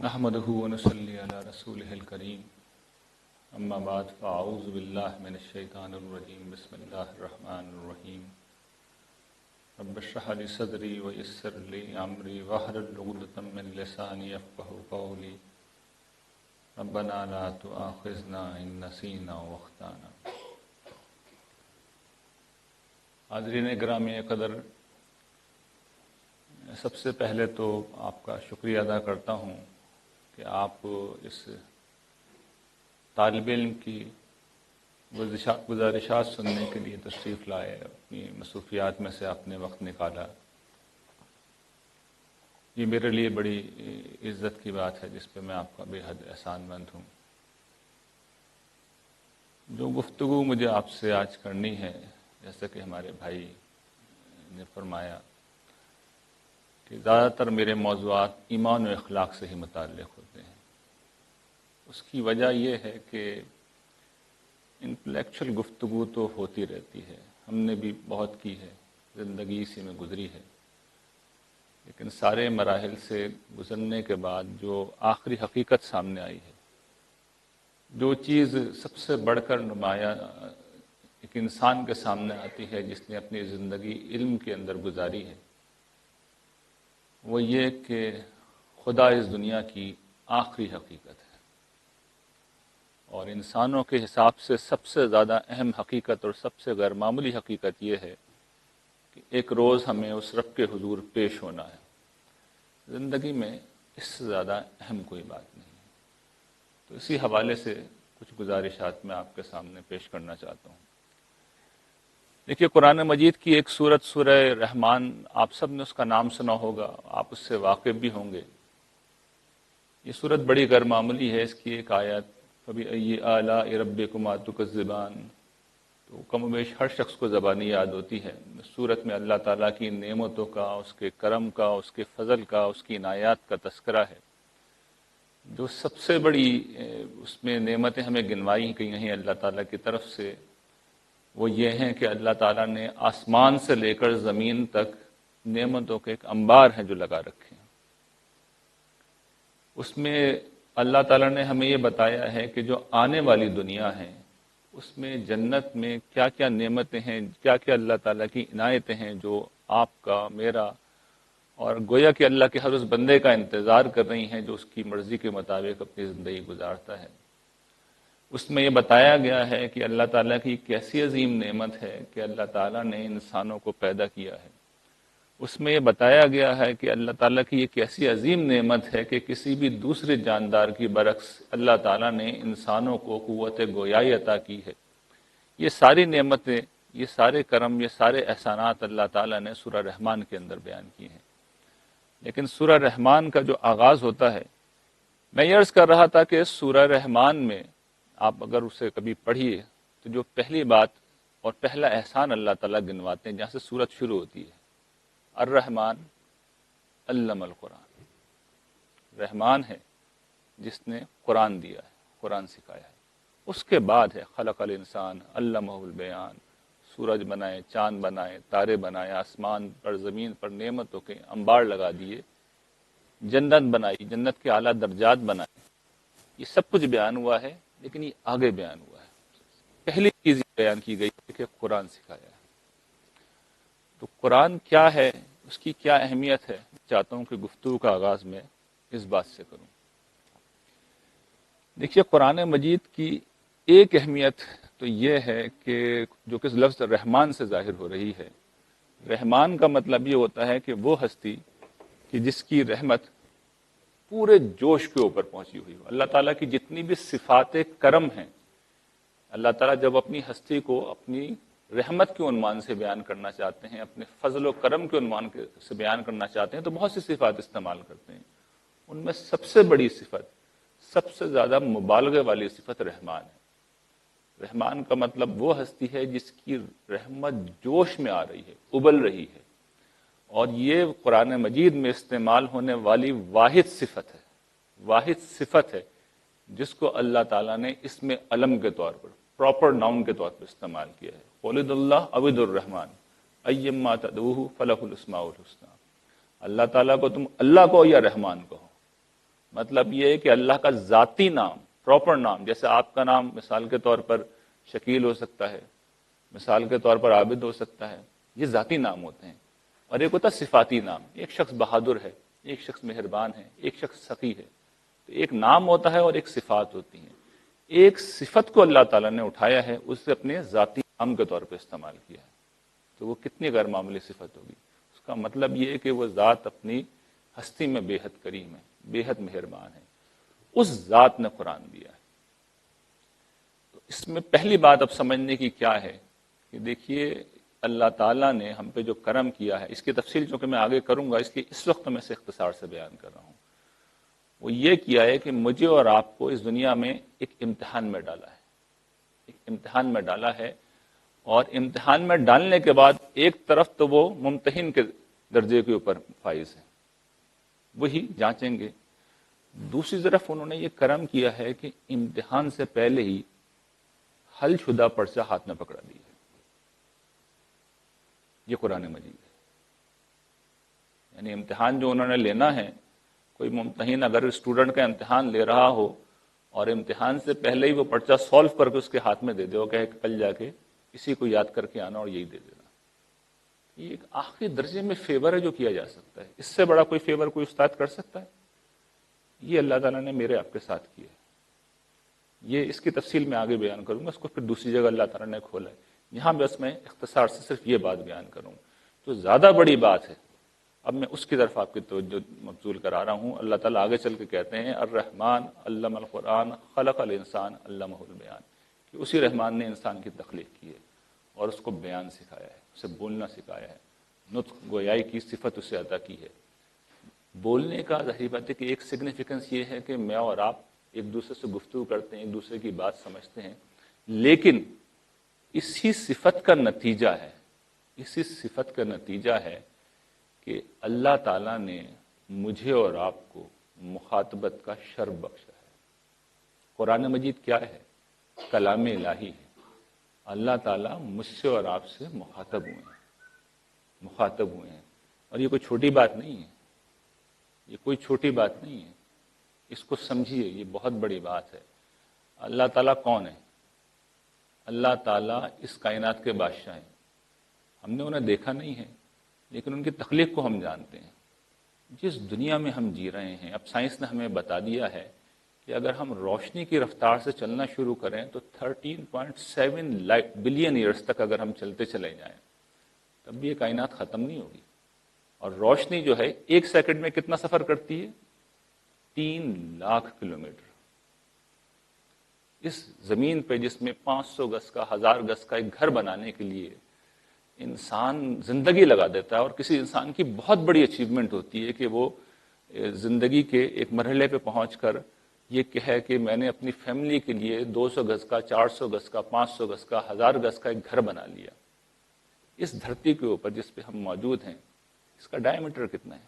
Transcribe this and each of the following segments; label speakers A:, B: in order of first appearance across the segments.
A: نحمده ونصلي على رسوله الكريم اما بعد فاعوذ بالله من الشيطان الرجيم بسم الله الرحمن الرحيم رب اشرح لي صدري ويسر لي امري واحلل عقدة من لساني يفقهوا قولي ربنا لا تؤاخذنا ان نسينا واخطانا۔ حاضرین گرامی قدر، سب سے پہلے تو آپ کا شکریہ ادا کرتا ہوں کہ آپ اس طالب علم کی گزارشات سننے کے لیے تشریف لائے، اپنی مصروفیات میں سے آپ نے وقت نکالا۔ یہ میرے لیے بڑی عزت کی بات ہے جس پہ میں آپ کا بے حد احسان مند ہوں۔ جو گفتگو مجھے آپ سے آج کرنی ہے، جیسا کہ ہمارے بھائی نے فرمایا کہ زیادہ تر میرے موضوعات ایمان و اخلاق سے ہی متعلق ہوتے ہیں۔ اس کی وجہ یہ ہے کہ انٹلیکچوئل گفتگو تو ہوتی رہتی ہے، ہم نے بھی بہت کی ہے، زندگی اسی میں گزری ہے، لیکن سارے مراحل سے گزرنے کے بعد جو آخری حقیقت سامنے آئی ہے، جو چیز سب سے بڑھ کر نمایاں ایک انسان کے سامنے آتی ہے جس نے اپنی زندگی علم کے اندر گزاری ہے، وہ یہ کہ خدا اس دنیا کی آخری حقیقت ہے، اور انسانوں کے حساب سے سب سے زیادہ اہم حقیقت اور سب سے غیر معمولی حقیقت یہ ہے کہ ایک روز ہمیں اس رب کے حضور پیش ہونا ہے۔ زندگی میں اس سے زیادہ اہم کوئی بات نہیں ہے۔ تو اسی حوالے سے کچھ گزارشات میں آپ کے سامنے پیش کرنا چاہتا ہوں۔ دیکھیے، قرآن مجید کی ایک سورت سورہ رحمان، آپ سب نے اس کا نام سنا ہوگا، آپ اس سے واقف بھی ہوں گے۔ یہ سورت بڑی غیر معمولی ہے۔ اس کی ایک آیت فَبِأَيِّ آلَاءِ رَبِّكُمَا تُكَذِّبَانِ، تو کم و بیش ہر شخص کو زبانی یاد ہوتی ہے۔ سورت میں اللہ تعالیٰ کی نعمتوں کا، اس کے کرم کا، اس کے فضل کا، اس کی عنایات کا تذکرہ ہے۔ جو سب سے بڑی اس میں نعمتیں ہمیں گنوائی گئی ہیں اللہ تعالیٰ کی طرف سے، وہ یہ ہیں کہ اللہ تعالیٰ نے آسمان سے لے کر زمین تک نعمتوں کے ایک انبار ہیں جو لگا رکھے ہیں۔ اس میں اللہ تعالیٰ نے ہمیں یہ بتایا ہے کہ جو آنے والی دنیا ہے، اس میں جنت میں کیا کیا نعمتیں ہیں، کیا کیا اللہ تعالیٰ کی عنایتیں ہیں جو آپ کا، میرا اور گویا کہ اللہ کے ہر اس بندے کا انتظار کر رہی ہیں جو اس کی مرضی کے مطابق اپنی زندگی گزارتا ہے۔ اس میں یہ بتایا گیا ہے کہ اللہ تعالیٰ کی ایک ایسی عظیم نعمت ہے کہ اللہ تعالیٰ نے انسانوں کو پیدا کیا ہے۔ اس میں یہ بتایا گیا ہے کہ اللہ تعالیٰ کی ایک ایسی عظیم نعمت ہے کہ کسی بھی دوسرے جاندار کی برعکس اللہ تعالیٰ نے انسانوں کو قوت گویائی عطا کی ہے۔ یہ ساری نعمتیں، یہ سارے کرم، یہ سارے احسانات اللہ تعالیٰ نے سورہ رحمان کے اندر بیان کیے ہیں۔ لیکن سورہ رحمان کا جو آغاز ہوتا ہے، میں یہ عرض کر رہا تھا کہ سورہ رحمان میں آپ اگر اسے کبھی پڑھیے تو جو پہلی بات اور پہلا احسان اللہ تعالیٰ گنواتے ہیں، جہاں سے سورت شروع ہوتی ہے، الرحمن علم القرآن، رحمان ہے جس نے قرآن دیا ہے، قرآن سکھایا ہے۔ اس کے بعد ہے خلق الانسان علمہ البیان، سورج بنائے، چاند بنائے، تارے بنائے، آسمان پر زمین پر نعمتوں کے انبار لگا دیے، جنت بنائی، جنت کے اعلیٰ درجات بنائے۔ یہ سب کچھ بیان ہوا ہے، لیکن یہ آگے بیان ہوا ہے۔ پہلی چیز بیان کی گئی ہے کہ قرآن سکھایا ہے۔ تو قرآن کیا ہے، اس کی کیا اہمیت ہے، چاہتا ہوں کہ گفتگو کا آغاز میں اس بات سے کروں۔ دیکھیے، قرآن مجید کی ایک اہمیت تو یہ ہے کہ جو کہ لفظ رحمان سے ظاہر ہو رہی ہے۔ رحمان کا مطلب یہ ہوتا ہے کہ وہ ہستی کہ جس کی رحمت پورے جوش کے اوپر پہنچی ہوئی ہو۔ اللہ تعالیٰ کی جتنی بھی صفات کرم ہیں، اللہ تعالیٰ جب اپنی ہستی کو اپنی رحمت کے عنوان سے بیان کرنا چاہتے ہیں، اپنے فضل و کرم کے عنوان سے بیان کرنا چاہتے ہیں، تو بہت سی صفات استعمال کرتے ہیں۔ ان میں سب سے بڑی صفت، سب سے زیادہ مبالغے والی صفت رحمان ہے۔ رحمان کا مطلب وہ ہستی ہے جس کی رحمت جوش میں آ رہی ہے، ابل رہی ہے، اور یہ قرآن مجید میں استعمال ہونے والی واحد صفت ہے، واحد صفت ہے جس کو اللہ تعالیٰ نے اس میں علم کے طور پر، پراپر ناؤن کے طور پر استعمال کیا ہے۔ قُلِ اللہ عبد الرحمن ایما تدعوہ فلہ الاسماء الحسنی۔ اللہ تعالیٰ کو تم اللہ کہو یا رحمان کہو، مطلب یہ ہے کہ اللہ کا ذاتی نام، پراپر نام، جیسے آپ کا نام مثال کے طور پر شکیل ہو سکتا ہے، مثال کے طور پر عابد ہو سکتا ہے، یہ ذاتی نام ہوتے ہیں. اور ایک ہوتا ہے صفاتی نام، ایک شخص بہادر ہے، ایک شخص مہربان ہے، ایک شخص سخی ہے. تو ایک نام ہوتا ہے اور ایک صفات ہوتی ہیں. ایک صفت کو اللہ تعالیٰ نے اٹھایا ہے، اسے اپنے ذاتی نام کے طور پہ استعمال کیا ہے. تو وہ کتنی غیر معمولی صفت ہوگی. اس کا مطلب یہ ہے کہ وہ ذات اپنی ہستی میں بے حد کریم ہے، بے حد مہربان ہے. اس ذات نے قرآن دیا ہے. تو اس میں پہلی بات اب سمجھنے کی کیا ہے کہ دیکھیے اللہ تعالیٰ نے ہم پہ جو کرم کیا ہے، اس کی تفصیل چونکہ میں آگے کروں گا، اس لیے اس وقت میں اسے اختصار سے بیان کر رہا ہوں. وہ یہ کیا ہے کہ مجھے اور آپ کو اس دنیا میں ایک امتحان میں ڈالا ہے، ایک امتحان میں ڈالا ہے. اور امتحان میں ڈالنے کے بعد ایک طرف تو وہ ممتحن کے درجے کے اوپر فائز ہے، وہی جانچیں گے. دوسری طرف انہوں نے یہ کرم کیا ہے کہ امتحان سے پہلے ہی حل شدہ پرچہ ہاتھ میں پکڑا دیا. یہ قرآن مجید ہے. یعنی امتحان جو انہوں نے لینا ہے، کوئی ممتحن اگر اسٹوڈنٹ کا امتحان لے رہا ہو اور امتحان سے پہلے ہی وہ پرچہ سالو کر کے اس کے ہاتھ میں دے دے، وہ کہے کہ کل جا کے اسی کو یاد کر کے آنا اور یہی دے دینا، یہ ایک آخری درجے میں فیور ہے جو کیا جا سکتا ہے. اس سے بڑا کوئی فیور کوئی استاد کر سکتا ہے؟ یہ اللہ تعالیٰ نے میرے آپ کے ساتھ کیا ہے. یہ اس کی تفصیل میں آگے بیان کروں گا، اس کو پھر دوسری جگہ اللہ تعالیٰ نے کھولا ہے. یہاں بس میں اختصار سے صرف یہ بات بیان کروں. جو زیادہ بڑی بات ہے، اب میں اس کی طرف آپ کی توجہ مبذول کرا رہا ہوں. اللہ تعالیٰ آگے چل کے کہتے ہیں الرحمن علم القرآن خلق الانسان علمہ البیان، کہ اسی رحمان نے انسان کی تخلیق کی ہے اور اس کو بیان سکھایا ہے، اسے بولنا سکھایا ہے، نطق گویائی کی صفت اسے عطا کی ہے. بولنے کا ظاہر بات ہے کہ ایک سگنیفیکنس یہ ہے کہ میں اور آپ ایک دوسرے سے گفتگو کرتے ہیں، ایک دوسرے کی بات سمجھتے ہیں، لیکن اسی صفت کا نتیجہ ہے، اسی صفت کا نتیجہ ہے کہ اللہ تعالیٰ نے مجھے اور آپ کو مخاطبت کا شرف بخشا ہے. قرآن مجید کیا ہے؟ کلام الہی ہے. اللہ تعالیٰ مجھ سے اور آپ سے مخاطب ہوئے ہیں، مخاطب ہوئے ہیں. اور یہ کوئی چھوٹی بات نہیں ہے، یہ کوئی چھوٹی بات نہیں ہے. اس کو سمجھیے، یہ بہت بڑی بات ہے. اللہ تعالیٰ کون ہے؟ اللہ تعالیٰ اس کائنات کے بادشاہ ہیں. ہم نے انہیں دیکھا نہیں ہے، لیکن ان کی تخلیق کو ہم جانتے ہیں. جس دنیا میں ہم جی رہے ہیں، اب سائنس نے ہمیں بتا دیا ہے کہ اگر ہم روشنی کی رفتار سے چلنا شروع کریں تو 13.7 بلین ایئرز تک اگر ہم چلتے چلے جائیں تب بھی یہ کائنات ختم نہیں ہوگی. اور روشنی جو ہے 1 سیکنڈ میں کتنا سفر کرتی ہے؟ 3 لاکھ کلومیٹر. اس زمین پہ جس میں 500 گز کا 1000 گز کا ایک گھر بنانے کے لیے انسان زندگی لگا دیتا ہے، اور کسی انسان کی بہت بڑی اچیومنٹ ہوتی ہے کہ وہ زندگی کے ایک مرحلے پہ پہنچ کر یہ کہے کہ میں نے اپنی فیملی کے لیے 200 گز کا 400 گز کا 500 گز کا 1000 گز کا ایک گھر بنا لیا. اس دھرتی کے اوپر جس پہ ہم موجود ہیں، اس کا ڈائیمیٹر کتنا ہے؟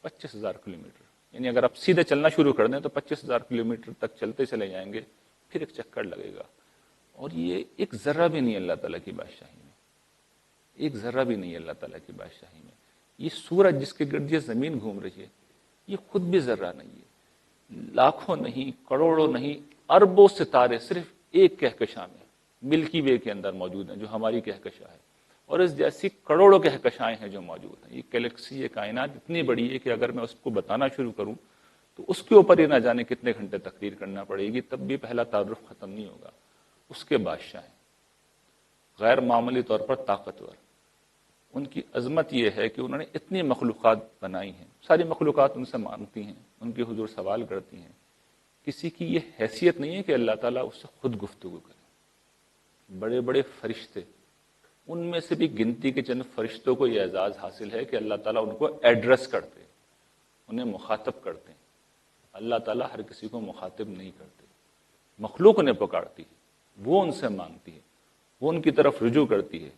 A: 25,000 کلومیٹر. یعنی اگر آپ سیدھے چلنا شروع کر دیں تو 25,000 کلومیٹر تک چلتے چلے جائیں گے، پھر ایک چکر لگے گا. اور یہ ایک ذرہ بھی نہیں اللہ تعالیٰ کی بادشاہی میں، ایک ذرہ بھی نہیں اللہ تعالیٰ کی بادشاہی میں. یہ سورج جس کے گرد یہ زمین گھوم رہی ہے، یہ خود بھی ذرہ نہیں ہے. لاکھوں نہیں، کروڑوں نہیں، اربوں ستارے صرف ایک کہکشاں میں، ملکی وے کے اندر موجود ہیں جو ہماری کہکشاں ہے. اور اس جیسی کروڑوں کہکشائیں ہیں جو موجود ہیں. یہ گلیکسی، یہ کائنات اتنی بڑی ہے کہ اگر میں اس کو بتانا شروع کروں تو اس کے اوپر ہی نہ جانے کتنے گھنٹے تقریر کرنا پڑے گی، تب بھی پہلا تعارف ختم نہیں ہوگا. اس کے بادشاہ ہیں، غیر معمولی طور پر طاقتور. ان کی عظمت یہ ہے کہ انہوں نے اتنی مخلوقات بنائی ہیں، ساری مخلوقات ان سے مانگتی ہیں، ان کے حضور سوال کرتی ہیں. کسی کی یہ حیثیت نہیں ہے کہ اللہ تعالیٰ اس سے خود گفتگو کرے. بڑے بڑے فرشتے، ان میں سے بھی گنتی کے چند فرشتوں کو یہ اعزاز حاصل ہے کہ اللہ تعالیٰ ان کو ایڈریس کرتے، انہیں مخاطب کرتے ہیں. اللہ تعالیٰ ہر کسی کو مخاطب نہیں کرتے. مخلوق انہیں پکارتی ہے، وہ ان سے مانگتی ہے، وہ ان کی طرف رجوع کرتی ہے.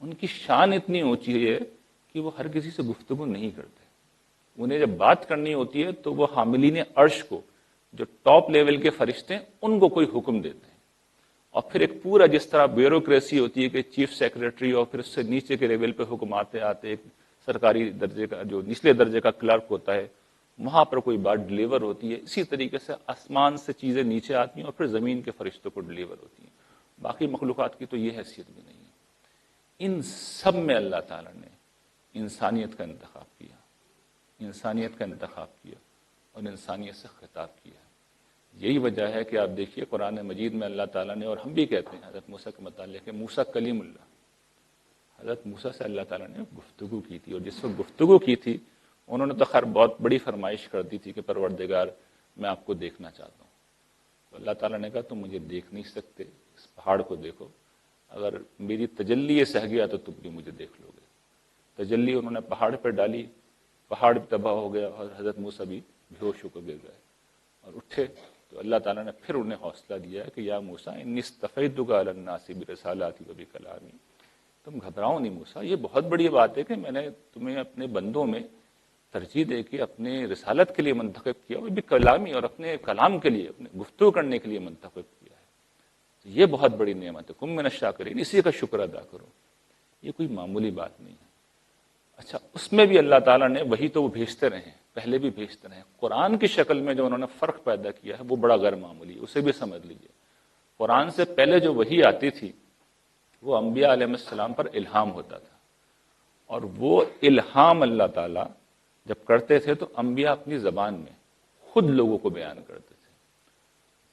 A: ان کی شان اتنی اونچی ہے کہ وہ ہر کسی سے گفتگو نہیں کرتے. انہیں جب بات کرنی ہوتی ہے تو وہ حاملین عرش کو، جو ٹاپ لیول کے فرشتے ہیں، ان کو کوئی حکم دیتے ہیں. اور پھر ایک پورا جس طرح بیوروکریسی ہوتی ہے کہ چیف سیکریٹری اور پھر اس سے نیچے کے لیول پہ حکم آتے آتے ایک سرکاری درجے کا جو نچلے درجے کا کلرک ہوتا ہے، وہاں پر کوئی بات ڈلیور ہوتی ہے، اسی طریقے سے آسمان سے چیزیں نیچے آتی ہیں اور پھر زمین کے فرشتوں کو ڈلیور ہوتی ہیں. باقی مخلوقات کی تو یہ حیثیت بھی نہیں ہے. ان سب میں اللہ تعالیٰ نے انسانیت کا انتخاب کیا، انسانیت کا انتخاب کیا اور انسانیت سے خطاب کیا. یہی وجہ ہے کہ آپ دیکھیے قرآن مجید میں اللہ تعالیٰ نے، اور ہم بھی کہتے ہیں حضرت موسیٰ کے متعلق کہ موسیٰ کلیم اللہ، حضرت موسیٰ سے اللہ تعالیٰ نے گفتگو کی تھی. اور جس وقت گفتگو کی تھی انہوں نے تو خیر بہت بڑی فرمائش کر دی تھی کہ پروردگار میں آپ کو دیکھنا چاہتا ہوں. تو اللہ تعالیٰ نے کہا تم مجھے دیکھ نہیں سکتے، اس پہاڑ کو دیکھو، اگر میری تجلی سہ گیا تو تم بھی مجھے دیکھ لو گے. تجلی انہوں نے پہاڑ پہ ڈالی، پہاڑ بھی تباہ ہو گیا اور حضرت موسیٰ بھی بے ہوش ہو کر گر گئے اور اٹھے. تو اللہ تعالیٰ نے پھر انہیں حوصلہ دیا کہ یا موسیٰ انی اصطفیتک علی الناس برسالاتی و بکلامی، تم گھبراؤ نہیں موسیٰ، یہ بہت بڑی بات ہے کہ میں نے تمہیں اپنے بندوں میں ترجیح دے کے اپنے رسالت کے لیے منتخب کیا، وہ بھی کلامی، اور اپنے کلام کے لیے، اپنے گفتگو کرنے کے لیے منتخب کیا ہے. یہ بہت بڑی نعمت ہے، کم من الشاکرین، اسی کا شکر ادا کرو. یہ کوئی معمولی بات نہیں ہے. اچھا، اس میں بھی اللہ تعالیٰ نے وہی تو وہ بھیجتے رہے، پہلے بھی بھیجتے رہے. قرآن کی شکل میں جو انہوں نے فرق پیدا کیا ہے وہ بڑا غیر معمولی ہے، اسے بھی سمجھ لیجئے. قرآن سے پہلے جو وحی آتی تھی وہ انبیاء علیہ السلام پر الہام ہوتا تھا، اور وہ الہام اللہ تعالیٰ جب کرتے تھے تو انبیاء اپنی زبان میں خود لوگوں کو بیان کرتے تھے.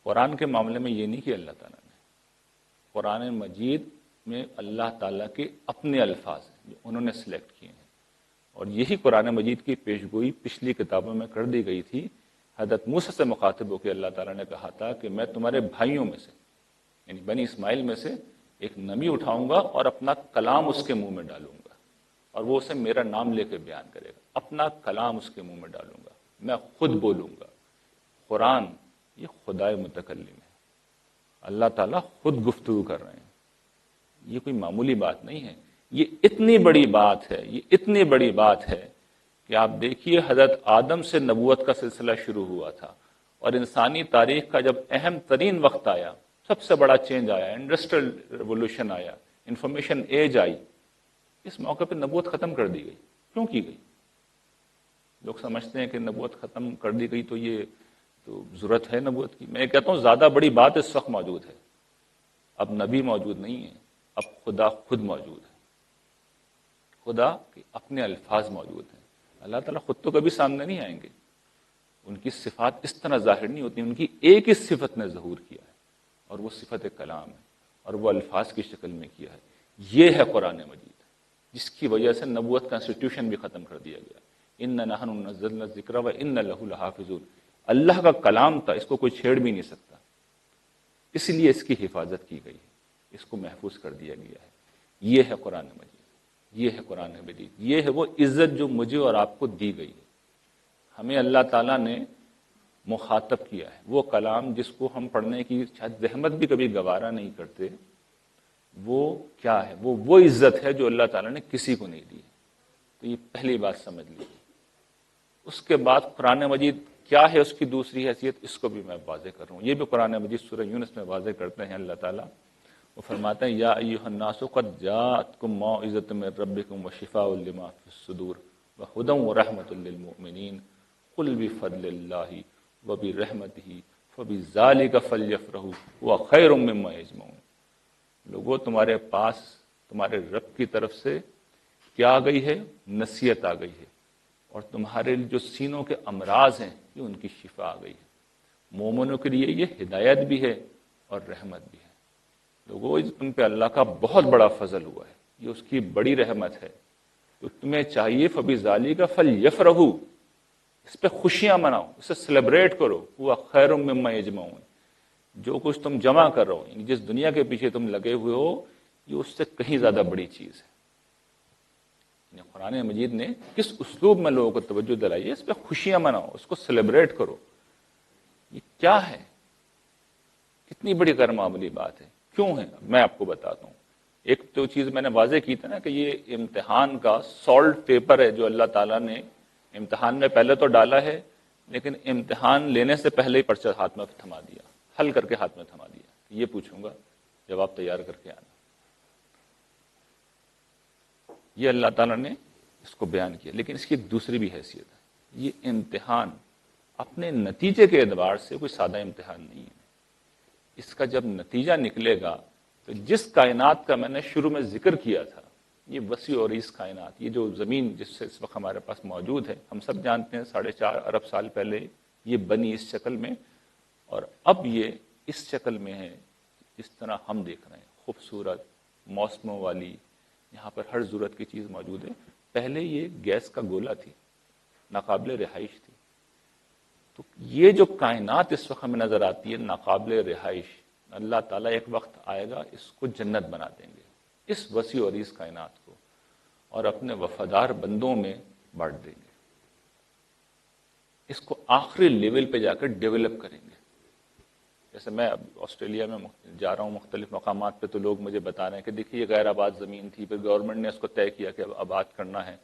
A: قرآن کے معاملے میں یہ نہیں کہ اللہ تعالیٰ نے، قرآن مجید میں اللہ تعالیٰ کے اپنے الفاظ ہیں جو انہوں نے سلیکٹ کیے ہیں. اور یہی قرآن مجید کی پیشگوئی پچھلی کتابوں میں کر دی گئی تھی. حضرت موسیٰ سے مخاطب ہو کے اللہ تعالیٰ نے کہا تھا کہ میں تمہارے بھائیوں میں سے، یعنی بنی اسماعیل میں سے ایک نبی اٹھاؤں گا اور اپنا کلام اس کے منہ میں ڈالوں گا، اور وہ اسے میرا نام لے کے بیان کرے گا. اپنا کلام اس کے منہ میں ڈالوں گا، میں خود بولوں گا. قرآن یہ خدائے متکلم ہے، اللہ تعالیٰ خود گفتگو کر رہے ہیں. یہ کوئی معمولی بات نہیں ہے، یہ اتنی بڑی بات ہے، یہ اتنی بڑی بات ہے کہ آپ دیکھیے حضرت آدم سے نبوت کا سلسلہ شروع ہوا تھا، اور انسانی تاریخ کا جب اہم ترین وقت آیا، سب سے بڑا چینج آیا، انڈسٹریل ریولوشن آیا، انفارمیشن ایج آئی، اس موقع پہ نبوت ختم کر دی گئی. کیوں کی گئی؟ لوگ سمجھتے ہیں کہ نبوت ختم کر دی گئی تو یہ تو ضرورت ہے نبوت کی. میں کہتا ہوں زیادہ بڑی بات اس وقت موجود ہے. اب نبی موجود نہیں ہے، اب خدا خود موجود ہے. خدا کے اپنے الفاظ موجود ہیں. اللہ تعالیٰ خود تو کبھی سامنے نہیں آئیں گے، ان کی صفات اس طرح ظاہر نہیں ہوتی. ان کی ایک ہی صفت نے ظہور کیا ہے، اور وہ صفت کلام ہے، اور وہ الفاظ کی شکل میں کیا ہے. یہ ہے قرآن مجید، جس کی وجہ سے نبوت کا انسٹیٹیوشن بھی ختم کر دیا گیا. اِنَّا نَحْنُ نَزَّلْنَا الذِّكْرَ وَإِنَّا لَهُ لَحَافِظُونَ. اللہ کا کلام تھا، اس کو کوئی چھیڑ بھی نہیں سکتا، اس لیے اس کی حفاظت کی گئی ہے، اس کو محفوظ کر دیا گیا ہے. یہ ہے قرآن مجید، یہ ہے قرآن مجید، یہ ہے وہ عزت جو مجھے اور آپ کو دی گئی ہے. ہمیں اللہ تعالیٰ نے مخاطب کیا ہے، وہ کلام جس کو ہم پڑھنے کی شاید زحمت بھی کبھی گوارا نہیں کرتے. وہ کیا ہے؟ وہ عزت ہے جو اللہ تعالیٰ نے کسی کو نہیں دی. تو یہ پہلی بات سمجھ لیجیے. اس کے بعد قرآن مجید کیا ہے، اس کی دوسری حیثیت، اس کو بھی میں واضح کر رہا ہوں. یہ بھی قرآن مجید سورہ یونس میں واضح کرتے ہیں اللہ تعالیٰ. وہ فرماتے ہیں یا ایھا الناس قد جاءتکم موعظۃ من ربکم وشفاء لما فی الصدور وہدی ورحمۃ للمؤمنین قل بفضل اللہ وبرحمتہ فبذلک فلیفرحوا ھو خیر مما یجمعون. لوگوں، تمہارے پاس تمہارے رب کی طرف سے کیا آ گئی ہے؟ نصیحت آ گئی ہے، اور تمہارے جو سینوں کے امراض ہیں یہ ان کی شفا آ گئی ہے. مومنوں کے لیے یہ ہدایت بھی ہے اور رحمت بھی ہے. لوگوں، تم پہ اللہ کا بہت بڑا فضل ہوا ہے، یہ اس کی بڑی رحمت ہے. تو تمہیں چاہیے فبذالک فلیفرحوا، اس پہ خوشیاں مناؤ، اسے سیلیبریٹ کرو. ھو خیر مما یجمعون. جو کچھ تم جمع کر رہے ہو، یعنی جس دنیا کے پیچھے تم لگے ہوئے ہو، یہ اس سے کہیں زیادہ بڑی چیز ہے. یعنی قرآن مجید نے کس اسلوب میں لوگوں کو توجہ دلائی ہے، اس پہ خوشیاں مناؤ، اس کو سیلیبریٹ کرو. یہ کیا ہے؟ کتنی بڑی غیر معمولی بات ہے. کیوں ہے؟ میں آپ کو بتاتا ہوں. ایک تو چیز میں نے واضح کی تھی نا کہ یہ امتحان کا سالٹ پیپر ہے جو اللہ تعالیٰ نے امتحان میں پہلے تو ڈالا ہے، لیکن امتحان لینے سے پہلے ہی پرچہ ہاتھ میں تھما دیا، حل کر کے ہاتھ میں تھما دیا. یہ پوچھوں گا، جواب تیار کر کے آنا. یہ اللہ تعالیٰ نے اس کو بیان کیا. لیکن اس کی ایک دوسری بھی حیثیت ہے. یہ امتحان اپنے نتیجے کے اعتبار سے کوئی سادہ امتحان نہیں ہے. اس کا جب نتیجہ نکلے گا تو جس کائنات کا میں نے شروع میں ذکر کیا تھا، یہ وسیع اور اس کائنات، یہ جو زمین جس سے اس وقت ہمارے پاس موجود ہے، ہم سب جانتے ہیں 4.5 ارب سال پہلے یہ بنی اس شکل میں، اور اب یہ اس شکل میں ہے جس طرح ہم دیکھ رہے ہیں، خوبصورت موسموں والی، یہاں پر ہر ضرورت کی چیز موجود ہے. پہلے یہ گیس کا گولا تھی، ناقابل رہائش تھی. تو یہ جو کائنات اس وقت ہمیں نظر آتی ہے ناقابل رہائش، اللہ تعالیٰ ایک وقت آئے گا اس کو جنت بنا دیں گے، اس وسیع اور اس کائنات کو، اور اپنے وفادار بندوں میں بانٹ دیں گے. اس کو آخری لیول پہ جا کر ڈیولپ کریں گے. جیسے میں اب آسٹریلیا میں جا رہا ہوں مختلف مقامات پہ، تو لوگ مجھے بتا رہے ہیں کہ دیکھیے یہ غیر آباد زمین تھی، پھر گورنمنٹ نے اس کو طے کیا کہ اب آباد کرنا ہے،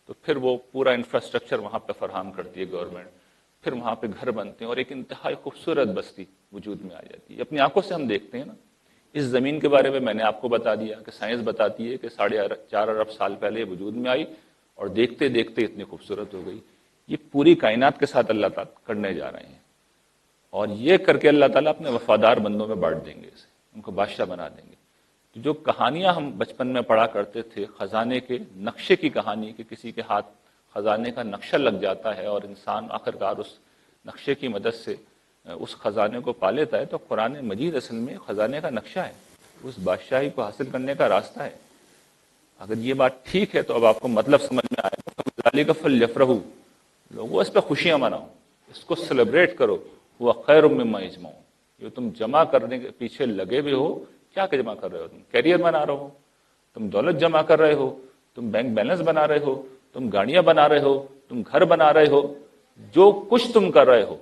A: تو پھر وہ پورا انفراسٹرکچر وہاں پہ فراہم کرتی ہے گورنمنٹ، پھر وہاں پہ گھر بنتے ہیں اور ایک انتہائی خوبصورت بستی وجود میں آ جاتی ہے. اپنی آنکھوں سے ہم دیکھتے ہیں نا. اس زمین کے بارے میں نے آپ کو بتا دیا کہ سائنس بتاتی ہے کہ 4.5 ارب سال پہلے یہ وجود میں آئی اور دیکھتے دیکھتے اتنی خوبصورت ہو گئی. یہ پوری کائنات کے ساتھ اللہ تعالیٰ کرنے جا رہے ہیں، اور یہ کر کے اللہ تعالیٰ اپنے وفادار بندوں میں بانٹ دیں گے، اسے ان کو بادشاہ بنا دیں گے. تو جو کہانیاں ہم بچپن میں پڑھا کرتے تھے، خزانے کے نقشے کی کہانی، کہ کسی کے ہاتھ خزانے کا نقشہ لگ جاتا ہے اور انسان آخرکار اس نقشے کی مدد سے اس خزانے کو پا لیتا ہے، تو قرآن مجید اصل میں خزانے کا نقشہ ہے، اس بادشاہی کو حاصل کرنے کا راستہ ہے. اگر یہ بات ٹھیک ہے تو اب آپ کو مطلب سمجھ میں آئے گا. ذالک فلیفرحوا، لوگوں اس پہ خوشیاں مناؤ، اس کو سیلیبریٹ کرو. وہ خیر مما یجمعون، جو تم جمع کرنے کے پیچھے لگے ہوئے ہو، کیا جمع کر رہے ہو؟ تم کیریئر بنا رہے ہو، تم دولت جمع کر رہے ہو، تم بینک بیلنس بنا رہے ہو، تم گاڑیاں بنا رہے ہو، تم گھر بنا رہے ہو. جو کچھ تم کر رہے ہو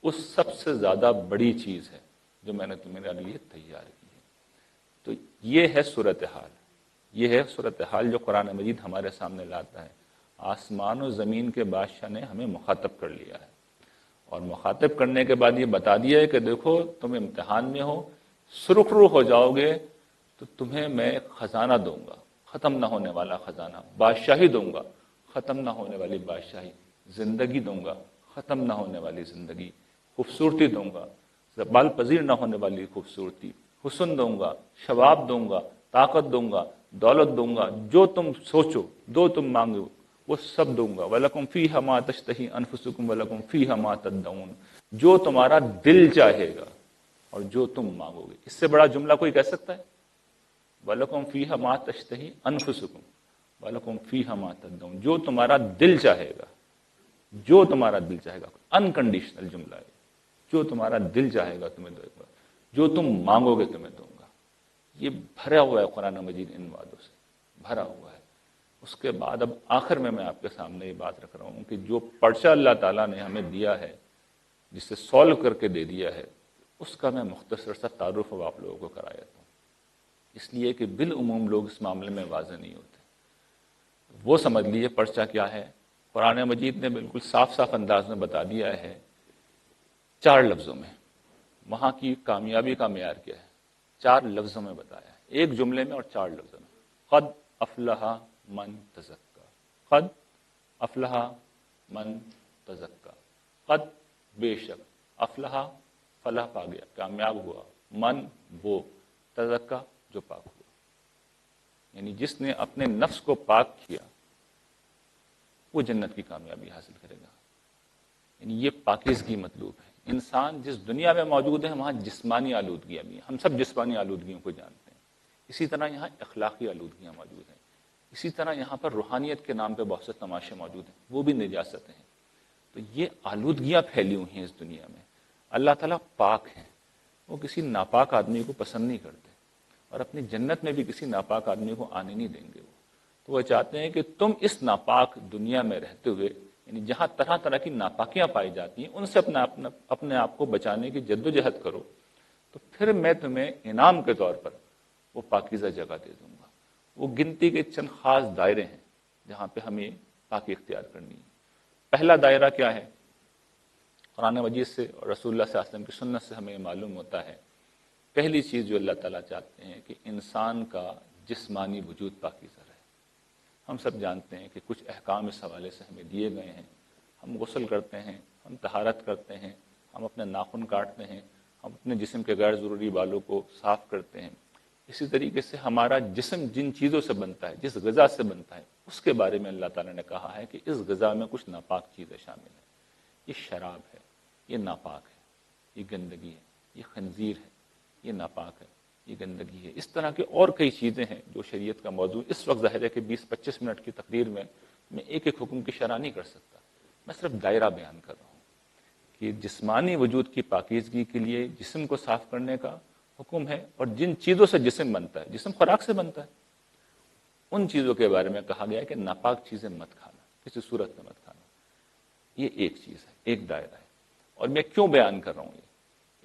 A: اس سب سے زیادہ بڑی چیز ہے جو میں نے تمہارے لیے تیار کی ہے. تو یہ ہے صورتحال، یہ ہے صورتحال جو قرآن مجید ہمارے سامنے لاتا ہے. آسمان و زمین کے بادشاہ نے ہمیں مخاطب کر لیا ہے، اور مخاطب کرنے کے بعد یہ بتا دیا ہے کہ دیکھو تم امتحان میں ہو، سرخرو ہو جاؤ گے تو تمہیں میں خزانہ دوں گا، ختم نہ ہونے والا خزانہ، بادشاہی دوں گا، ختم نہ ہونے والی بادشاہی، زندگی دوں گا، ختم نہ ہونے والی زندگی، خوبصورتی دوں گا، زوال پذیر نہ ہونے والی خوبصورتی، حسن دوں گا، شباب دوں گا، طاقت دوں گا، دولت دوں گا، جو تم سوچو، جو تم مانگو وہ سب دوں گا. وَلَكُمْ فِيهَا مَا تَشْتَهِي أَنفُسُكُمْ وَلَكُمْ فِيهَا مَا تَدَّعُونَ، جو تمہارا دل چاہے گا اور جو تم مانگو گے. اس سے بڑا جملہ کوئی کہہ سکتا ہے؟ وَلَكُمْ فِيهَا مَا تَشْتَهِي أَنفُسُكُمْ وَلَكُمْ فِيهَا مَا تَدَّعُونَ، جو تمہارا دل چاہے گا، جو تمہارا دل چاہے گا، انکنڈیشنل جملہ ہے، جو تمہارا دل چاہے گا تمہیں دوں گا، جو تم مانگو گے تمہیں دوں گا. یہ بھرا ہوا ہے قرآن مجید ان وعدوں سے، بھرا ہوا ہے. اس کے بعد اب آخر میں آپ کے سامنے یہ بات رکھ رہا ہوں کہ جو پرچہ اللہ تعالیٰ نے ہمیں دیا ہے، جسے سولو کر کے دے دیا ہے، اس کا میں مختصر سا تعارف اب آپ لوگوں کو کرا دیتا ہوں، اس لیے کہ بالعموم لوگ اس معاملے میں واضح نہیں ہوتے. وہ سمجھ لیجیے پرچہ کیا ہے. قرآن مجید نے بالکل صاف صاف انداز میں بتا دیا ہے 4 لفظوں میں وہاں کی کامیابی کا معیار کیا ہے. 4 لفظوں میں بتایا ہے، ایک جملے میں اور 4 لفظوں میں. قد افلح من تزکا، قد افلح من تزکا، قد بے شک، افلح فلاح پا گیا، کامیاب ہوا، من وہ، تزکا جو پاک ہوا. یعنی جس نے اپنے نفس کو پاک کیا وہ جنت کی کامیابی حاصل کرے گا. یعنی یہ پاکیزگی مطلوب ہے. انسان جس دنیا میں موجود ہے وہاں جسمانی آلودگیاں بھی ہیں، ہم سب جسمانی آلودگیوں کو جانتے ہیں. اسی طرح یہاں اخلاقی آلودگیاں موجود ہیں. اسی طرح یہاں پر روحانیت کے نام پہ بہت سے تماشے موجود ہیں، وہ بھی نجاستیں ہیں. تو یہ آلودگیاں پھیلی ہوئی ہیں اس دنیا میں. اللہ تعالیٰ پاک ہیں، وہ کسی ناپاک آدمی کو پسند نہیں کرتے، اور اپنی جنت میں بھی کسی ناپاک آدمی کو آنے نہیں دیں گے. تو وہ چاہتے ہیں کہ تم اس ناپاک دنیا میں رہتے ہوئے، یعنی جہاں طرح طرح کی ناپاکیاں پائی جاتی ہیں، ان سے اپنے آپ کو بچانے کی جد و جہد کرو، تو پھر میں تمہیں انعام کے طور پر وہ پاکیزہ جگہ دے دوں گا. وہ گنتی کے چند خاص دائرے ہیں جہاں پہ ہمیں پاکی اختیار کرنی ہے. پہلا دائرہ کیا ہے؟ قرآن مجید سے اور رسول اللہ صلی اللہ علیہ وسلم کی سنت سے ہمیں معلوم ہوتا ہے. پہلی چیز جو اللہ تعالیٰ چاہتے ہیں کہ انسان کا جسمانی وجود پاکیزہ رہے. ہم سب جانتے ہیں کہ کچھ احکام اس حوالے سے ہمیں دیے گئے ہیں. ہم غسل کرتے ہیں، ہم طہارت کرتے ہیں، ہم اپنے ناخن کاٹتے ہیں، ہم اپنے جسم کے غیر ضروری بالوں کو صاف کرتے ہیں۔ اسی طریقے سے ہمارا جسم جن چیزوں سے بنتا ہے، جس غذا سے بنتا ہے، اس کے بارے میں اللہ تعالیٰ نے کہا ہے کہ اس غذا میں کچھ ناپاک چیزیں شامل ہیں۔ یہ شراب ہے، یہ ناپاک ہے، یہ گندگی ہے، یہ خنزیر ہے، یہ ناپاک ہے، یہ گندگی ہے۔ اس طرح کی اور کئی چیزیں ہیں جو شریعت کا موضوع۔ اس وقت ظاہر ہے کہ 20-25 منٹ کی تقریر میں ایک ایک حکم کی شرح نہیں کر سکتا، میں صرف دائرہ بیان کر رہا ہوں کہ جسمانی وجود کی پاکیزگی کے لیے جسم کو صاف کرنے کا حکم ہے، اور جن چیزوں سے جسم بنتا ہے، جسم خوراک سے بنتا ہے، ان چیزوں کے بارے میں کہا گیا ہے کہ ناپاک چیزیں مت کھانا، کسی صورت میں مت کھانا۔ یہ ایک چیز ہے، ایک دائرہ ہے۔ اور میں کیوں بیان کر رہا ہوں یہ؟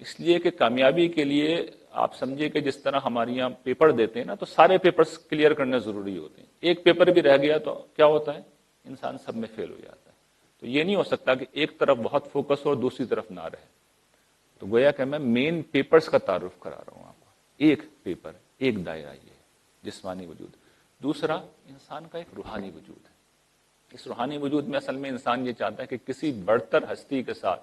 A: اس لیے کہ کامیابی کے لیے آپ سمجھے کہ جس طرح ہمارے یہاں پیپر دیتے ہیں نا، تو سارے پیپرز کلیئر کرنے ضروری ہوتے ہیں۔ ایک پیپر بھی رہ گیا تو کیا ہوتا ہے؟ انسان سب میں فیل ہو جاتا ہے۔ تو یہ نہیں ہو سکتا کہ ایک طرف بہت فوکس ہو اور دوسری طرف نہ رہے۔ تو گویا کہ میں مین پیپرز کا تعارف کرا رہا ہوں آپ کو۔ ایک پیپر، ایک دائرہ یہ ہے، جسمانی وجود۔ دوسرا، انسان کا ایک روحانی وجود ہے۔ اس روحانی وجود میں اصل میں انسان یہ چاہتا ہے کہ کسی برتر ہستی کے ساتھ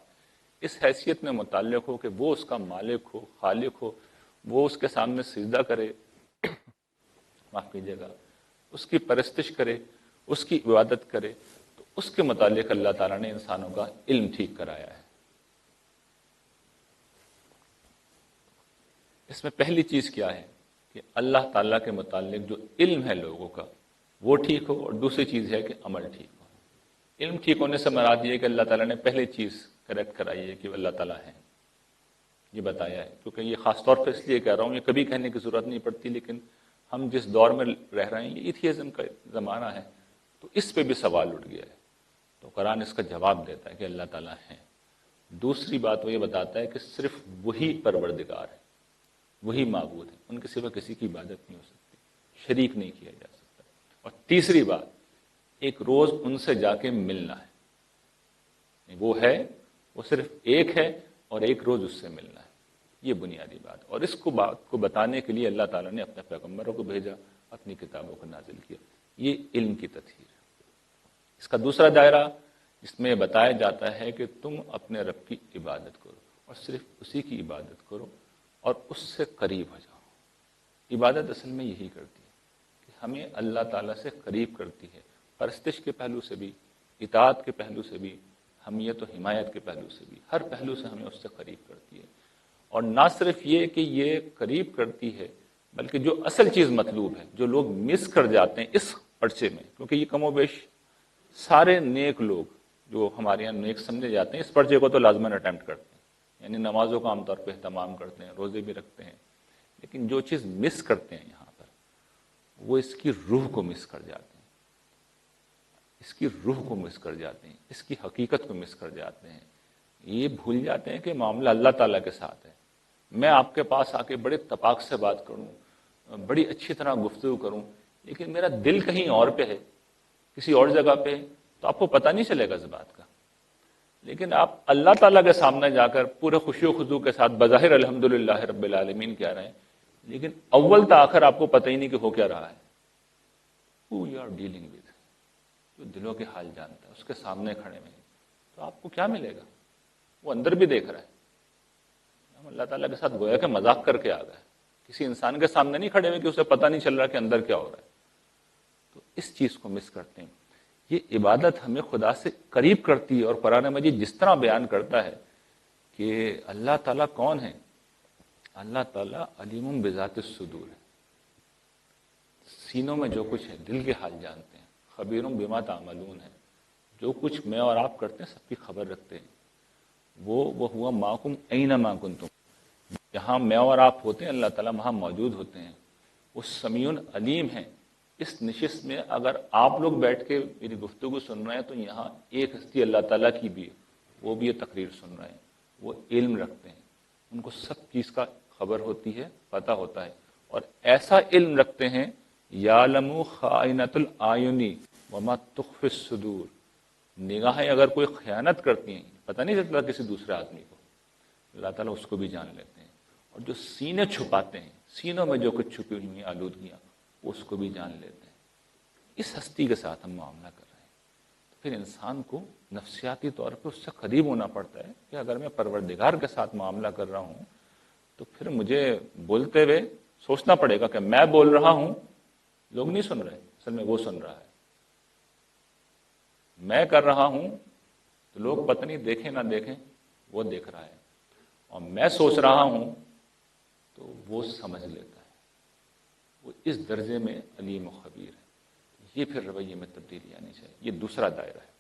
A: اس حیثیت میں متعلق ہو کہ وہ اس کا مالک ہو، خالق ہو، وہ اس کے سامنے سجدہ کرے، معاف کیجیے گا، اس کی پرستش کرے، اس کی عبادت کرے۔ تو اس کے متعلق اللہ تعالیٰ نے انسانوں کا علم ٹھیک کرایا ہے۔ اس میں پہلی چیز کیا ہے کہ اللہ تعالیٰ کے متعلق جو علم ہے لوگوں کا وہ ٹھیک ہو، اور دوسری چیز ہے کہ عمل ٹھیک ہو۔ علم ٹھیک ہونے سے مراد یہ کہ اللہ تعالیٰ نے پہلی چیز کریکٹ کرائی ہے کہ وہ اللہ تعالیٰ ہے، یہ بتایا ہے۔ کیونکہ یہ خاص طور پہ اس لیے کہہ رہا ہوں، یہ کبھی کہنے کی ضرورت نہیں پڑتی، لیکن ہم جس دور میں رہ رہے ہیں یہ ایتھیزم کا زمانہ ہے، تو اس پہ بھی سوال اٹھ گیا ہے۔ تو قرآن اس کا جواب دیتا ہے کہ اللہ تعالیٰ ہے۔ دوسری بات وہ یہ بتاتا ہے کہ صرف وہی پروردگار ہے، وہی معبود ہے، ان کے سوا کسی کی عبادت نہیں ہو سکتی، شریک نہیں کیا جا سکتا۔ اور تیسری بات، ایک روز ان سے جا کے ملنا ہے، وہ ہے، وہ صرف ایک ہے، اور ایک روز اس سے ملنا ہے۔ یہ بنیادی بات، اور اس کو بات کو بتانے کے لیے اللہ تعالیٰ نے اپنے پیغمبروں کو بھیجا، اپنی کتابوں کو نازل کیا۔ یہ علم کی تطہیر ہے۔ اس کا دوسرا دائرہ جس میں بتایا جاتا ہے کہ تم اپنے رب کی عبادت کرو، اور صرف اسی کی عبادت کرو، اور اس سے قریب ہو جاؤ۔ عبادت اصل میں یہی کرتی ہے کہ ہمیں اللہ تعالیٰ سے قریب کرتی ہے، پرستش کے پہلو سے بھی، اطاعت کے پہلو سے بھی، حمیت و حمایت کے پہلو سے بھی، ہر پہلو سے ہمیں اس سے قریب کرتی ہے۔ اور نہ صرف یہ کہ یہ قریب کرتی ہے، بلکہ جو اصل چیز مطلوب ہے، جو لوگ مس کر جاتے ہیں اس پرچے میں، کیونکہ یہ کم و بیش سارے نیک لوگ جو ہمارے یہاں نیک سمجھے جاتے ہیں اس پرچے کو تو لازماً اٹیمپٹ کرتے ہیں، یعنی نمازوں کا عام طور پہ اہتمام کرتے ہیں، روزے بھی رکھتے ہیں، لیکن جو چیز مس کرتے ہیں یہاں پر، وہ اس کی روح کو مس کر جاتے ہیں، اس کی روح کو مس کر جاتے ہیں، اس کی حقیقت کو مس کر جاتے ہیں۔ یہ بھول جاتے ہیں کہ معاملہ اللہ تعالیٰ کے ساتھ ہے۔ میں آپ کے پاس آ کے بڑے تپاک سے بات کروں، بڑی اچھی طرح گفتگو کروں، لیکن میرا دل کہیں اور پہ ہے، کسی اور جگہ پہ، تو آپ کو پتہ نہیں چلے گا اس بات کا۔ لیکن آپ اللہ تعالیٰ کے سامنے جا کر پورے خوشی و خضوع کے ساتھ بظاہر الحمدللہ رب العالمین کہہ رہے ہیں، لیکن اول تا آخر آپ کو پتہ ہی نہیں کہ ہو کیا رہا ہے۔ Who you are dealing with، جو دلوں کے حال جانتا ہے، اس کے سامنے کھڑے ہوئے ہیں، تو آپ کو کیا ملے گا؟ وہ اندر بھی دیکھ رہا ہے۔ ہم اللہ تعالیٰ کے ساتھ گویا کہ مذاق کر کے آ گئے، کسی انسان کے سامنے نہیں کھڑے ہوئے کہ اسے پتہ نہیں چل رہا کہ اندر کیا ہو رہا ہے۔ تو اس چیز کو مس کرتے ہیں۔ یہ عبادت ہمیں خدا سے قریب کرتی ہے، اور قرآن مجید جس طرح بیان کرتا ہے کہ اللہ تعالیٰ کون ہے، اللہ تعالیٰ علیم بذات الصدور ہے، سینوں میں جو کچھ ہے، دل کے حال جانتے ہیں، خبیر بما تعملون ہے، جو کچھ میں اور آپ کرتے ہیں سب کی خبر رکھتے ہیں۔ وہ ہوا معکم اینما کنتم، جہاں میں اور آپ ہوتے ہیں اللہ تعالیٰ وہاں موجود ہوتے ہیں۔ وہ سمیع علیم ہے۔ اس نشست میں اگر آپ لوگ بیٹھ کے میری گفتگو سن رہے ہیں تو یہاں ایک ہستی اللہ تعالیٰ کی بھی ہے، وہ بھی یہ تقریر سن رہے ہیں، وہ علم رکھتے ہیں، ان کو سب چیز کا خبر ہوتی ہے، پتہ ہوتا ہے، اور ایسا علم رکھتے ہیں یعلم خائنۃ الاعین وما تخفی الصدور، نگاہیں اگر کوئی خیانت کرتی ہیں، پتہ نہیں چلتا کسی دوسرے آدمی کو، اللہ تعالیٰ اس کو بھی جان لیتے ہیں، اور جو سینے چھپاتے ہیں، سینوں میں جو کچھ چھپی ہوئی ہیں آلودگیاں، وہ اس کو بھی جان لیتے ہیں۔ اس ہستی کے ساتھ ہم معاملہ کر رہے ہیں۔ پھر انسان کو نفسیاتی طور پہ اس سے قریب ہونا پڑتا ہے کہ اگر میں پروردگار کے ساتھ معاملہ کر رہا ہوں تو پھر مجھے بولتے ہوئے سوچنا پڑے گا کہ میں بول رہا ہوں، لوگ نہیں سن رہے، اصل میں وہ سن رہا ہے۔ میں کر رہا ہوں تو لوگ پتہ نہیں دیکھیں نہ دیکھیں، وہ دیکھ رہا ہے، اور میں سوچ رہا ہوں تو وہ سمجھ لیتا ہے۔ وہ اس درجے میں علیم و خبیر ہے۔ یہ پھر رویے میں تبدیلی آنی چاہیے۔ یہ دوسرا دائرہ ہے۔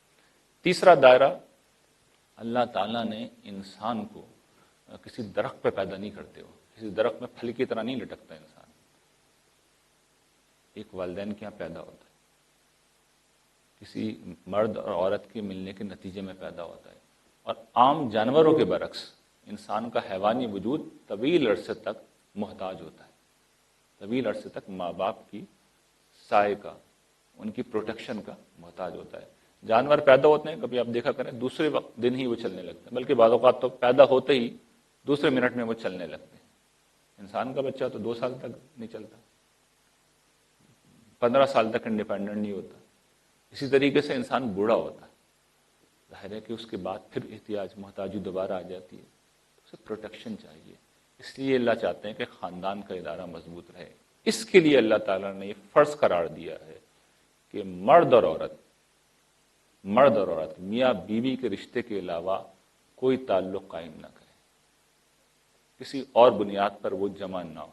A: تیسرا دائرہ، اللہ تعالیٰ نے انسان کو کسی درخت پہ پیدا نہیں کرتے ہو، کسی درخت میں پھل کی طرح نہیں لٹکتا انسان، ایک والدین کے یہاں پیدا ہوتا ہے، کسی مرد اور عورت کے ملنے کے نتیجے میں پیدا ہوتا ہے، اور عام جانوروں کے برعکس انسان کا حیوانی وجود طویل عرصے تک محتاج ہوتا ہے، طویل عرصے تک ماں باپ کی سائے کا، ان کی پروٹیکشن کا محتاج ہوتا ہے۔ جانور پیدا ہوتے ہیں، کبھی آپ دیکھا کریں دوسرے وقت دن ہی وہ چلنے لگتے ہیں، بلکہ بعض اوقات تو پیدا ہوتے ہی دوسرے منٹ میں وہ چلنے لگتے ہیں۔ انسان کا بچہ تو 2 سال تک نہیں چلتا، 15 سال تک انڈیپینڈنٹ نہیں ہوتا۔ اسی طریقے سے انسان بوڑھا ہوتا ہے، ظاہر ہے کہ اس کے بعد پھر احتیاج، محتاجی دوبارہ آ جاتی ہے، اسے پروٹیکشن چاہیے۔ اس لیے اللہ چاہتے ہیں کہ خاندان کا ادارہ مضبوط رہے۔ اس کے لیے اللہ تعالیٰ نے یہ فرض قرار دیا ہے کہ مرد اور عورت، میاں بیوی کے رشتے کے علاوہ کوئی تعلق قائم نہ کرے، کسی اور بنیاد پر وہ جمع نہ ہو۔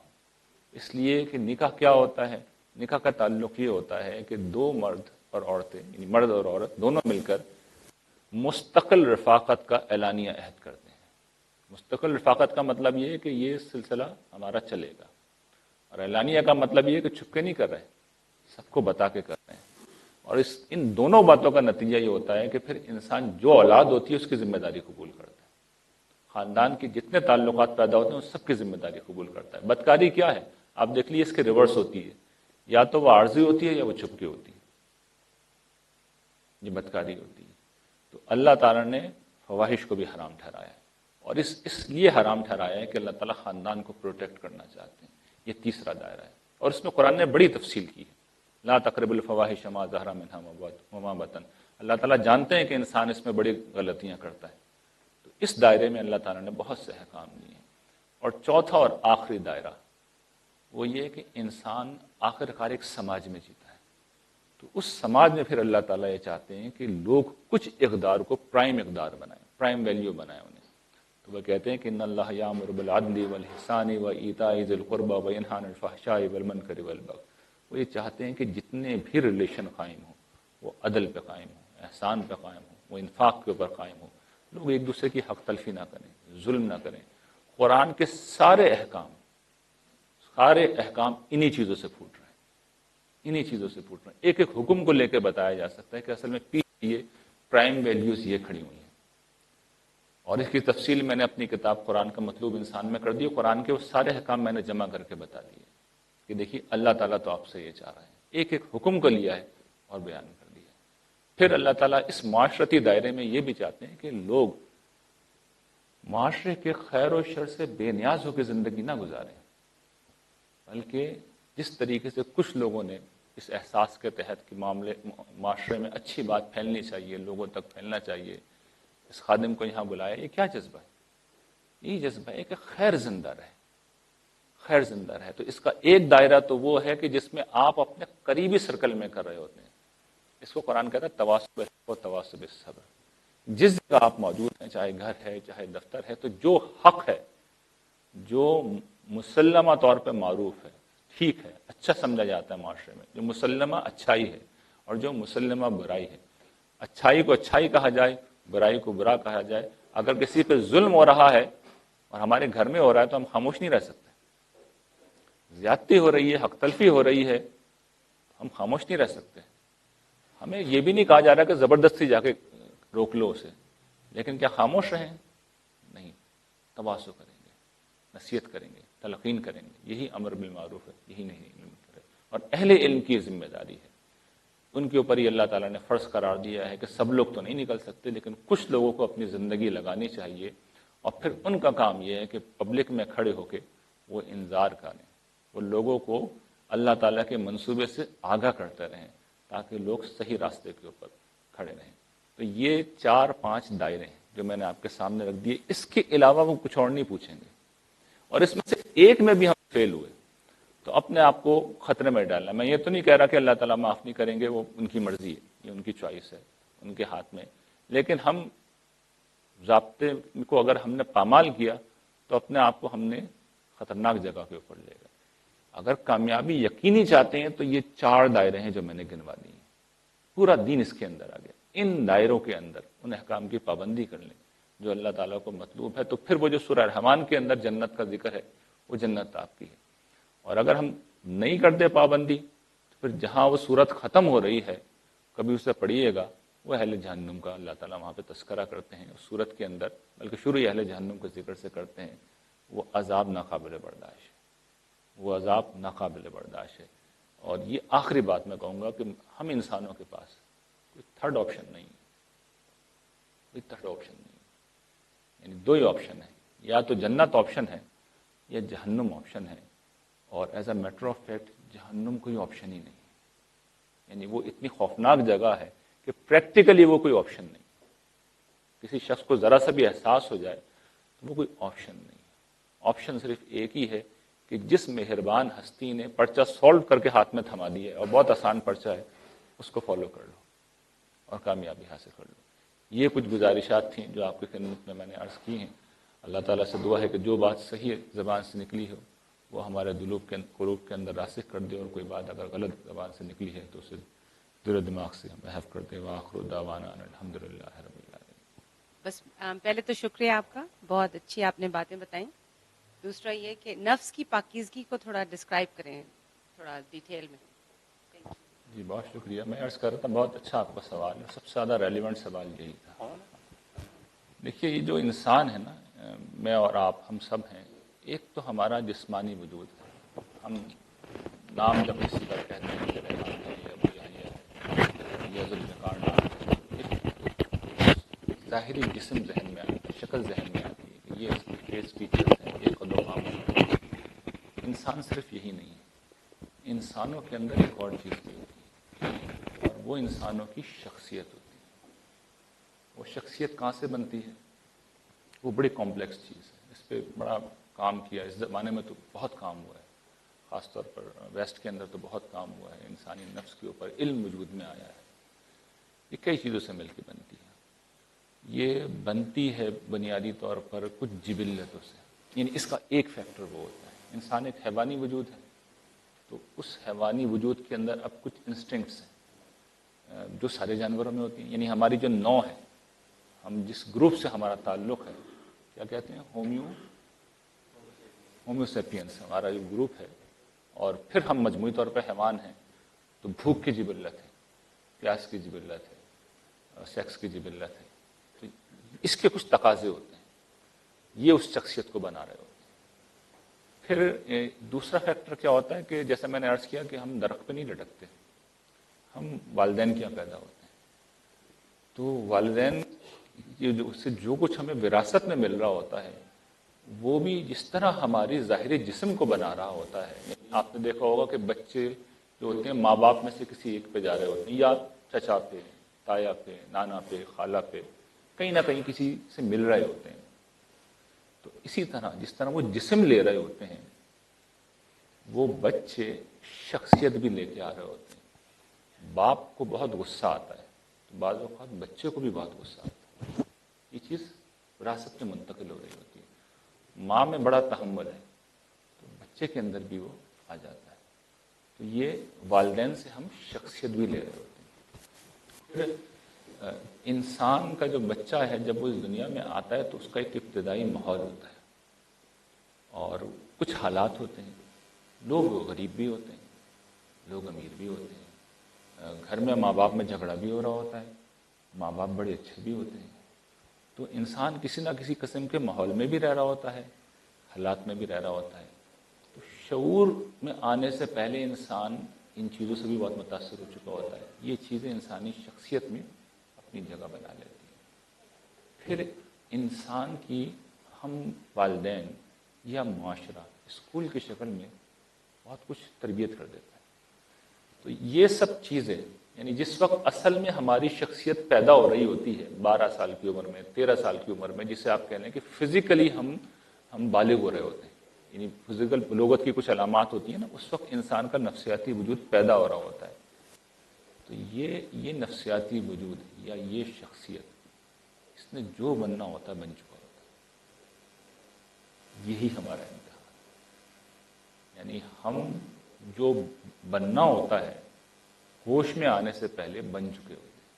A: اس لیے کہ نکاح کیا ہوتا ہے؟ نکاح کا تعلق یہ ہوتا ہے کہ دو مرد اور عورتیں، یعنی مرد اور عورت دونوں مل کر مستقل رفاقت کا اعلانیہ عہد کرتے ہیں۔ مستقل رفاقت کا مطلب یہ ہے کہ یہ سلسلہ ہمارا چلے گا، اور اعلانیہ کا مطلب یہ ہے کہ چھپ کے نہیں کر رہے، سب کو بتا کے کر رہے ہیں۔ اور ان دونوں باتوں کا نتیجہ یہ ہوتا ہے کہ پھر انسان جو اولاد ہوتی ہے اس کی ذمہ داری قبول کرتا ہے، خاندان کے جتنے تعلقات پیدا ہوتے ہیں اس سب کی ذمہ داری قبول کرتا ہے۔ بدکاری کیا ہے؟ آپ دیکھ لیجیے، اس کے ریورس ہوتی ہے، یا تو وہ عارضی ہوتی ہے یا وہ چھپ کے ہوتی ہے، یہ بدکاری ہوتی ہے۔ تو اللہ تعالیٰ نے فواحش کو بھی حرام ٹھہرایا ہے، اور اس لیے حرام ٹھہرایا ہے کہ اللہ تعالیٰ خاندان کو پروٹیکٹ کرنا چاہتے ہیں۔ یہ تیسرا دائرہ ہے، اور اس میں قرآن نے بڑی تفصیل کی ہے۔ لا تقربوا الفواحش ما ظہر منها وما بطن۔ اللہ تعالیٰ جانتے ہیں کہ انسان اس میں بڑی غلطیاں کرتا ہے، تو اس دائرے میں اللہ تعالیٰ نے بہت سے احکام دیے ہیں۔ اور چوتھا اور آخری دائرہ وہ یہ کہ انسان آخر کار ایک سماج میں جیتا ہے، تو اس سماج میں پھر اللہ تعالیٰ یہ چاہتے ہیں کہ لوگ کچھ اقدار کو پرائم اقدار بنائیں، پرائم ویلیو بنائیں انہیں۔ تو وہ کہتے ہیں کہ ان اللہ یامر بالعدل والاحسان وایتاء ذی القربى وینہی عن الفحشاء والمنکر والبغی۔ وہ یہ چاہتے ہیں کہ جتنے بھی ریلیشن قائم ہوں وہ عدل پہ قائم ہوں، احسان پہ قائم ہوں، وہ انفاق کے اوپر قائم ہوں، لوگ ایک دوسرے کی حق تلفی نہ کریں، ظلم نہ کریں۔ قرآن کے سارے احکام انہی چیزوں سے پھوٹ رہے ہیں، انہی چیزوں سے پھوٹ رہے ہیں۔ ایک ایک حکم کو لے کے بتایا جا سکتا ہے کہ اصل میں پیچھے یہ پرائم ویلیوز یہ کھڑی ہوئی ہیں، اور اس کی تفصیل میں نے اپنی کتاب قرآن کا مطلوب انسان میں کر دی۔ قرآن کے وہ سارے احکام میں نے جمع کر کے بتا دیے کہ دیکھیے اللہ تعالیٰ تو آپ سے یہ چاہ رہے ہیں، ایک ایک حکم کو لیا ہے اور بیان کر دیا ہے۔ پھر اللہ تعالیٰ اس معاشرتی دائرے میں یہ بھی چاہتے ہیں کہ لوگ معاشرے کے خیر و شر سے بے نیاز ہو کے زندگی نہ گزاریں، بلکہ جس طریقے سے کچھ لوگوں نے اس احساس کے تحت کہ معاشرے میں اچھی بات پھیلنی چاہیے، لوگوں تک پھیلنا چاہیے، اس خادم کو یہاں بلایا، یہ کیا جذبہ ہے؟ یہ جذبہ ہے کہ خیر زندہ رہے، خیر زندہ رہے۔ تو اس کا ایک دائرہ تو وہ ہے کہ جس میں آپ اپنے قریبی سرکل میں کر رہے ہوتے ہیں، اس کو قرآن کہتا ہے تواصب بالحق و تواصب بالصبر۔ جس جگہ آپ موجود ہیں، چاہے گھر ہے چاہے دفتر ہے، تو جو حق ہے، جو مسلمہ طور پہ معروف ہے، ٹھیک ہے، اچھا سمجھا جاتا ہے معاشرے میں، جو مسلمہ اچھائی ہے اور جو مسلمہ برائی ہے، اچھائی کو اچھائی کہا جائے، برائی کو برا کہا جائے۔ اگر کسی پہ ظلم ہو رہا ہے اور ہمارے گھر میں ہو رہا ہے تو ہم خاموش نہیں رہ سکتے، زیادتی ہو رہی ہے، حق تلفی ہو رہی ہے، ہم خاموش نہیں رہ سکتے۔ ہمیں یہ بھی نہیں کہا جا رہا کہ زبردستی جا کے روک لو اسے، لیکن کیا خاموش رہیں؟ نہیں، تواصل کریں گے، نصیحت کریں گے، تلقین کریں گے، یہی امر بالمعروف ہے، یہی نہیں منکر ہے۔ اور اہل علم کی ذمہ داری ہے، ان کے اوپر ہی اللہ تعالیٰ نے فرض قرار دیا ہے کہ سب لوگ تو نہیں نکل سکتے، لیکن کچھ لوگوں کو اپنی زندگی لگانی چاہیے، اور پھر ان کا کام یہ ہے کہ پبلک میں کھڑے ہو کے وہ انذار کریں، وہ لوگوں کو اللہ تعالیٰ کے منصوبے سے آگاہ کرتے رہیں تاکہ لوگ صحیح راستے کے اوپر کھڑے رہیں۔ تو یہ 4-5 دائرے ہیں جو میں نے آپ کے سامنے رکھ دیے. اس کے علاوہ وہ کچھ اور نہیں پوچھیں گے, اور اس میں سے ایک میں بھی ہم فیل ہوئے تو اپنے آپ کو خطرے میں ڈالنا. میں یہ تو نہیں کہہ رہا کہ اللہ تعالیٰ معاف نہیں کریں گے, وہ ان کی مرضی ہے, یہ ان کی چوائس ہے, ان کے ہاتھ میں. لیکن ہم ضابطے کو اگر ہم نے پامال کیا تو اپنے آپ کو ہم نے خطرناک جگہ کے اوپر لے گئے. اگر کامیابی یقینی چاہتے ہیں تو یہ 4 دائرے ہیں جو میں نے گنوا دی ہیں. پورا دین اس کے اندر آ گیا. ان دائروں کے اندر ان احکام کی پابندی کر لیں جو اللہ تعالیٰ کو مطلوب ہے, تو پھر وہ جو سورہ رحمان کے اندر جنت کا ذکر ہے وہ جنت آپ کی ہے. اور اگر ہم نہیں کرتے پابندی تو پھر جہاں وہ صورت ختم ہو رہی ہے کبھی اسے پڑھیے گا, وہ اہل جہنم کا اللہ تعالیٰ وہاں پہ تذکرہ کرتے ہیں اس صورت کے اندر, بلکہ شروع اہل جہنم کے ذکر سے کرتے ہیں. وہ عذاب ناقابل برداشت ہے, وہ عذاب ناقابل برداشت ہے. اور یہ آخری بات میں کہوں گا کہ ہم انسانوں کے پاس کوئی تھرڈ آپشن نہیں ہے, کوئی تھرڈ آپشن نہیں ہے. یعنی 2 ہی آپشن ہیں, یا تو جنت آپشن ہے یا جہنم آپشن ہے. اور as a matter of fact جہنم کوئی آپشن ہی نہیں ہے. یعنی وہ اتنی خوفناک جگہ ہے کہ پریکٹیکلی وہ کوئی آپشن نہیں. کسی شخص کو ذرا سا بھی احساس ہو جائے تو وہ کوئی آپشن نہیں. آپشن صرف ایک ہی ہے کہ جس مہربان ہستی نے پرچہ سالو کر کے ہاتھ میں تھما دی ہے, اور بہت آسان پرچہ ہے, اس کو فالو کر لو اور کامیابی حاصل کر لو. یہ کچھ گزارشات تھیں جو آپ کی خدمت میں نے عرض کی ہیں. اللہ تعالیٰ سے دعا ہے کہ جو بات صحیح زبان سے نکلی ہو وہ ہمارے قلوب کے اندر راسخ کر دے, اور کوئی بات اگر غلط زبان سے نکلی ہے تو اسے دل و دماغ سے محف کر دے. وآخر دعوانا الحمدللہ رب العالمین.
B: بس پہلے تو شکریہ آپ کا, بہت اچھی آپ نے باتیں بتائیں. دوسرا یہ کہ نفس کی پاکیزگی کو تھوڑا ڈسکرائب کریں تھوڑا ڈیٹیل میں.
A: جی بہت شکریہ. میں عرض کر رہا تھا بہت اچھا آپ کا سوال ہے, سب سے زیادہ ریلیونٹ سوال یہی تھا. دیکھیے یہ جو انسان ہے نا, میں اور آپ ہم سب ہیں, ایک تو ہمارا جسمانی وجود ہے. ہم نام جب کسی کا کہتے ہیں کہ رحمان ہے یا بھیا ہے یا ذوالفقار ایک ظاہری جسم ذہن میں آتی ہے, شکل ذہن میں آتی ہے کہ یہ اس کے فیس فیچرز ہیں, یہ قد و قامت ہے. انسان صرف یہی نہیں ہے, انسانوں کے اندر ایک اور چیز بھی ہوتی ہے, اور وہ انسانوں کی شخصیت ہوتی ہے. وہ شخصیت کہاں سے بنتی ہے؟ وہ بڑی کمپلیکس چیز ہے, اس پہ بڑا کام کیا اس زمانے میں, تو بہت کام ہوا ہے, خاص طور پر ویسٹ کے اندر تو بہت کام ہوا ہے. انسانی نفس کے اوپر علم وجود میں آیا ہے. یہ کئی چیزوں سے مل کے بنتی ہے. یہ بنتی ہے بنیادی طور پر کچھ جبلتوں سے. یعنی اس کا ایک فیکٹر وہ ہوتا ہے, انسان ایک حیوانی وجود ہے, تو اس حیوانی وجود کے اندر اب کچھ انسٹنکٹس ہیں جو سارے جانوروں میں ہوتی ہیں. یعنی ہماری جو نو ہے, ہم جس گروپ سے ہمارا تعلق ہے, کیا کہتے ہیں, ہومیوسیپینس ہمارا جو گروپ ہے. اور پھر ہم مجموعی طور پہ حیوان ہیں, تو بھوک کی جبلت ہے, پیاس کی جبلت ہے, سیکس کی جبلت ہے. تو اس کے کچھ تقاضے ہوتے ہیں, یہ اس شخصیت کو بنا رہے ہوتے ہیں. پھر دوسرا فیکٹر کیا ہوتا ہے کہ جیسا میں نے عرض کیا کہ ہم درخت پہ نہیں لٹکتے, ہم والدین کیا پیدا ہوتے ہیں. تو والدین اس سے جو کچھ ہمیں وراثت میں مل رہا ہوتا ہے وہ بھی جس طرح ہماری ظاہری جسم کو بنا رہا ہوتا ہے. آپ نے دیکھا ہوگا کہ بچے جو ہوتے ہیں ماں باپ میں سے کسی ایک پہ جا رہے ہوتے ہیں, یا چچا پہ, تایا پہ, نانا پہ, خالہ پہ, کہیں نہ کہیں کسی سے مل رہے ہوتے ہیں. تو اسی طرح جس طرح وہ جسم لے رہے ہوتے ہیں وہ بچے شخصیت بھی لے کے آ رہے ہوتے ہیں. باپ کو بہت غصہ آتا ہے تو بعض اوقات بچے کو بھی بہت غصہ آتا ہے. یہ چیز وراثت میں منتقل ہو رہی ہوتی ہے. ماں میں بڑا تحمل ہے تو بچے کے اندر بھی وہ آ جاتا ہے. تو یہ والدین سے ہم شخصیت بھی لے رہے ہوتے ہیں. پھر انسان کا جو بچہ ہے جب وہ اس دنیا میں آتا ہے تو اس کا ایک ابتدائی ماحول ہوتا ہے, اور کچھ حالات ہوتے ہیں. لوگ غریب بھی ہوتے ہیں, لوگ امیر بھی ہوتے ہیں. گھر میں ماں باپ میں جھگڑا بھی ہو رہا ہوتا ہے, ماں باپ بڑے اچھے بھی ہوتے ہیں. تو انسان کسی نہ کسی قسم کے ماحول میں بھی رہ رہا ہوتا ہے, حالات میں بھی رہ رہا ہوتا ہے. تو شعور میں آنے سے پہلے انسان ان چیزوں سے بھی بہت متاثر ہو چکا ہوتا ہے. یہ چیزیں انسانی شخصیت میں اپنی جگہ بنا لیتی ہیں. پھر انسان کی ہم والدین یا معاشرہ اسکول کی شکل میں بہت کچھ تربیت کر دیتا ہے. تو یہ سب چیزیں یعنی جس وقت اصل میں ہماری شخصیت پیدا ہو رہی ہوتی ہے 12 سال کی عمر میں، 13 سال کی عمر میں، جسے آپ کہہ لیں کہ فزیکلی ہم بالغ ہو رہے ہوتے ہیں، یعنی فزیکل بلوغت کی کچھ علامات ہوتی ہیں نا، اس وقت انسان کا نفسیاتی وجود پیدا ہو رہا ہوتا ہے. تو یہ نفسیاتی وجود یا یہ شخصیت، اس نے جو بننا ہوتا ہے بن چکا ہوتا ہے. یہی ہمارا امتحان، یعنی ہم جو بننا ہوتا ہے ہوش میں آنے سے پہلے بن چکے ہوتے ہیں.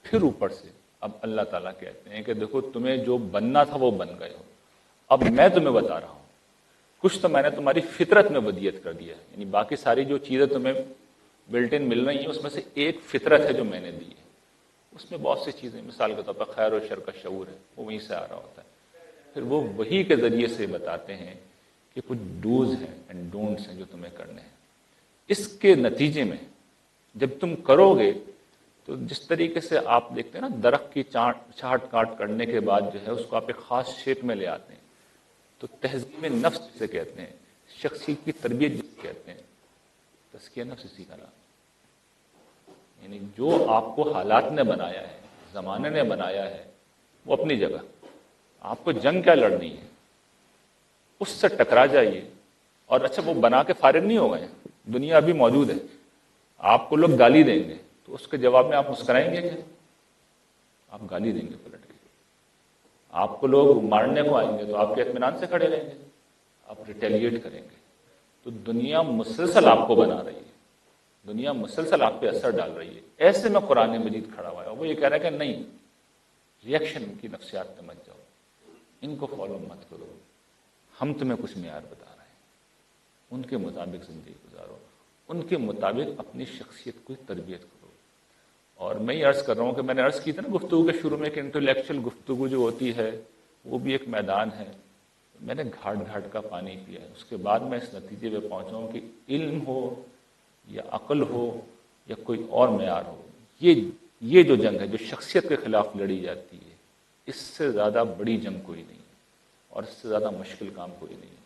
A: پھر اوپر سے اب اللہ تعالیٰ کہتے ہیں کہ دیکھو تمہیں جو بننا تھا وہ بن گئے ہو، اب میں تمہیں بتا رہا ہوں. کچھ تو میں نے تمہاری فطرت میں ودیت کر دیا ہے، یعنی باقی ساری جو چیزیں تمہیں بلٹ ان مل رہی ہیں اس میں سے ایک فطرت ہے جو میں نے دی ہے. اس میں بہت سی چیزیں، مثال کے طور پر خیر و شر کا شعور ہے، وہ وہیں سے آ رہا ہوتا ہے. پھر وہ وہی کے ذریعے سے بتاتے ہیں کہ کچھ ڈوز ہیں اینڈ ڈونٹس ہیں جو تمہیں کرنے ہیں. اس کے نتیجے میں جب تم کرو گے تو جس طریقے سے آپ دیکھتے ہیں نا درخت کی چھانٹ کاٹ کرنے کے بعد جو ہے اس کو آپ ایک خاص شیپ میں لے آتے ہیں، تو تہذیب نفس جسے کہتے ہیں، شخصیت کی تربیت جسے کہتے ہیں، تزکیہ نفس اسی کا نام. یعنی جو آپ کو حالات نے بنایا ہے، زمانے نے بنایا ہے، وہ اپنی جگہ. آپ کو جنگ کیا لڑنی ہے، اس سے ٹکرا جائیے. اور اچھا وہ بنا کے فارغ نہیں ہو گئے، دنیا ابھی موجود ہے. آپ کو لوگ گالی دیں گے تو اس کے جواب میں آپ مسکرائیں گے کیا؟ آپ گالی دیں گے پلٹ کے. آپ کو لوگ مارنے کو آئیں گے تو آپ کے اطمینان سے کھڑے رہیں گے، آپ ریٹیلیٹ کریں گے. تو دنیا مسلسل آپ کو بنا رہی ہے، دنیا مسلسل آپ پہ اثر ڈال رہی ہے. ایسے میں قرآن مجید کھڑا ہوا ہے، وہ یہ کہہ رہا ہے کہ نہیں، ریئیکشن کی نفسیات میں مت جاؤ، ان کو فالو مت کرو. ہم تمہیں کچھ معیار بتا رہے ہیں، ان کے مطابق زندگی گزارو، ان کے مطابق اپنی شخصیت کو تربیت کرو. اور میں یہ عرض کر رہا ہوں کہ میں نے عرض کی تھی نا گفتگو کے شروع میں کہ انٹلیکچوئل گفتگو جو ہوتی ہے وہ بھی ایک میدان ہے. میں نے گھاٹ گھاٹ کا پانی پیا ہے، اس کے بعد میں اس نتیجے پہ پہنچا ہوں کہ علم ہو یا عقل ہو یا کوئی اور معیار ہو، یہ جو جنگ ہے جو شخصیت کے خلاف لڑی جاتی ہے، اس سے زیادہ بڑی جنگ کوئی نہیں ہے اور اس سے زیادہ مشکل کام کوئی نہیں ہے.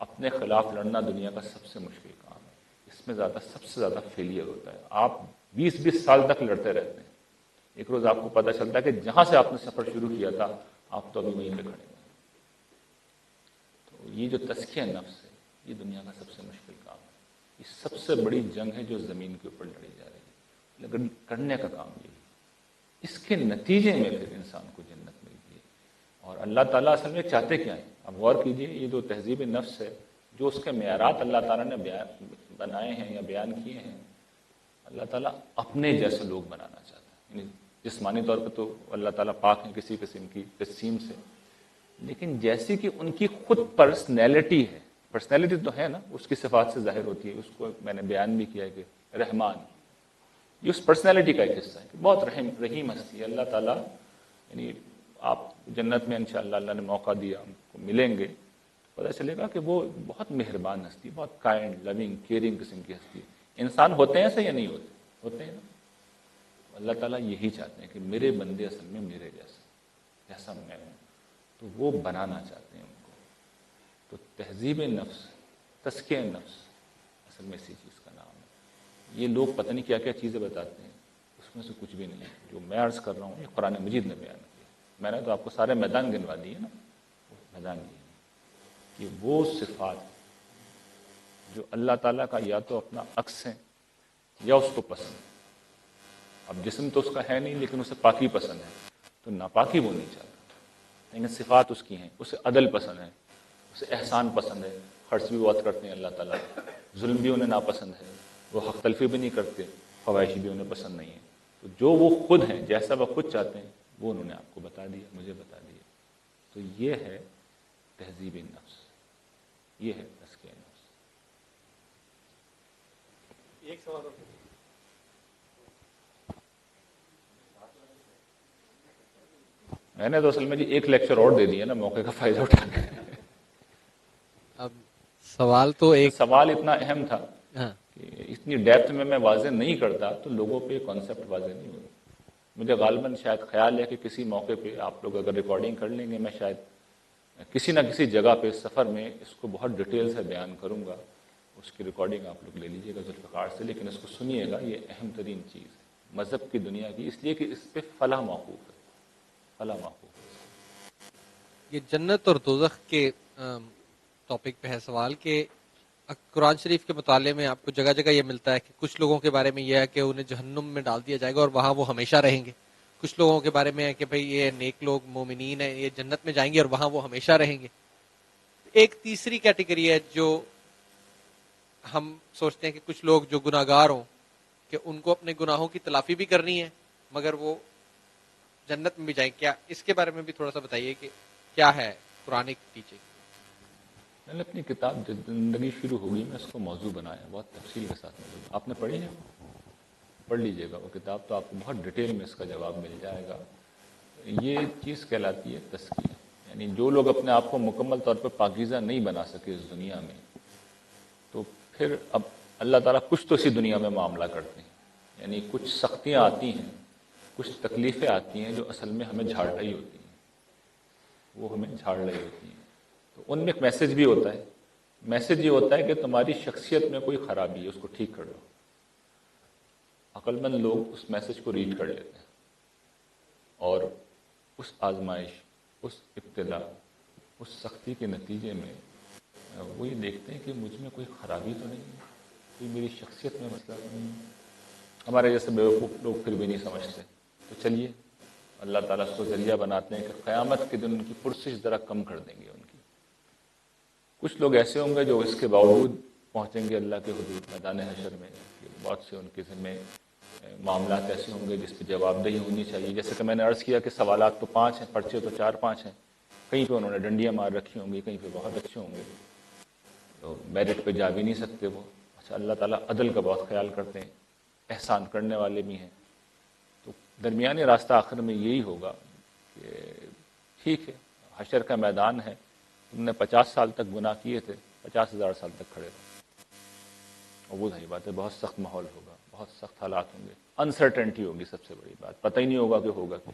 A: اپنے خلاف لڑنا دنیا کا سب سے مشکل کام ہے. اس میں سب سے زیادہ فیلئر ہوتا ہے. آپ 20 سال تک لڑتے رہتے ہیں، ایک روز آپ کو پتہ چلتا ہے کہ جہاں سے آپ نے سفر شروع کیا تھا آپ تو ابھی وہیں پہ کھڑے ہیں. تو یہ جو تزکیہ نفس ہے یہ دنیا کا سب سے مشکل کام ہے. یہ سب سے بڑی جنگ ہے جو زمین کے اوپر لڑی جا رہی ہے، لیکن کرنے کا کام یہ ہے. اس کے نتیجے میں پھر انسان کو جنت ملتی ہے. اور اللہ تعالیٰ اصل میں چاہتے کیا ہیں؟ اب غور کیجئے، یہ جو تہذیب نفس ہے، جو اس کے معیارات اللہ تعالیٰ نے بنائے ہیں یا بیان کیے ہیں، اللہ تعالیٰ اپنے جیسے لوگ بنانا چاہتا ہے. یعنی جسمانی طور پہ تو اللہ تعالیٰ پاک ہیں کسی قسم کی تقسیم سے، لیکن جیسی کہ ان کی خود پرسنالٹی ہے، پرسنالٹی تو ہے نا، اس کی صفات سے ظاہر ہوتی ہے. اس کو میں نے بیان بھی کیا ہے کہ رحمان، یہ اس پرسنالٹی کا ایک حصہ ہے کہ بہت رحیم ہستی ہے اللہ تعالیٰ. یعنی آپ جنت میں انشاءاللہ اللہ نے موقع دیا، ہم کو ملیں گے، پتہ چلے گا کہ وہ بہت مہربان ہستی، بہت کائنڈ لونگ کیئرنگ قسم کی ہستی. انسان ہوتے ہیں ایسے یا نہیں ہوتے؟ ہوتے ہیں نا. اللہ تعالیٰ یہی چاہتے ہیں کہ میرے بندے اصل میں میرے جیسا میں ہوں، تو وہ بنانا چاہتے ہیں ان کو. تو تہذیب نفس، تزکیہ نفس، اصل میں اسی چیز کا نام ہے. یہ لوگ پتہ نہیں کیا کیا چیزیں بتاتے ہیں، اس میں سے کچھ بھی نہیں ہے. جو میں عرض کر رہا ہوں یہ قرآن مجید نے بیان کیا. میں نے تو آپ کو سارے میدان گنوا دیے نا. میدان یہ کہ وہ صفات جو اللہ تعالیٰ کا یا تو اپنا عکس ہے یا اس کو پسند ہے. اب جسم تو اس کا ہے نہیں لیکن اسے پاکی پسند ہے، تو ناپاکی وہ نہیں چاہتا. لیکن صفات اس کی ہیں، اسے عدل پسند ہے، اسے احسان پسند ہے. خرچ بھی بہت کرتے ہیں اللہ تعالیٰ، ظلم بھی انہیں ناپسند ہے، وہ حق تلفی بھی نہیں کرتے، فوائش بھی انہیں پسند نہیں ہے. تو جو وہ خود ہیں، جیسا وہ خود چاہتے ہیں، وہ انہوں نے آپ کو بتا دیا، مجھے بتا دیا. تو یہ ہے تہذیب نفس، یہ ہے تزکیہ نفس.
C: ایک سوال اور
A: میں نے تو اصل میں جی ایک لیکچر اور دے دیا نا موقع کا فائدہ اٹھا کے.
C: اب سوال تو ایک
A: سوال اتنا اہم تھا
C: ہاں
A: کہ اتنی ڈیپتھ میں واضح نہیں کرتا تو لوگوں پہ کانسیپٹ واضح نہیں ہوتا. مجھے غالباً شاید خیال ہے کہ کسی موقع پہ آپ لوگ اگر ریکارڈنگ کر لیں گے، میں شاید کسی نہ کسی جگہ پہ سفر میں اس کو بہت ڈیٹیل سے بیان کروں گا. اس کی ریکارڈنگ آپ لوگ لے لیجیے گا ذوالفقار سے، لیکن اس کو سنیے گا، یہ اہم ترین چیز ہے مذہب کی دنیا کی، اس لیے کہ اس پہ فلاح موقوف ہے، فلاح موقوف ہے۔
C: یہ جنت اور دوزخ کے ٹاپک پہ ہے سوال کہ قرآن شریف کے مطالعے میں آپ کو جگہ جگہ یہ ملتا ہے کہ کچھ لوگوں کے بارے میں یہ ہے کہ انہیں جہنم میں ڈال دیا جائے گا اور وہاں وہ ہمیشہ رہیں گے، کچھ لوگوں کے بارے میں ہے کہ بھئی یہ نیک لوگ مومنین ہیں، یہ جنت میں جائیں گے اور وہاں وہ ہمیشہ رہیں گے۔ ایک تیسری کیٹیگری ہے جو ہم سوچتے ہیں کہ کچھ لوگ جو گناہگار ہوں کہ ان کو اپنے گناہوں کی تلافی بھی کرنی ہے مگر وہ جنت میں بھی جائیں، کیا اس کے بارے میں بھی تھوڑا سا بتائیے کہ کیا ہے قرآنک ٹیچنگ؟
A: میں نے اپنی کتاب جب زندگی شروع ہوگی میں اس کو موضوع بنایا، بہت تفصیل کے ساتھ موضوع، آپ نے پڑھی ہے؟ پڑھ لیجئے گا وہ کتاب، تو آپ کو بہت ڈیٹیل میں اس کا جواب مل جائے گا۔ یہ چیز کہلاتی ہے تزکیہ، یعنی جو لوگ اپنے آپ کو مکمل طور پہ پاکیزہ نہیں بنا سکے اس دنیا میں، تو پھر اب اللہ تعالیٰ کچھ تو اسی دنیا میں معاملہ کرتے ہیں، یعنی کچھ سختیاں آتی ہیں، کچھ تکلیفیں آتی ہیں جو اصل میں ہمیں جھاڑ رہی ہوتی ہیں، وہ ہمیں جھاڑ رہی ہوتی ہیں، تو ان میں ایک میسج بھی ہوتا ہے۔ میسج یہ ہوتا ہے کہ تمہاری شخصیت میں کوئی خرابی ہے، اس کو ٹھیک کر لو۔ عقل مند لوگ اس میسج کو ریڈ کر لیتے ہیں اور اس آزمائش، اس ابتلا، اس سختی کے نتیجے میں وہ یہ دیکھتے ہیں کہ مجھ میں کوئی خرابی تو نہیں ہے، کوئی میری شخصیت میں مسئلہ تو نہیں ہے۔ ہمارے جیسے بیوقوف لوگ پھر بھی نہیں سمجھتے، تو چلیے اللہ تعالیٰ اس کو ذریعہ بناتے ہیں کہ قیامت کے دن ان کی پرسش ذرا کم کر دیں گے ان کی۔ کچھ لوگ ایسے ہوں گے جو اس کے باوجود پہنچیں گے اللہ کے حدود میدان حشر میں، کہ بہت سے ان کے ذمہ معاملات ایسے ہوں گے جس پہ جواب دہی ہونی چاہیے، جیسے کہ میں نے عرض کیا کہ سوالات تو 5 ہیں، پرچے تو 4-5 ہیں، کہیں پہ انہوں نے ڈنڈیاں مار رکھی ہوں گی، کہیں پہ بہت اچھے ہوں گے، تو میرٹ پہ جا بھی نہیں سکتے وہ۔ اچھا، اللہ تعالیٰ عدل کا بہت خیال کرتے ہیں، احسان کرنے والے بھی ہیں، تو درمیانی راستہ آخر میں یہی ہوگا کہ ٹھیک ہے، حشر کا میدان ہے، تم نے 50 سال تک گناہ کیے تھے، 50,000 سال تک کھڑے رہو، اور وہ صحیح بات ہے، بہت سخت ماحول ہوگا، بہت سخت حالات ہوں گے، انسرٹنٹی ہوگی، سب سے بڑی بات، پتہ ہی نہیں ہوگا کہ ہوگا کیا۔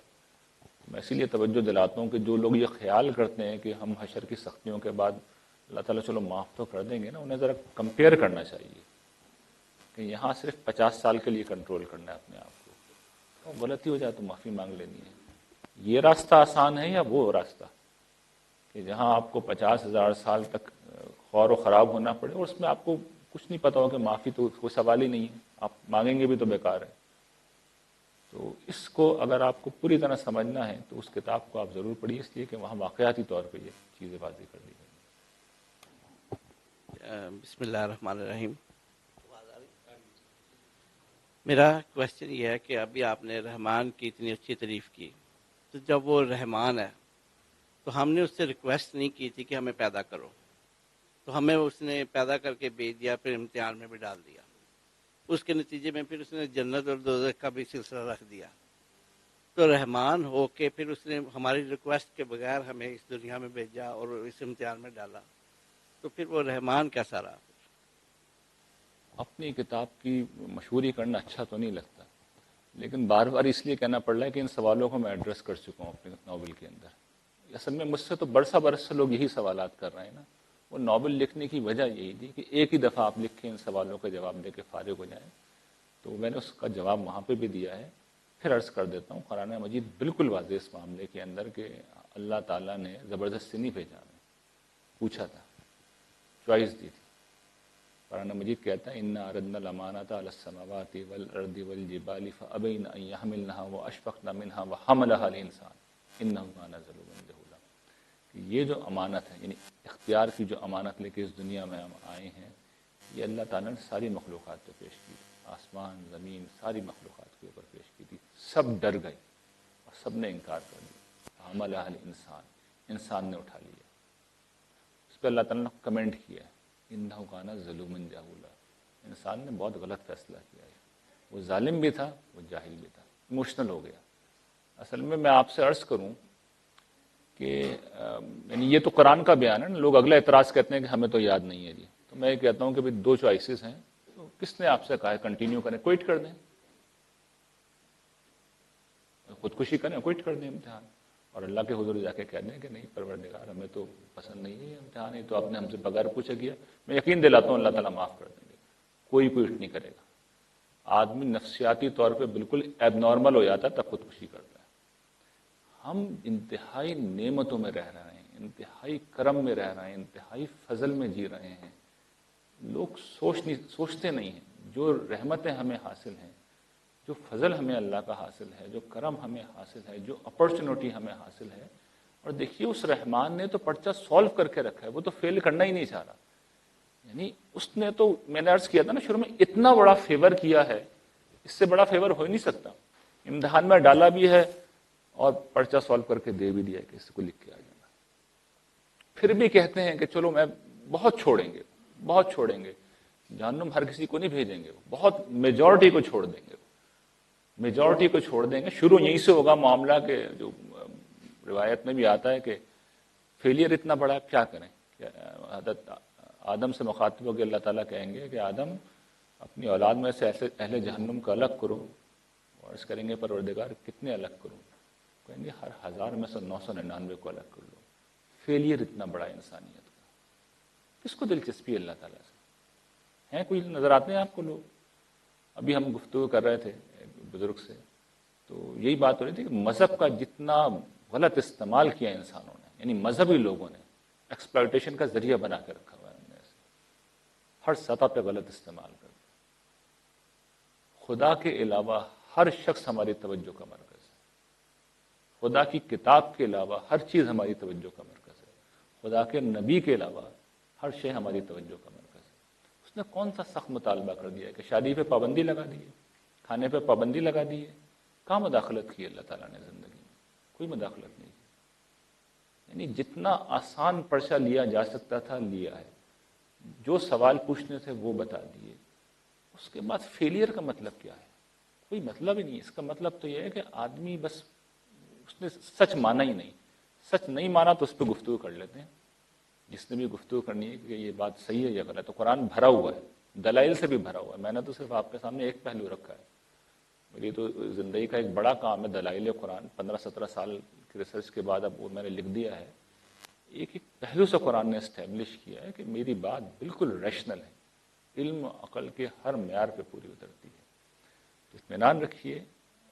A: میں اسی لیے توجہ دلاتا ہوں کہ جو لوگ یہ خیال کرتے ہیں کہ ہم حشر کی سختیوں کے بعد اللہ تعالیٰ چلو معاف تو کر دیں گے نا، انہیں ذرا کمپیئر کرنا چاہیے کہ یہاں صرف 50 سال کے لیے کنٹرول کرنا ہے اپنے آپ کو، اور غلطی ہو جائے تو معافی مانگ لینی ہے۔ یہ راستہ آسان ہے یا وہ راستہ کہ جہاں آپ کو 50,000 سال تک خور و خراب ہونا پڑے اور اس میں آپ کو کچھ نہیں پتا ہو کہ معافی تو کوئی سوال ہی نہیں ہے، آپ مانگیں گے بھی تو بیکار ہے۔ تو اس کو اگر آپ کو پوری طرح سمجھنا ہے تو اس کتاب کو آپ ضرور پڑھیے، اس لیے کہ وہاں واقعاتی طور پہ یہ چیزیں واضح کر دی گئی۔
D: بسم اللہ الرحمن الرحیم۔ میرا کوشچن یہ ہے کہ ابھی آپ نے رحمان کی اتنی اچھی تعریف کی، تو جب وہ رحمان ہے تو ہم نے اس سے ریکویسٹ نہیں کی تھی کہ ہمیں پیدا کرو، تو ہمیں اس نے پیدا کر کے بھیج دیا، پھر امتحان میں بھی ڈال دیا، اس کے نتیجے میں پھر اس نے جنت اور دوزخ کا بھی سلسلہ رکھ دیا۔ تو رحمان ہو کے پھر اس نے ہماری ریکویسٹ کے بغیر ہمیں اس دنیا میں بھیجا اور اس امتحان میں ڈالا، تو پھر وہ رحمان کیسا رہا؟
A: اپنی کتاب کی مشہوری کرنا اچھا تو نہیں لگتا، لیکن بار بار اس لیے کہنا پڑ رہا ہے کہ ان سوالوں کو میں ایڈریس کر چکا ہوں اپنے ناول کے اندر۔ اصل میں مجھ سے تو برسہ برس سے لوگ یہی سوالات کر رہے ہیں نا، وہ ناول لکھنے کی وجہ یہی تھی کہ ایک ہی دفعہ آپ لکھ کے ان سوالوں کا جواب دے کے فارغ ہو جائیں، تو میں نے اس کا جواب وہاں پہ بھی دیا ہے۔ پھر عرض کر دیتا ہوں، قرآن مجید بالکل واضح اس معاملے کے اندر کہ اللہ تعالیٰ نے زبردستی نہیں بھیجا، پوچھا تھا، چوائس دی تھی۔ قرآن مجید کہتا ہے انا عرضنا الامانۃ علی السماوات والارض والجبال فابین ان یحملنها واشفقن منها وحملها الانسان انه کان ظلوما جہولا، کہ یہ جو امانت ہے، یعنی اختیار کی جو امانت لے کے اس دنیا میں ہم آئے ہیں، یہ اللہ تعالیٰ نے ساری مخلوقات پہ پیش کی، آسمان زمین ساری مخلوقات کے اوپر پیش کی تھی، سب ڈر گئے اور سب نے انکار کر دیا، حملها الانسان، انسان نے اٹھا لیا۔ اس پہ اللہ تعالیٰ نے کمنٹ کیا ہے انہ کان ظلوما جہولا، انسان نے بہت غلط فیصلہ کیا ہے، وہ ظالم بھی تھا، وہ جاہل بھی تھا، ایموشنل ہو گیا۔ اصل میں آپ سے عرض کروں کہ یعنی یہ تو قرآن کا بیان ہے نا، لوگ اگلا اعتراض کہتے ہیں کہ ہمیں تو یاد نہیں ہے جی، تو میں یہ کہتا ہوں کہ بھئی 2 چوائسیز ہیں، تو کس نے آپ سے کہا ہے کنٹینیو کریں، کوئٹ کر دیں، خودکشی کریں، کوئٹ کر دیں امتحان۔ اور اللہ کے حضور جا کے کہہ دیں کہ نہیں پروردگار ہمیں تو پسند نہیں ہے یہ امتحان، ہے تو آپ نے ہم سے بغیر پوچھے کیا، میں یقین دلاتا ہوں اللہ تعالیٰ معاف کر دیں گے، کوئی کوئٹ نہیں کرے گا۔ آدمی نفسیاتی طور پہ بالکل ایب نارمل ہو جاتا ہے تب خودکشی کرتا ہے۔ ہم انتہائی نعمتوں میں رہ رہے ہیں، انتہائی کرم میں رہ رہے ہیں، انتہائی فضل میں جی رہے ہیں، لوگ سوچتے نہیں ہیں جو رحمتیں ہمیں حاصل ہیں، جو فضل ہمیں اللہ کا حاصل ہے، جو کرم ہمیں حاصل ہے، جو اپرچونٹی ہمیں حاصل ہے۔ اور دیکھیے اس رحمان نے تو پرچہ سولو کر کے رکھا ہے، وہ تو فیل کرنا ہی نہیں چاہ رہا، یعنی اس نے تو، میں نے عرض کیا تھا نا شروع میں، اتنا بڑا فیور کیا ہے، اس سے بڑا فیور ہو ہی نہیں سکتا۔ امتحان میں ڈالا بھی ہے اور پرچہ سولو کر کے دے بھی دیا کہ اس کو لکھ کے آ جانا، پھر بھی کہتے ہیں کہ چلو میں بہت چھوڑیں گے، بہت چھوڑیں گے، جہنم ہر کسی کو نہیں بھیجیں گے، بہت میجورٹی کو چھوڑ دیں گے، میجورٹی کو چھوڑ دیں گے۔ شروع یہیں سے ہوگا معاملہ، کہ جو روایت میں بھی آتا ہے کہ فیلئر اتنا بڑا کیا کریں، حضرت آدم سے مخاطب ہو کے اللہ تعالیٰ کہیں گے کہ آدم اپنی اولاد میں سے ایسے اہل جہنم کو الگ کرو، اور اس کریں گے پروردگار کتنے الگ کروں، کہیں گے ہر 1000 میں سے 999 کو الگ کر لو۔ فیلئر اتنا بڑا انسانیت کا، کس کو دلچسپی اللہ تعالیٰ سے؟ ہیں کوئی نظر آتے ہیں آپ کو لوگ؟ ابھی ہم گفتگو کر رہے تھے ایک بزرگ سے، تو یہی بات ہو رہی تھی کہ مذہب کا جتنا غلط استعمال کیا انسانوں نے، یعنی مذہبی لوگوں نے ایکسپلائٹیشن کا ذریعہ بنا کے رکھا ہوا ہے، ہم نے اسے ہر سطح پہ غلط استعمال کر دیا۔ خدا کے علاوہ ہر شخص ہماری توجہ کا مرکز ہے، خدا کی کتاب کے علاوہ ہر چیز ہماری توجہ کا مرکز ہے، خدا کے نبی کے علاوہ ہر شے ہماری توجہ کا مرکز ہے۔ اس نے کون سا سخت مطالبہ کر دیا ہے کہ شادی پہ پابندی لگا دی ہے، کھانے پہ پابندی لگا دی ہے؟ کہاں مداخلت کی اللہ تعالیٰ نے زندگی میں؟ کوئی مداخلت نہیں کی، یعنی جتنا آسان پرچہ لیا جا سکتا تھا لیا ہے، جو سوال پوچھنے تھے وہ بتا دیے۔ اس کے بعد فیلئر کا مطلب کیا ہے؟ کوئی مطلب ہی نہیں۔ اس کا مطلب تو یہ ہے کہ آدمی بس اس نے سچ مانا ہی نہیں، سچ نہیں مانا تو اس پہ گفتگو کر لیتے ہیں، جس نے بھی گفتگو کرنی ہے کہ یہ بات صحیح ہے یا غلط ہے۔ قرآن بھرا ہوا ہے، دلائل سے بھی بھرا ہوا ہے، میں نے تو صرف آپ کے سامنے ایک پہلو رکھا ہے۔ میری تو زندگی کا ایک بڑا کام ہے دلائل قرآن، 15-17 سال کی ریسرچ کے بعد اب وہ میں نے لکھ دیا ہے۔ ایک ایک پہلو سے قرآن نے اسٹیبلش کیا ہے کہ میری بات بالکل ریشنل ہے، علم و عقل کے ہر معیار پہ پوری اترتی ہے۔ تو اطمینان رکھیے،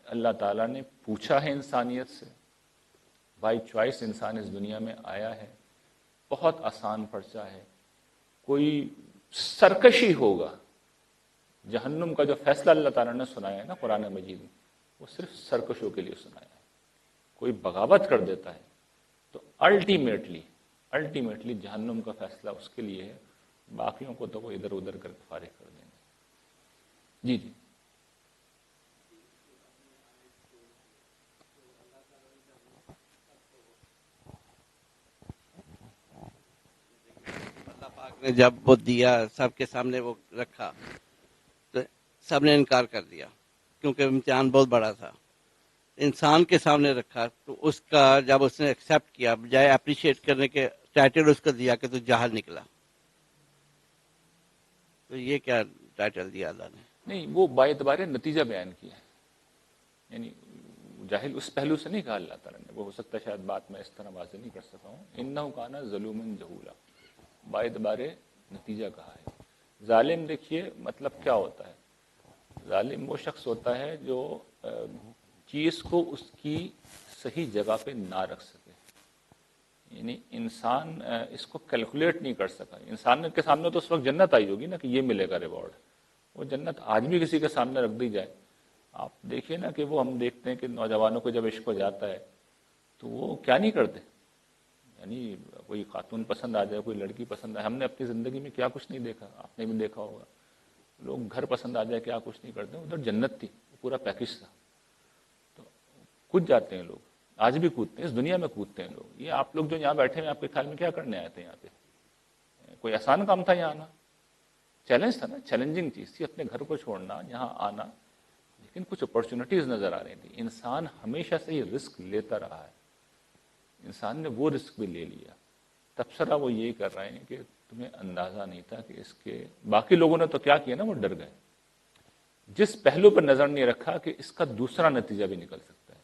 A: اللہ تعالیٰ نے پوچھا ہے انسانیت سے، بائی چوائس انسان اس دنیا میں آیا ہے، بہت آسان پرچہ ہے۔ کوئی سرکشی ہوگا، جہنم کا جو فیصلہ اللہ تعالیٰ نے سنایا ہے نا قرآن مجید میں، وہ صرف سرکشوں کے لیے سنایا ہے۔ کوئی بغاوت کر دیتا ہے تو الٹیمیٹلی جہنم کا فیصلہ اس کے لیے ہے، باقیوں کو تو وہ ادھر ادھر کر کے فارغ کر دیں گے۔ جی جی
D: اللہ پاک نے جب وہ دیا سب کے سامنے وہ رکھا تو سب نے انکار کر دیا، کیونکہ امتحان بہت بڑا تھا۔ انسان کے سامنے رکھا تو اس کا جب اس نے ایکسیپٹ کیا، بجائے اپریشیٹ کرنے کے ٹائٹل اس کو دیا کہ تو جاہل نکلا۔ تو یہ کیا ٹائٹل دیا اللہ نے؟
A: نہیں، وہ باعتبار نتیجہ بیان کیا ہے، یعنی جاہل اس پہلو سے نہیں کہا اللہ تعالیٰ نے، وہ ہو سکتا ہے شاید بات میں اس طرح واضح نہیں کر سکا ہوں۔ انہ کان ظلوما جہولا، باعتبار نتیجہ کہا ہے۔ ظالم دیکھیے مطلب کیا ہوتا ہے، ظالم وہ شخص ہوتا ہے جو چیز کو اس کی صحیح جگہ پہ نہ رکھ سکے، یعنی انسان اس کو کیلکولیٹ نہیں کر سکا۔ انسان کے سامنے تو اس وقت جنت آئی ہوگی نا کہ یہ ملے گا ریوارڈ، وہ جنت آج بھی کسی کے سامنے رکھ دی جائے، آپ دیکھیے نا کہ وہ ہم دیکھتے ہیں کہ نوجوانوں کو جب عشق ہو جاتا ہے تو وہ کیا نہیں کرتے، یعنی کوئی خاتون پسند آ جائے، کوئی لڑکی پسند آئے، ہم نے اپنی زندگی میں کیا کچھ نہیں دیکھا، آپ نے بھی دیکھا ہوگا، لوگ گھر پسند آ جائے کیا کچھ نہیں کرتے، ادھر جنت تھی، پورا پیکج تھا، تو کود جاتے ہیں لوگ، آج بھی کودتے ہیں، اس دنیا میں کودتے ہیں لوگ۔ یہ آپ لوگ جو یہاں بیٹھے ہیں آپ کے خیال میں کیا کرنے آئے تھے یہاں پہ؟ کوئی آسان کام تھا یہاں آنا؟ چیلنج تھا نا، چیلنجنگ چیز تھی اپنے گھر کو چھوڑنا یہاں آنا، لیکن کچھ اپرچونٹیز نظر آ رہی تھی۔ انسان ہمیشہ سے یہ رسک لیتا رہا ہے، انسان نے وہ رسک بھی لے لیا۔ تبصرہ وہ یہی کر رہے ہیں کہ تمہیں اندازہ نہیں تھا کہ اس کے باقی لوگوں نے تو کیا کیا نا، وہ ڈر گئے، جس پہلو پر نظر نہیں رکھا کہ اس کا دوسرا نتیجہ بھی نکل سکتا ہے۔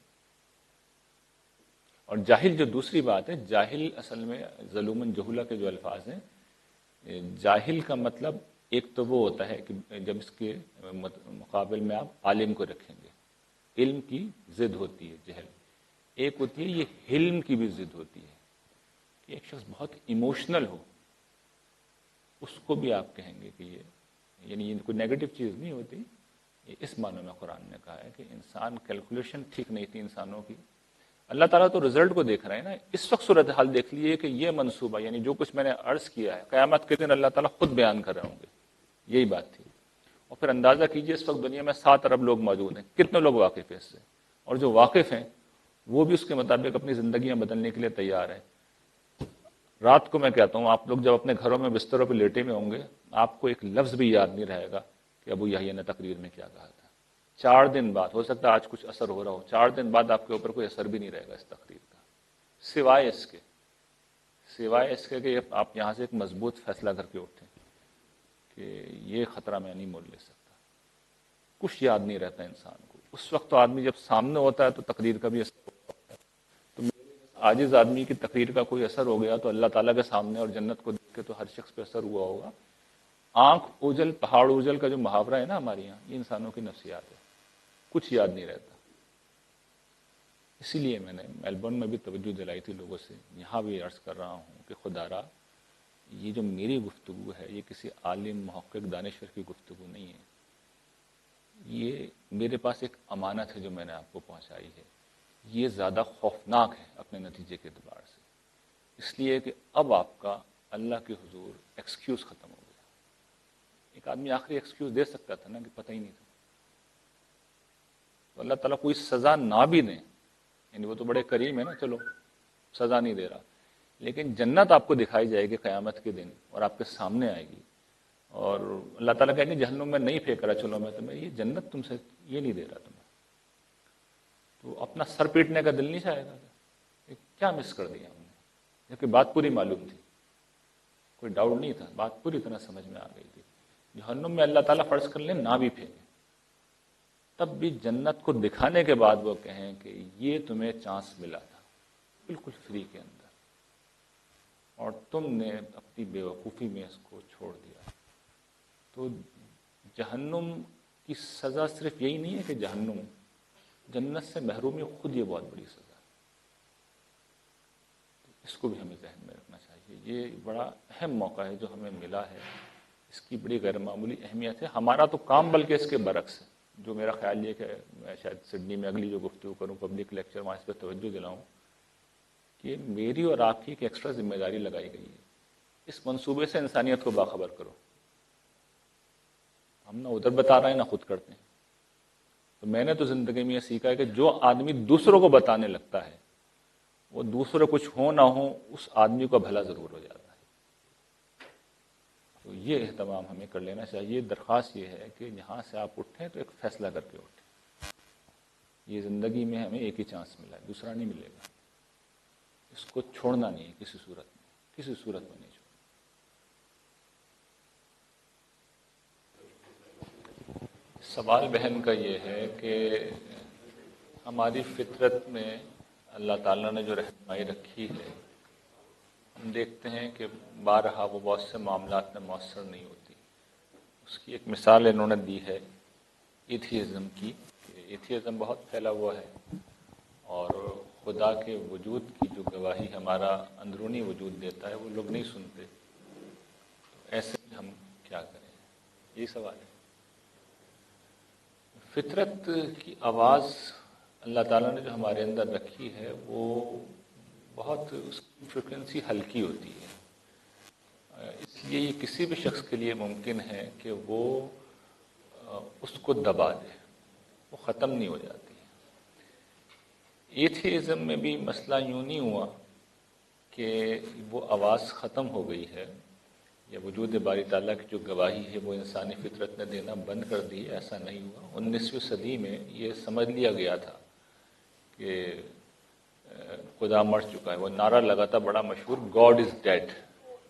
A: اور جاہل جو دوسری بات ہے، جاہل اصل میں ظلومن جہولہ کے جو الفاظ ہیں، جاہل کا مطلب ایک تو وہ ہوتا ہے کہ جب اس کے مقابل میں آپ عالم کو رکھیں گے، علم کی ضد ہوتی ہے جہل، ایک ہوتی ہے یہ حلم کی بھی ضد ہوتی ہے کہ ایک شخص بہت ایموشنل ہو، اس کو بھی آپ کہیں گے کہ یہ یعنی یہ کوئی نیگیٹو چیز نہیں ہوتی، یہ اس معنی میں قرآن نے کہا ہے کہ انسان کیلکولیشن ٹھیک نہیں تھی انسانوں کی. اللہ تعالیٰ تو رزلٹ کو دیکھ رہے ہیں نا. اس وقت صورتحال دیکھ لیے کہ یہ منصوبہ یعنی جو کچھ میں نے عرض کیا ہے قیامت کے دن اللہ تعالیٰ خود بیان کر رہے ہوں گے، یہی بات تھی. اور پھر اندازہ کیجئے اس وقت دنیا میں 7 ارب لوگ موجود ہیں، کتنے لوگ واقف ہیں اس سے، اور جو واقف ہیں وہ بھی اس کے مطابق اپنی زندگیاں بدلنے کے لیے تیار ہیں. رات کو میں کہتا ہوں آپ لوگ جب اپنے گھروں میں بستروں پہ لیٹے ہوئے ہوں گے، آپ کو ایک لفظ بھی یاد نہیں رہے گا کہ ابو یحییٰ نے تقریر میں کیا کہا تھا. 4 دن بعد، ہو سکتا ہے آج کچھ اثر ہو رہا ہو، 4 دن بعد آپ کے اوپر کوئی اثر بھی نہیں رہے گا اس تقریر کا، سوائے اس کے کہ آپ یہاں سے ایک مضبوط فیصلہ کر کے اٹھیں کہ یہ خطرہ میں نہیں مول لے سکتا. کچھ یاد نہیں رہتا انسان کو اس وقت. تو آدمی جب سامنے ہوتا ہے تو تقریر کا بھی اثر ہوتا ہے. تو عاجز آدمی کی تقریر کا کوئی اثر ہو گیا تو اللہ تعالیٰ کے سامنے اور جنت کو دیکھ کے تو ہر شخص پہ اثر ہوا ہوگا. آنکھ اوجل پہاڑ اوجل کا جو محاورہ ہے نا ہمارے یہاں، یہ انسانوں کی نفسیات ہے، کچھ یاد نہیں رہتا. اسی لیے میں نے میلبورن میں بھی توجہ دلائی تھی لوگوں سے، یہاں بھی عرض کر رہا ہوں کہ خدا را یہ جو میری گفتگو ہے یہ کسی عالم محقق دانشور کی گفتگو نہیں ہے، یہ میرے پاس ایک امانت ہے جو میں نے آپ کو پہنچائی ہے. یہ زیادہ خوفناک ہے اپنے نتیجے کے اعتبار سے، اس لیے کہ اب آپ کا اللہ کے حضور ایکسکیوز ختم ہو گیا. ایک آدمی آخری ایکسکیوز دے سکتا تھا نا کہ پتہ ہی نہیں تھا. تو اللہ تعالیٰ کوئی سزا نہ بھی دیں، یعنی وہ تو بڑے کریم ہے نا، چلو سزا نہیں دے رہا، لیکن جنت آپ کو دکھائی جائے گی قیامت کے دن اور آپ کے سامنے آئے گی، اور اللہ تعالیٰ کہیں گے جہنم میں نہیں پھینک رہا، چلو میں تمہیں یہ جنت تم سے یہ نہیں دے رہا تمہیں. تو اپنا سر پیٹنے کا دل نہیں چاہے گا کہ کیا مس کر دیا ہم نے، جبکہ بات پوری معلوم تھی، کوئی ڈاؤٹ نہیں تھا، بات پوری طرح سمجھ میں آ گئی تھی. جہنم میں اللہ تعالیٰ فرض کر لیں نہ بھی پھینکے، تب بھی جنت کو دکھانے کے بعد وہ کہیں کہ یہ تمہیں چانس ملا تھا بالکل فری کے اندر، اور تم نے اپنی بے وقوفی میں اس کو چھوڑ دیا. تو جہنم کی سزا صرف یہی نہیں ہے کہ جہنم، جنت سے محرومی خود یہ بہت بڑی سزا ہے. اس کو بھی ہمیں ذہن میں رکھنا چاہیے. یہ بڑا اہم موقع ہے جو ہمیں ملا ہے، اس کی بڑی غیر معمولی اہمیت ہے. ہمارا تو کام بلکہ اس کے برعکس ہے، جو میرا خیال یہ کہ میں شاید سڈنی میں اگلی جو گفتگو کروں پبلک لیکچر، وہاں اس پہ توجہ دلاؤں کہ میری اور آپ کی ایک ایکسٹرا ذمہ داری لگائی گئی ہے. اس منصوبے سے انسانیت کو باخبر کرو. ہم نہ ادھر بتا رہے ہیں نہ خود کرتے ہیں. تو میں نے تو زندگی میں یہ سیکھا ہے کہ جو آدمی دوسروں کو بتانے لگتا ہے وہ دوسرے کچھ ہو نہ ہو اس آدمی کو بھلا ضرور ہو جاتا ہے. تو یہ اہتمام ہمیں کر لینا چاہیے. درخواست یہ ہے کہ یہاں سے آپ اٹھیں تو ایک فیصلہ کر کے اٹھیں. یہ زندگی میں ہمیں ایک ہی چانس ملا ہے، دوسرا نہیں ملے گا. اس کو چھوڑنا نہیں ہے کسی صورت میں، کسی صورت میں نہیں چھوڑنا. سوال بہن کا یہ ہے کہ ہماری فطرت میں اللہ تعالیٰ نے جو رہنمائی رکھی ہے، ہم دیکھتے ہیں کہ بارہا وہ بہت سے معاملات میں مؤثر نہیں ہوتی. اس کی ایک مثال انہوں نے دی ہے ایتھیزم کی. ایتھیزم بہت پھیلا ہوا ہے اور خدا کے وجود کی جو گواہی ہمارا اندرونی وجود دیتا ہے وہ لوگ نہیں سنتے. تو ایسے میں ہم کیا کریں؟ یہی سوال ہے. فطرت کی آواز اللہ تعالیٰ نے جو ہمارے اندر رکھی ہے وہ بہت اس کی فریکوینسی ہلکی ہوتی ہے، اس لیے یہ کسی بھی شخص کے لیے ممکن ہے کہ وہ اس کو دبا دے، وہ ختم نہیں ہو جاتی. ایتھیزم میں بھی مسئلہ یوں نہیں ہوا کہ وہ آواز ختم ہو گئی ہے یا وجود باری تعالیٰ کی جو گواہی ہے وہ انسانی فطرت نے دینا بند کر دی. ایسا نہیں ہوا. 19ویں صدی میں یہ سمجھ لیا گیا تھا کہ خدا مر چکا ہے. وہ نعرہ لگا تھا بڑا مشہور، گاڈ از ڈیڈ.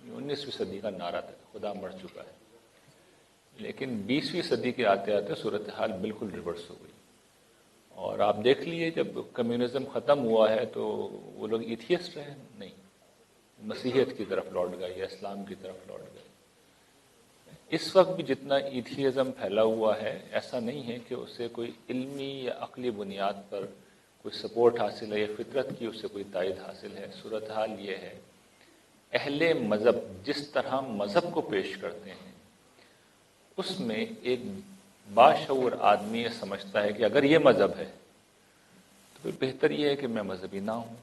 A: 19ویں صدی کا نعرہ تھا، خدا مر چکا ہے. لیکن 20ویں صدی کے آتے آتے صورتحال بالکل ریورس ہو گئی اور آپ دیکھ لیے جب کمیونزم ختم ہوا ہے تو وہ لوگ ایتھیسٹ رہے نہیں، مسیحیت کی طرف لوٹ گئے یا اسلام کی طرف لوٹ گئے۔ اس وقت بھی جتنا ایتھیزم پھیلا ہوا ہے ایسا نہیں ہے کہ اسے کوئی علمی یا عقلی بنیاد پر کوئی سپورٹ حاصل ہے یا فطرت کی اس سے کوئی تائید حاصل ہے۔ صورتحال یہ ہے اہل مذہب جس طرح مذہب کو پیش کرتے ہیں اس میں ایک باشعور آدمی یہ سمجھتا ہے کہ اگر یہ مذہب ہے تو پھر بہتر یہ ہے کہ میں مذہبی نہ ہوں،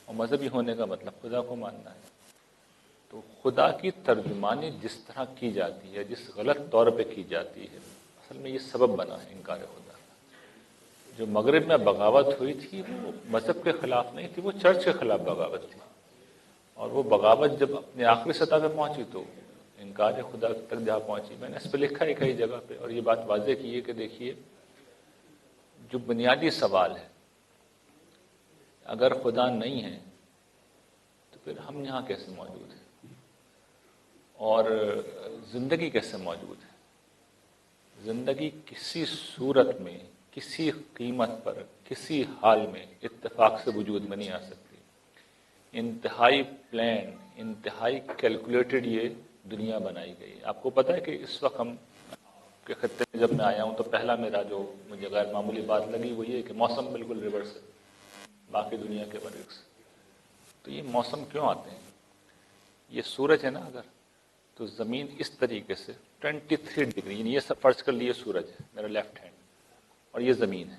A: اور مذہبی ہونے کا مطلب خدا کو ماننا ہے۔ تو خدا کی ترجمانی جس طرح کی جاتی ہے، جس غلط طور پہ کی جاتی ہے، اصل میں یہ سبب بنا ہے انکار خدا کا۔ جو مغرب میں بغاوت ہوئی تھی وہ مذہب کے خلاف نہیں تھی، وہ چرچ کے خلاف بغاوت تھی، اور وہ بغاوت جب اپنے آخری سطح پہ پہنچی تو انکار خدا تک جا پہنچی۔ میں نے اس پہ لکھا ہے کئی جگہ پہ، اور یہ بات واضح کی ہے کہ دیکھیے جو بنیادی سوال ہے، اگر خدا نہیں ہے تو پھر ہم یہاں کیسے موجود ہیں، اور زندگی کیسے موجود ہے؟ زندگی کسی صورت میں، کسی قیمت پر، کسی حال میں اتفاق سے وجود میں نہیں آ سکتی۔ انتہائی پلان، انتہائی کیلکولیٹڈ یہ دنیا بنائی گئی ہے۔ آپ کو پتہ ہے کہ اس وقت ہم کے خطے میں جب میں آیا ہوں تو پہلا میرا جو مجھے غیر معمولی بات لگی وہ یہ کہ موسم بالکل ریورس ہے باقی دنیا کے برعکس۔ تو یہ موسم کیوں آتے ہیں؟ یہ سورج ہے نا اگر، تو زمین اس طریقے سے 23 ڈگری، یعنی یہ سب فرض کر لیے سورج ہے میرا لیفٹ ہینڈ اور یہ زمین ہے،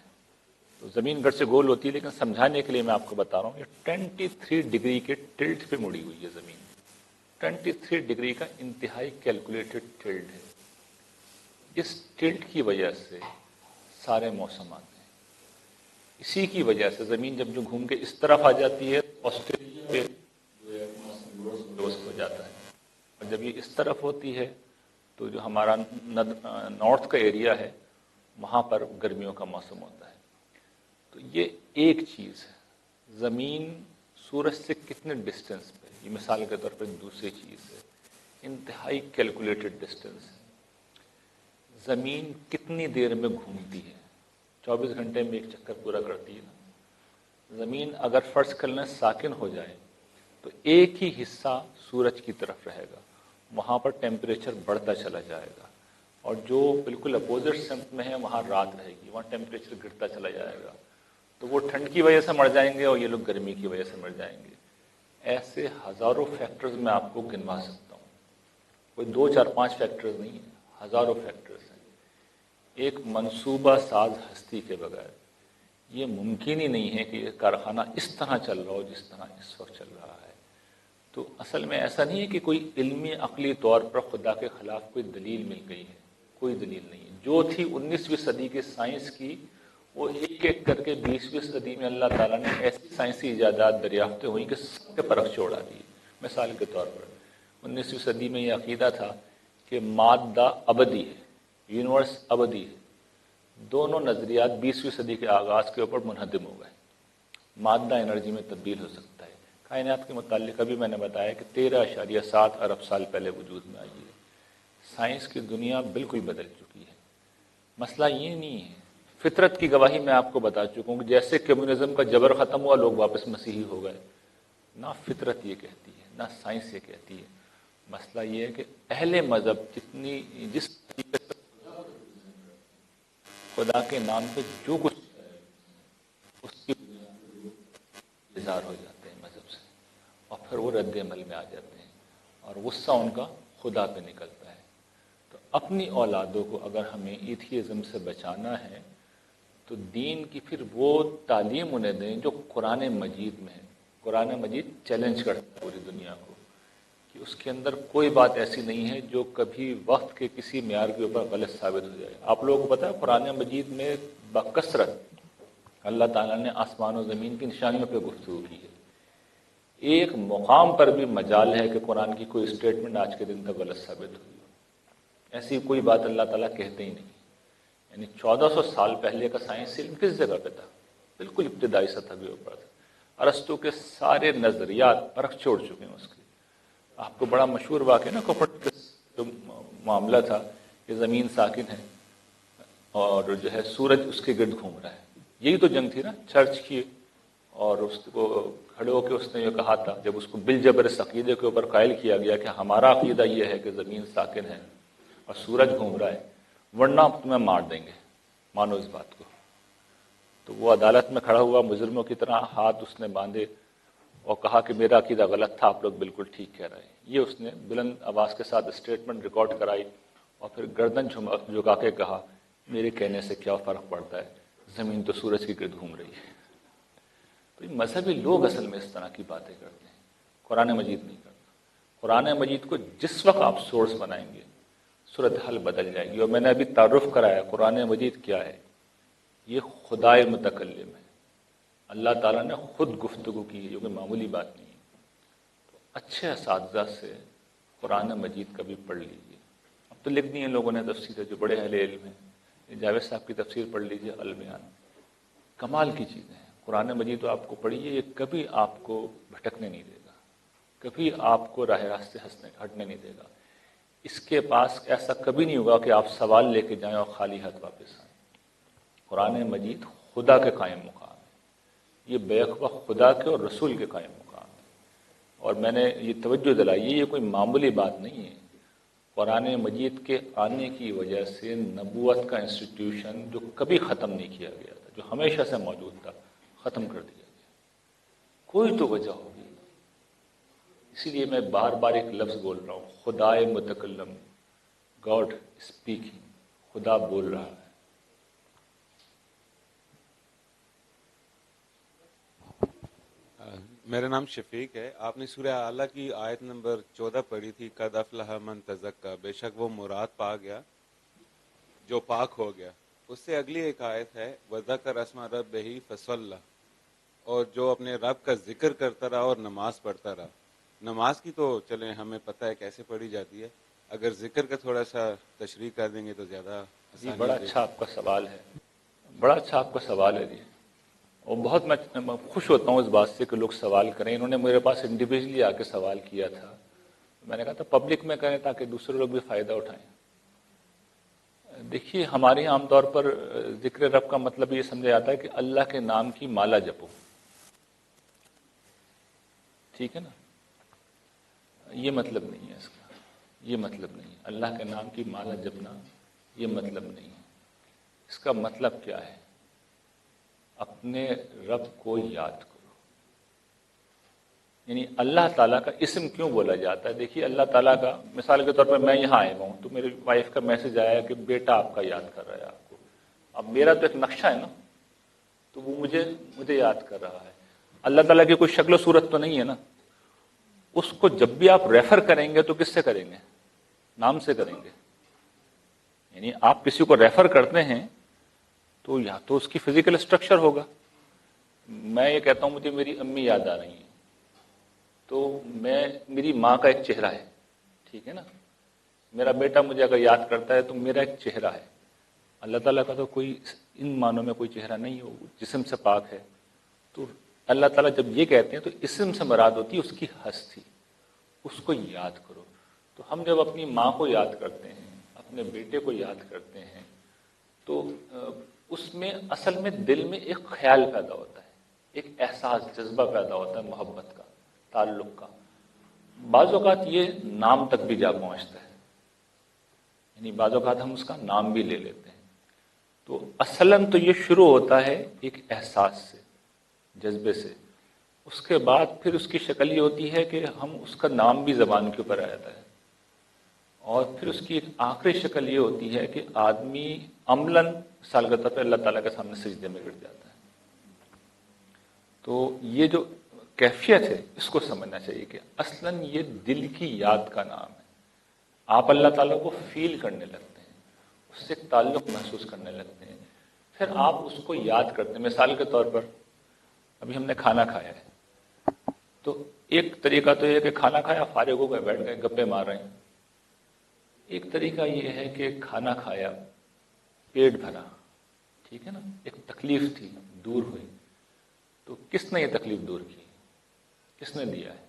A: تو زمین گھر سے گول ہوتی ہے لیکن سمجھانے کے لیے میں آپ کو بتا رہا ہوں یہ 23 ڈگری کے ٹلٹ پہ مڑی ہوئی ہے زمین۔ 23 ڈگری کا انتہائی کیلکولیٹڈ ٹلٹ ہے۔ اس ٹلٹ کی وجہ سے سارے موسم آتے ہیں، اسی کی وجہ سے زمین جب جو گھوم کے اس طرف آ جاتی ہے آسٹریلیا پہ درست ہو جاتا ہے، اور جب یہ اس طرف ہوتی ہے تو جو ہمارا نارتھ کا ایریا ہے وہاں پر گرمیوں کا موسم ہوتا ہے۔ تو یہ ایک چیز ہے۔ زمین سورج سے کتنے ڈسٹینس پہ، یہ مثال کے طور پر دوسری چیز ہے، انتہائی کیلکولیٹڈ ڈسٹینس ہے۔ زمین کتنی دیر میں گھومتی ہے؟ 24 گھنٹے میں ایک چکر پورا کرتی ہے نا۔ زمین اگر فرض کرنا ساکن ہو جائے تو ایک ہی حصہ سورج کی طرف رہے گا، وہاں پر ٹیمپریچر بڑھتا چلا جائے گا، اور جو بالکل اپوزٹ سمت میں ہے وہاں رات رہے گی، وہاں ٹیمپریچر گرتا چلا جائے گا، تو وہ ٹھنڈ کی وجہ سے مر جائیں گے اور یہ لوگ گرمی کی وجہ سے مر جائیں گے۔ ایسے ہزاروں فیکٹرز میں آپ کو گنوا سکتا ہوں، کوئی 2 4 5 فیکٹرز نہیں ہیں، ہزاروں فیکٹرز ہیں۔ ایک منصوبہ ساز ہستی کے بغیر یہ ممکن ہی نہیں ہے کہ یہ کارخانہ اس طرح چل رہا ہو جس طرح اس وقت چل رہا ہے۔ تو اصل میں ایسا نہیں ہے کہ کوئی علمی عقلی طور پر خدا کے خلاف کوئی دلیل مل گئی ہے، کوئی دلیل نہیں ہے۔ جو تھی 19ویں صدی کے سائنس کی، وہ ایک ایک کر کے 20ویں صدی میں اللہ تعالیٰ نے ایسی سائنسی ایجادات دریافتیں ہوئیں کہ سب کے پرکھ چھوڑا دی۔ مثال کے طور پر 19ویں صدی میں یہ عقیدہ تھا کہ مادہ ابدی ہے، یونیورس ابدی ہے۔ دونوں نظریات 20ویں صدی کے آغاز کے اوپر منہدم ہو گئے۔ مادہ انرجی میں تبدیل ہو سکتا ہے۔ کائنات کے متعلق ابھی میں نے بتایا کہ 13.7 ارب سال پہلے وجود میں آئی ہے۔ سائنس کی دنیا بالکل بدل چکی ہے۔ مسئلہ یہ نہیں ہے، فطرت کی گواہی میں آپ کو بتا چکا ہوں کہ جیسے کمیونزم کا جبر ختم ہوا لوگ واپس مسیحی ہو گئے، نہ فطرت یہ کہتی ہے نہ سائنس یہ کہتی ہے۔ مسئلہ یہ ہے کہ اہل مذہب جس طریقے سے خدا کے نام پہ جو کچھ اس کی اظہار ہو جاتے ہیں مذہب سے، اور پھر وہ رد عمل میں آ جاتے ہیں اور غصہ ان کا خدا پہ نکلتا ہے۔ تو اپنی اولادوں کو اگر ہمیں ایتھیزم سے بچانا ہے تو دین کی پھر وہ تعلیم انہیں دیں جو قرآن مجید میں ہے۔ قرآن مجید چیلنج کرتا ہے پوری دنیا کو کہ اس کے اندر کوئی بات ایسی نہیں ہے جو کبھی وقت کے کسی معیار کے اوپر غلط ثابت ہو جائے۔ آپ لوگوں کو پتہ ہے قرآن مجید میں بکثرت اللہ تعالیٰ نے آسمان و زمین کی نشانیوں پہ گفتگو کی ہے۔ ایک مقام پر بھی مجال ہے کہ قرآن کی کوئی اسٹیٹمنٹ آج کے دن تک غلط ثابت ہوئی ہو، ایسی کوئی بات اللہ تعالیٰ کہتے ہی نہیں۔ یعنی 1400 سال پہلے کا سائنس علم کس جگہ پہ تھا؟ بالکل ابتدائی سطح کے اوپر تھا۔ ارسطو کے سارے نظریات پرکھ چھوڑ چکے ہیں اس کے۔ آپ کو بڑا مشہور واقعہ نا کوپرنیکس جو معاملہ تھا کہ زمین ساکن ہے اور جو ہے سورج اس کے گرد گھوم رہا ہے، یہی تو جنگ تھی نا چرچ کی، اور اس کو کھڑے ہو کے اس نے یہ کہا تھا جب اس کو بالجبر اس عقیدے کے اوپر قائل کیا گیا کہ ہمارا عقیدہ یہ ہے کہ زمین ساکن ہے اور سورج گھوم رہا ہے، ورنہ ہم تمہیں مار دیں گے، مانو اس بات کو. تو وہ عدالت میں کھڑا ہوا مجرموں کی طرح، ہاتھ اس نے باندھے اور کہا کہ میرا عقیدہ غلط تھا، آپ لوگ بالکل ٹھیک کہہ رہے ہیں. یہ اس نے بلند آواز کے ساتھ اسٹیٹمنٹ ریکارڈ کرائی اور پھر گردن جھکا کے کہا میرے کہنے سے کیا فرق پڑتا ہے، زمین تو سورج کے گرد گھوم رہی ہے. تو یہ مذہبی لوگ اصل میں اس طرح کی باتیں کرتے ہیں، قرآن مجید نہیں کرتا. قرآن مجید کو جس وقت آپ سورس بنائیں گے صورتحال بدل جائے گی. اور میں نے ابھی تعارف کرایا قرآن مجید کیا ہے. یہ خدائے متکلم ہے، اللہ تعالیٰ نے خود گفتگو کی ہے، جو کہ معمولی بات نہیں ہے. تو اچھے اساتذہ سے قرآن مجید کا بھی پڑھ لیجیے. اب تو لکھ دی ہیں لوگوں نے تفسیر، جو بڑے اہل علم ہیں، جاوید صاحب کی تفسیر پڑھ لیجیے البیان، کمال کی چیزیں ہیں. قرآن مجید تو آپ کو پڑھیے، یہ کبھی آپ کو بھٹکنے نہیں دے گا، کبھی آپ کو راہ راست سے ہٹنے نہیں دے گا. اس کے پاس ایسا کبھی نہیں ہوگا کہ آپ سوال لے کے جائیں اور خالی ہاتھ واپس آئیں. قرآن مجید خدا کے قائم مقام ہے، یہ بیک وقت خدا کے اور رسول کے قائم مقام ہے. اور میں نے یہ توجہ دلائی ہے، یہ کوئی معمولی بات نہیں ہے. قرآن مجید کے آنے کی وجہ سے نبوت کا انسٹیٹیوشن جو کبھی ختم نہیں کیا گیا تھا، جو ہمیشہ سے موجود تھا، ختم کر دیا گیا. کوئی تو وجہ ہوگی. اسی لیے میں بار بار ایک لفظ بول رہا ہوں، خدائے متکلم، گاڈ اسپیکنگ، خدا بول رہا ہے.
E: میرا نام شفیق ہے. آپ نے سورہ اعلیٰ کی آیت نمبر 14 پڑھی تھی، قد افلح من تزکا، بے شک وہ مراد پا گیا جو پاک ہو گیا. اس سے اگلی ایک آیت ہے وذکر اسم ربہ فصلی، اور جو اپنے رب کا ذکر کرتا رہا اور نماز پڑھتا رہا. نماز کی تو چلیں ہمیں پتہ ہے کیسے پڑھی جاتی ہے، اگر ذکر کا تھوڑا سا تشریح کر دیں گے تو زیادہ
A: جی
E: آسانی
A: بڑا
E: ہو جائے
A: اچھا
E: گی.
A: آپ کا سوال ہے، بڑا اچھا آپ کا سوال ہے جی. اور بہت میں خوش ہوتا ہوں اس بات سے کہ لوگ سوال کریں. انہوں نے میرے پاس انڈیویجلی آ کے سوال کیا تھا، میں نے کہا تھا پبلک میں کریں تاکہ دوسرے لوگ بھی فائدہ اٹھائیں. دیکھیے ہمارے یہاں عام طور پر ذکر رب کا مطلب یہ سمجھا جاتا ہے کہ اللہ کے نام کی مالا جپو، ٹھیک ہے نا. یہ مطلب نہیں ہے اس کا، یہ مطلب نہیں ہے. اللہ کے نام کی مالا جپنا یہ مطلب نہیں ہے. اس کا مطلب کیا ہے؟ اپنے رب کو یاد کرو. یعنی اللہ تعالیٰ کا اسم کیوں بولا جاتا ہے؟ دیکھیے اللہ تعالیٰ کا، مثال کے طور پر میں یہاں آئے ہوں تو میری وائف کا میسج آیا کہ بیٹا آپ کا یاد کر رہا ہے آپ کو. اب میرا تو ایک نقشہ ہے نا، تو وہ مجھے یاد کر رہا ہے. اللہ تعالیٰ کی کوئی شکل و صورت تو نہیں ہے نا. اس کو جب بھی آپ ریفر کریں گے تو کس سے کریں گے؟ نام سے کریں گے. یعنی آپ کسی کو ریفر کرتے ہیں تو یا تو اس کی فزیکل اسٹرکچر ہوگا. میں یہ کہتا ہوں مجھے میری امی یاد آ رہی ہیں، تو میری ماں کا ایک چہرہ ہے، ٹھیک ہے نا. میرا بیٹا مجھے اگر یاد کرتا ہے تو میرا ایک چہرہ ہے. اللہ تعالیٰ کا تو کوئی ان معنوں میں کوئی چہرہ نہیں ہو، جسم سے پاک ہے. تو اللہ تعالیٰ جب یہ کہتے ہیں تو اسم سے مراد ہوتی ہے اس کی ہستی، اس کو یاد کرو. تو ہم جب اپنی ماں کو یاد کرتے ہیں، اپنے بیٹے کو یاد کرتے ہیں، تو اس میں اصل میں دل میں ایک خیال پیدا ہوتا ہے، ایک احساس، جذبہ پیدا ہوتا ہے محبت کا، تعلق کا. بعض اوقات یہ نام تک بھی جا پہنچتا ہے، یعنی بعض اوقات ہم اس کا نام بھی لے لیتے ہیں. تو اصلاً تو یہ شروع ہوتا ہے ایک احساس سے، جذبے سے. اس کے بعد پھر اس کی شکل یہ ہوتی ہے کہ ہم اس کا نام بھی زبان کے اوپر آ جاتا ہے. اور پھر اس کی ایک آخری شکل یہ ہوتی ہے کہ آدمی عملاً مثال کے طور پہ اللہ تعالیٰ کے سامنے سجدے میں گر جاتا ہے. تو یہ جو کیفیت ہے اس کو سمجھنا چاہیے کہ اصلاً یہ دل کی یاد کا نام ہے. آپ اللہ تعالیٰ کو فیل کرنے لگتے ہیں، اس سے ایک تعلق محسوس کرنے لگتے ہیں، پھر آپ اس کو یاد کرتے ہیں. مثال کے طور پر ابھی ہم نے کھانا کھایا ہے، تو ایک طریقہ تو یہ ہے کہ کھانا کھایا فارغ ہو گئے، بیٹھ گئے گپے مار رہے ہیں. ایک طریقہ یہ ہے کہ کھانا کھایا، پیٹ بھرا، ٹھیک ہے نا، ایک تکلیف تھی دور ہوئی. تو کس نے یہ تکلیف دور کی؟ کس نے دیا ہے؟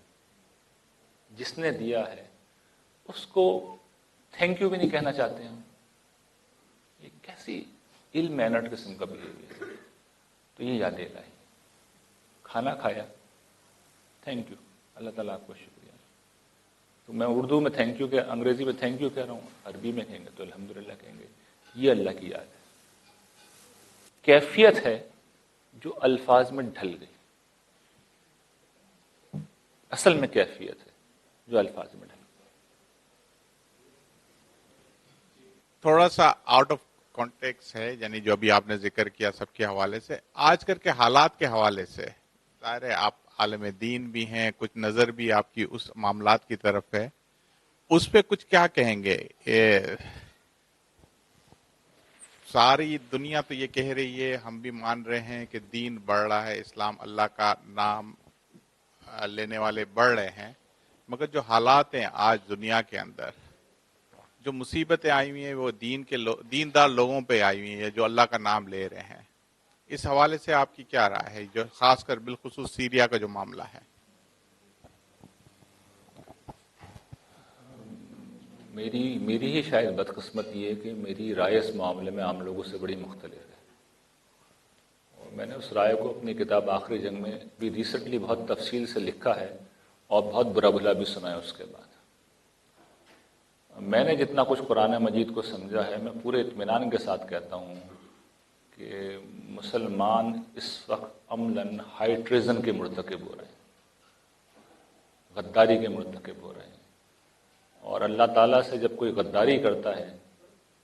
A: جس نے دیا ہے اس کو تھینک یو بھی نہیں کہنا چاہتے ہم. یہ کیسی ایل مینرڈ قسم کا بیہیویئر ہے. تو یہ یادیں لائی. کھانا کھایا, تھینک یو, اللہ تعالیٰ آپ کو شکریہ. تو میں اردو میں تھینک یو کہ انگریزی میں تھینک یو کہہ رہا ہوں, عربی میں کہیں گے تو الحمدللہ کہیں گے. یہ اللہ کی یاد ہے, کیفیت ہے جو الفاظ میں ڈھل گئی. اصل میں کیفیت ہے جو الفاظ میں ڈھل گئی.
F: تھوڑا سا آؤٹ آف کانٹیکس ہے، یعنی جو ابھی آپ نے ذکر کیا سب کے حوالے سے، آج کل کے حالات کے حوالے سے ظاہر ہے آپ عالم دین بھی ہیں، کچھ نظر بھی آپ کی اس معاملات کی طرف ہے، اس پہ کچھ کیا کہیں گے؟ ساری دنیا تو یہ کہہ رہی ہے، ہم بھی مان رہے ہیں کہ دین بڑھ رہا ہے، اسلام اللہ کا نام لینے والے بڑھ رہے ہیں، مگر جو حالات ہیں آج دنیا کے اندر، جو مصیبتیں آئی ہوئی ہیں وہ دیندار لوگوں پہ آئی ہوئی ہیں جو اللہ کا نام لے رہے ہیں، اس حوالے سے آپ کی کیا رائے ہے، جو خاص کر بالخصوص سیریا کا جو معاملہ ہے؟
A: میری ہی شاید بدقسمتی ہے کہ میری رائے اس معاملے میں عام لوگوں سے بڑی مختلف ہے، اور میں نے اس رائے کو اپنی کتاب آخری جنگ میں بھی ریسنٹلی بہت تفصیل سے لکھا ہے اور بہت برا بھلا بھی سنا ہے. اس کے بعد میں نے جتنا کچھ قرآن مجید کو سمجھا ہے، میں پورے اطمینان کے ساتھ کہتا ہوں کہ مسلمان اس وقت عملاً ہائی ٹریزن کے مرتکب ہو رہے ہیں، غداری کے مرتکب ہو رہے ہیں. اور اللہ تعالیٰ سے جب کوئی غداری کرتا ہے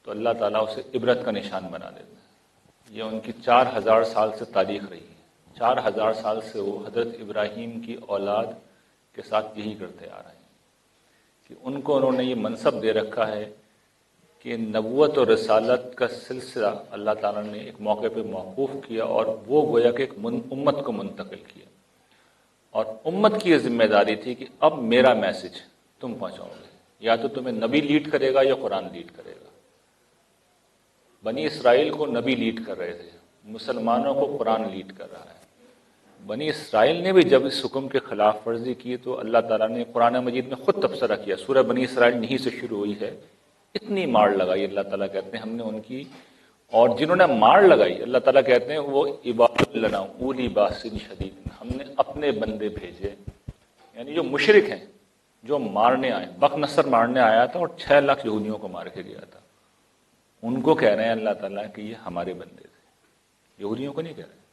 A: تو اللہ تعالیٰ اسے عبرت کا نشان بنا دیتا ہے. یہ ان کی 4000 سال سے تاریخ رہی ہے. 4000 سال سے وہ حضرت ابراہیم کی اولاد کے ساتھ یہی کرتے آ رہے ہیں کہ ان کو انہوں نے یہ منصب دے رکھا ہے کہ نبوت اور رسالت کا سلسلہ اللہ تعالیٰ نے ایک موقع پہ موقوف کیا اور وہ گویا کہ ایک امت کو منتقل کیا، اور امت کی یہ ذمہ داری تھی کہ اب میرا میسج تم پہنچاؤ گے، یا تو تمہیں نبی لیڈ کرے گا یا قرآن لیڈ کرے گا. بنی اسرائیل کو نبی لیڈ کر رہے تھے، مسلمانوں کو قرآن لیڈ کر رہا ہے. بنی اسرائیل نے بھی جب اس حکم کے خلاف ورزی کی تو اللہ تعالیٰ نے قرآن مجید میں خود تبصرہ کیا. سورہ بنی اسرائیل نہیں سے شروع ہوئی ہے، اتنی مار لگائی. اللہ تعالیٰ کہتے ہیں ہم نے ان کی، اور جنہوں نے مار لگائی اللہ تعالیٰ کہتے ہیں وہ عباد لنا اولی باس شدید، ہم نے اپنے بندے بھیجے. یعنی جو مشرک ہیں، جو مارنے آئے، بخت نصر مارنے آیا تھا اور 6 لاکھ یہودیوں کو مار کے گیا تھا، ان کو کہہ رہے ہیں اللہ تعالیٰ کہ یہ ہمارے بندے تھے. یہودیوں کو نہیں کہہ رہے،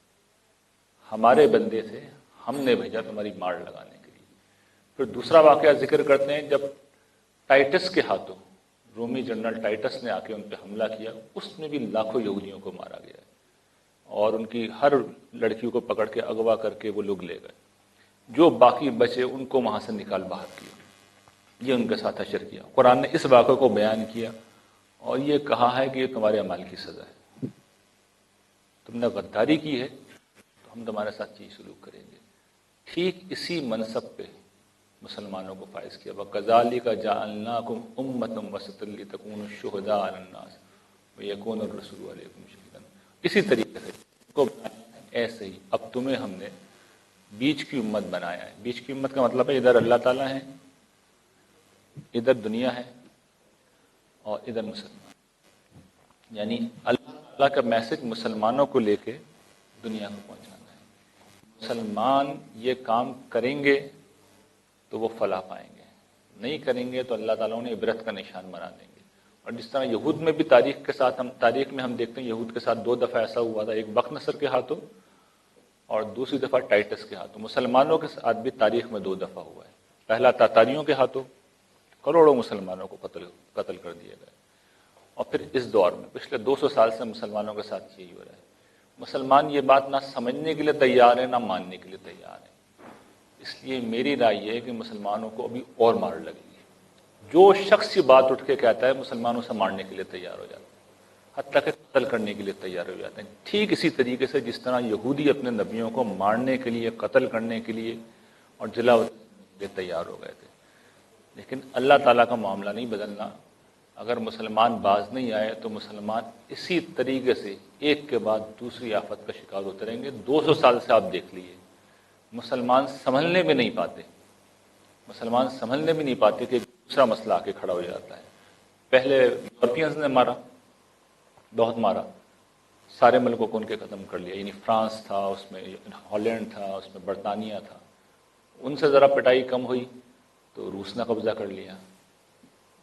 A: ہمارے بندے تھے، ہم نے بھیجا تمہاری مار لگانے کے لیے. پھر دوسرا واقعہ ذکر کرتے ہیں جب ٹائٹس کے ہاتھوں، رومی جنرل ٹائٹس نے آ کے ان پہ حملہ کیا، اس میں بھی لاکھوں یہودیوں کو مارا گیا اور ان کی ہر لڑکیوں کو پکڑ کے اغوا کر کے وہ لوگ لے گئے. جو باقی بچے ان کو وہاں سے نکال باہر کیا، یہ ان کے ساتھ حشر کیا. قرآن نے اس واقعے کو بیان کیا اور یہ کہا ہے کہ یہ تمہارے اعمال کی سزا ہے، تم نے غداری کی ہے تو ہم تمہارے ساتھ چیز سلوک کریں گے. ٹھیک اسی منصب پہ مسلمانوں کو فائز کیا. وَكَذَلِكَ جَعَلْنَاكُمْ أُمَّةً وَسَطًا لِتَكُونُوا شُهَدَاءَ عَلَى النَّاسِ وَيَكُونَ الرَّسُولُ عَلَيْكُمْ شَهِيدًا. اسی طریقے سے کو ایسے ہی اب تمہیں ہم نے بیچ کی امت بنایا ہے. بیچ کی امت کا مطلب ہے ادھر اللہ تعالیٰ ہے، ادھر دنیا ہے اور ادھر مسلمان. یعنی اللہ تعالیٰ کا میسج مسلمانوں کو لے کے دنیا کو پہنچانا ہے. مسلمان یہ کام کریں گے تو وہ فلاح پائیں گے، نہیں کریں گے تو اللہ تعالیٰ انہیں عبرت کا نشان بنا دیں گے. اور جس طرح یہود میں بھی تاریخ میں ہم دیکھتے ہیں یہود کے ساتھ 2 دفعہ ایسا ہوا تھا، ایک بخت نصر کے ہاتھوں اور دوسری دفعہ ٹائٹس کے ہاتھوں. مسلمانوں کے ساتھ بھی تاریخ میں 2 دفعہ ہوا ہے. پہلا تاتاریوں کے ہاتھوں کروڑوں مسلمانوں کو قتل کر دیا گیا، اور پھر اس دور میں پچھلے 200 سال سے مسلمانوں کے ساتھ یہی ہو رہا ہے. مسلمان یہ بات نہ سمجھنے کے لیے تیار ہے نہ ماننے کے لیے تیار ہے. اس لیے میری رائے یہ ہے کہ مسلمانوں کو ابھی اور مار لگی ہے. جو شخص یہ بات اٹھ کے کہتا ہے مسلمانوں سے مارنے کے لیے تیار ہو جاتا ہے، حتیٰ کہ قتل کرنے کے لیے تیار ہو جاتے ہیں. ٹھیک اسی طریقے سے جس طرح یہودی اپنے نبیوں کو مارنے کے لیے، قتل کرنے کے لیے اور جلا کے لیے تیار ہو گئے تھے. لیکن اللہ تعالیٰ کا معاملہ نہیں بدلنا. اگر مسلمان باز نہیں آئے تو مسلمان اسی طریقے سے ایک کے بعد دوسری آفت کا شکار ہوتے رہیں گے. 200 سال سے آپ دیکھ لیجیے مسلمان سنبھلنے بھی نہیں پاتے، مسلمان سنبھلنے بھی نہیں پاتے کہ دوسرا مسئلہ آ کے کھڑا ہو جاتا ہے. پہلے یورپینز نے مارا، بہت مارا، سارے ملکوں کو ان کے ختم کر لیا، یعنی فرانس تھا، اس میں ہالینڈ تھا، اس میں برطانیہ تھا، ان سے ذرا پٹائی کم ہوئی تو روس نے قبضہ کر لیا،